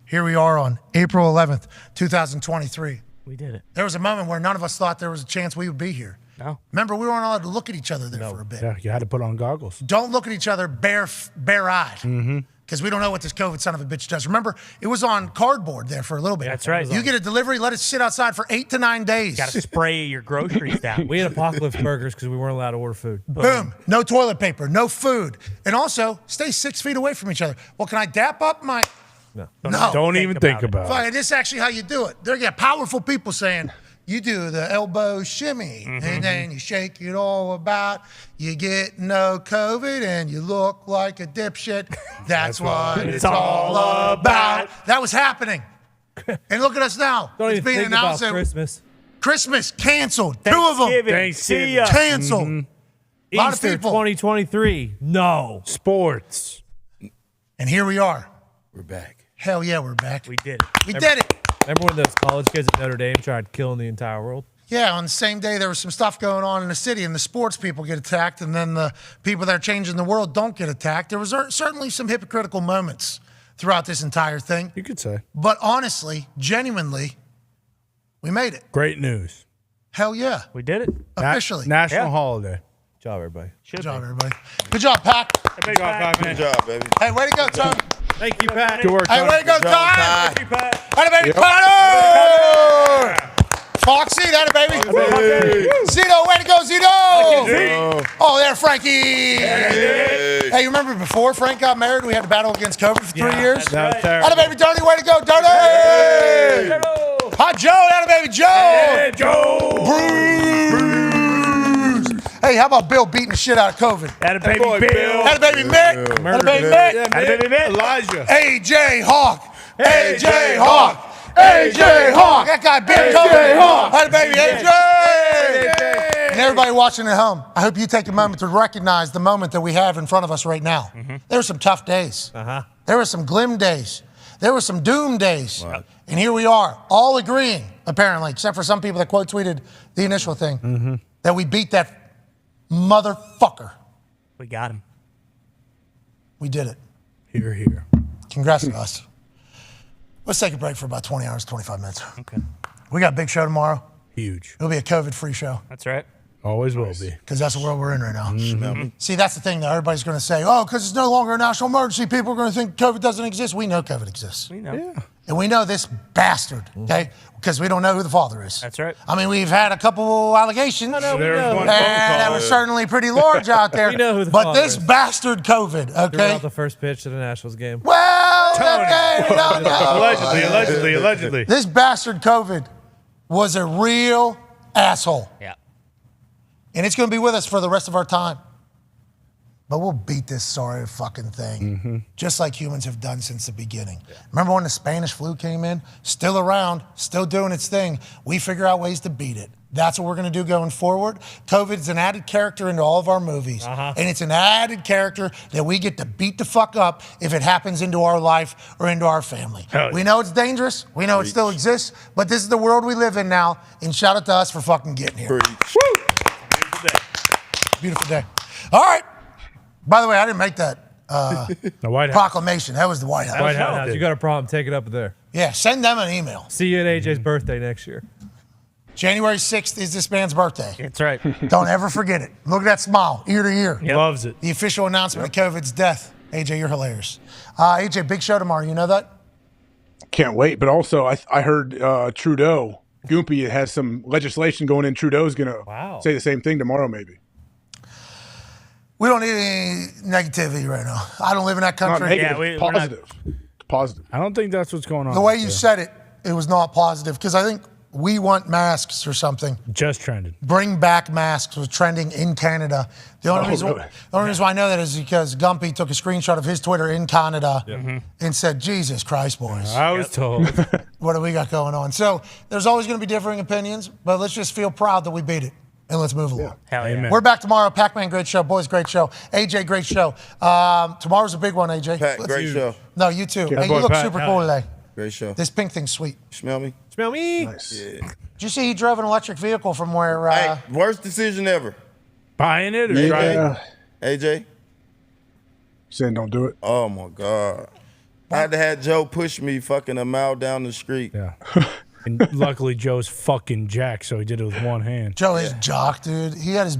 Here we are on April 11th, 2023. We did it. There was a moment where none of us thought there was a chance we would be here. No. Remember, we weren't allowed to look at each other there for a bit. Yeah, you had to put on goggles. Don't look at each other bare-eyed. Because we don't know what this COVID son of a bitch does. Remember, it was on cardboard there for a little bit. That's right. You get a delivery, let it sit outside for 8 to 9 days. Got to spray your groceries down. We had apocalypse burgers because we weren't allowed to order food. Boom. No toilet paper, no food. And also, stay 6 feet away from each other. Well, can I dap up my... No. No. Don't even think about it. Fine, this is actually how you do it. There you got powerful people saying, You do the elbow shimmy, and then you shake it all about. You get no COVID, and you look like a dipshit. That's what it's all about. That was happening. And look at us now. Don't it's even being think about announced that Christmas. Christmas canceled. 2 of them. Thanksgiving. Canceled. A lot of Easter people. 2023. No. Sports. And here we are. We're back. Hell yeah, we're back. We did it. We did it. Remember when those college kids at Notre Dame tried killing the entire world? Yeah, on the same day there was some stuff going on in the city, and the sports people get attacked, and then the people that are changing the world don't get attacked. There was certainly some hypocritical moments throughout this entire thing. You could say. But honestly, genuinely, we made it. Great news. Hell yeah. We did it. Officially. National holiday. Good job, everybody. Good job, everybody. Good job, Pac. Good job, baby. Hey, way to go, Tony. Thank you, Pat. Good work, Hey, Tony. way to go, Good job, Ty. Ty. Hey, baby, Yep. Connor. Foxy, that baby. Zito, way to go, Zito. Oh, there, Frankie. Hey, you remember before Frank got married, we had to battle against COVID for 3 years? That was terrible. Hey, baby, Tony, way to go, Tony. Hi, Joe, that baby, Joe. Hey, Joe. Bruce. Hey, how about Bill beating the shit out of COVID? Had a baby Bill. Had a baby Mick. Had a baby Mick. Had a baby Mick. Elijah. AJ Hawk. AJ Hawk. AJ Hawk. That guy beat COVID. Had a baby AJ. And everybody watching at home, I hope you take a moment to recognize the moment that we have in front of us right now. There were some tough days. There were some glim days. There were some doom days. Right. And here we are, all agreeing, apparently, except for some people that quote tweeted the initial thing, that we beat that motherfucker. We got him. We did it. Here, here. Congrats to us. Let's take a break for about 20 hours, 25 minutes. Okay. We got a big show tomorrow. Huge. It'll be a COVID-free show. That's right. Always will be. Because that's the world we're in right now. See, that's the thing, though. Everybody's going to say, oh, because it's no longer a national emergency, people are going to think COVID doesn't exist. We know COVID exists. We know. Yeah. And we know this bastard, okay? Because we don't know who the father is. That's right. I mean, we've had a couple allegations. No, we There was know. one And phone call. that was certainly pretty large out there. We know who the but father this is. bastard COVID, Threw okay? out the first pitch to the Nationals game. Well, okay, we don't know. Allegedly. This bastard COVID was a real asshole. Yeah. And it's going to be with us for the rest of our time. But we'll beat this sorry fucking thing, just like humans have done since the beginning. Remember when the Spanish flu came in? Still around, still doing its thing. We figure out ways to beat it. That's what we're going to do going forward. COVID is an added character into all of our movies. And it's an added character that we get to beat the fuck up if it happens into our life or into our family. We know it's dangerous. We know it still exists. But this is the world we live in now. And shout out to us for fucking getting here. Beautiful day. All right. By the way, I didn't make that The White House. proclamation. That was the White House. White House. You got a problem? Take it up there. Yeah, send them an email. See you at AJ's birthday next year. January 6th is this man's birthday. That's right. Don't ever forget it. Look at that smile, ear to ear. Loves it. The official announcement of COVID's death. AJ, you're hilarious. AJ, big show tomorrow. You know that? Can't wait. But also, I heard Trudeau, Goompy, has some legislation going in. Trudeau's going to say the same thing tomorrow, maybe. We don't need any negativity right now. I don't live in that country. Not negative, positive. Positive. I don't think that's what's going on. The way you said it, it was not positive because I think we want masks or something. Just trending. Bring back masks was trending in Canada. The only reason why I know that is because Gumpy took a screenshot of his Twitter in Canada and said, Jesus Christ, boys. I was told. What do we got going on? So there's always going to be differing opinions, but let's just feel proud that we beat it. And let's move along. Hell yeah. We're back tomorrow. Pac-Man, great show. Boys, great show. AJ, great show. Tomorrow's a big one, AJ. Pat, great show. No, you too. Yeah, Hey, boy, you look Pat. super cool today. Great show. This pink thing's sweet. Smell me? Smell me? Nice. Yeah. Did you see he drove an electric vehicle from where... Hey, worst decision ever. Buying it or driving it? AJ? Saying don't do it. Oh, my God. I had to have Joe push me fucking a mile down the street. Yeah. And luckily, Joe's fucking jacked, so he did it with one hand. Joe is jock, dude. He had his...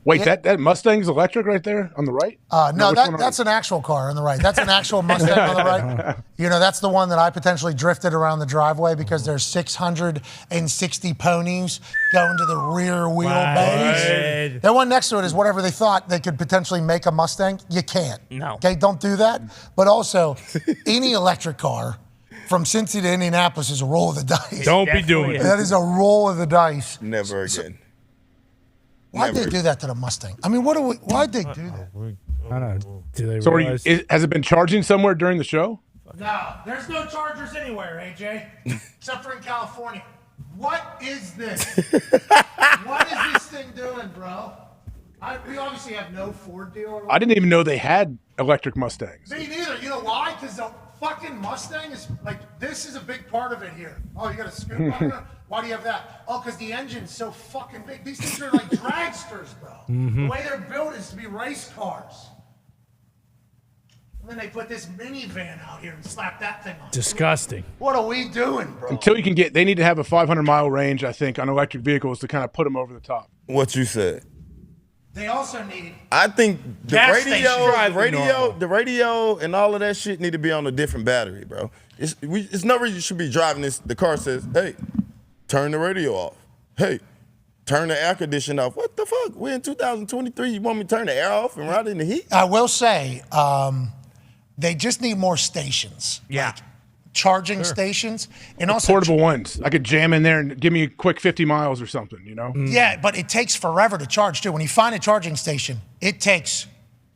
Wait, that Mustang's electric right there on the right? No, which one are that's an actual car on the right. That's an actual Mustang on the right. You know, that's the one that I potentially drifted around the driveway because there's 660 ponies going to the rear wheelbase. That one next to it is whatever they thought they could potentially make a Mustang. You can't. No. Okay, don't do that. But also, any electric car from Cincy to Indianapolis is a roll of the dice. Don't be doing it. That is a roll of the dice. Never again. Why'd they do that to the Mustang? I mean, why'd they do that? I don't know. Do they So realize? has it been charging somewhere during the show? No, there's no chargers anywhere, AJ, except for in California. What is this? What is this thing doing, bro? We obviously have no Ford deal. I didn't even know they had electric Mustangs. Me neither. You know why? Because the fucking Mustang is like, this is a big part of it here. Oh, you got a scoop on it? Why do you have that? Oh, because the engine's so fucking big. These things are like dragsters, bro. The way they're built is to be race cars. And then they put this minivan out here and slap that thing on. Disgusting. What are we doing, bro? Until you can they need to have a 500-mile range, I think, on electric vehicles to kind of put them over the top. What you said. They also need. I think the Gas radio and all of that shit need to be on a different battery, bro. It's no reason you should be driving this. The car says, hey, turn the radio off. Hey, turn the air conditioner off. What the fuck? We're in 2023. You want me to turn the air off and ride in the heat? I will say, they just need more stations. Yeah. Like charging stations. And also portable ones. I could jam in there and give me a quick 50 miles or something, you know? Yeah, but it takes forever to charge, too. When you find a charging station, it takes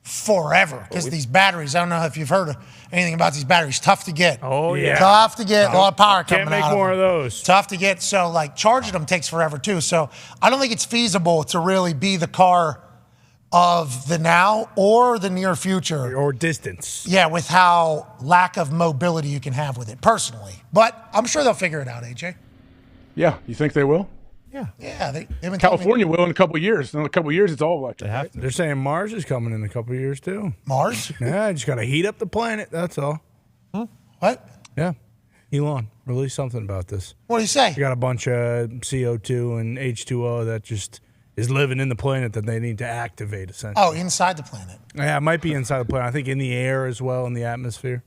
forever because these batteries, I don't know if you've heard anything about these batteries, tough to get. Oh, yeah. Tough to get, a lot of power coming out. Can't make more of those. Tough to get. So, like, charging them takes forever, too. So, I don't think it's feasible to really be the car of the now or the near future. Or distance. Yeah, with how lack of mobility you can have with it, personally. But I'm sure they'll figure it out, AJ. Yeah, you think they will? Yeah, they've been California will in a couple of years. In a couple of years, it's all electric. Right? They're saying Mars is coming in a couple of years, too. Mars? Yeah, just got to heat up the planet, that's all. What? Yeah. Elon released something about this. What did he say? You got a bunch of CO2 and H2O that just is living in the planet that they need to activate, essentially. Oh, inside the planet. Yeah, it might be inside the planet. I think in the air as well, in the atmosphere.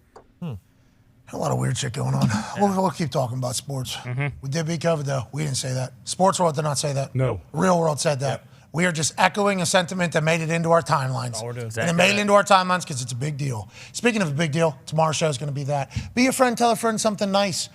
A lot of weird shit going on. We'll keep talking about sports. We did beat COVID, though. We didn't say that. Sports World did not say that. No. Real World said that. We are just echoing a sentiment that made it into our timelines. All we're doing. And it made it into our timelines because it's a big deal. Speaking of a big deal, tomorrow's show is going to be that. Be a friend, tell a friend something nice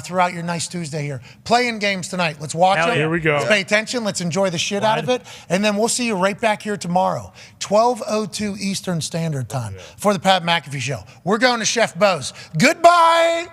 throughout your nice Tuesday here. Playing games tonight. Let's watch them. Here we go. Let's pay attention. Let's enjoy the shit out of it. And then we'll see you right back here tomorrow, 12:02 Eastern Standard Time for the Pat McAfee Show. We're going to Chef Bo's. Goodbye.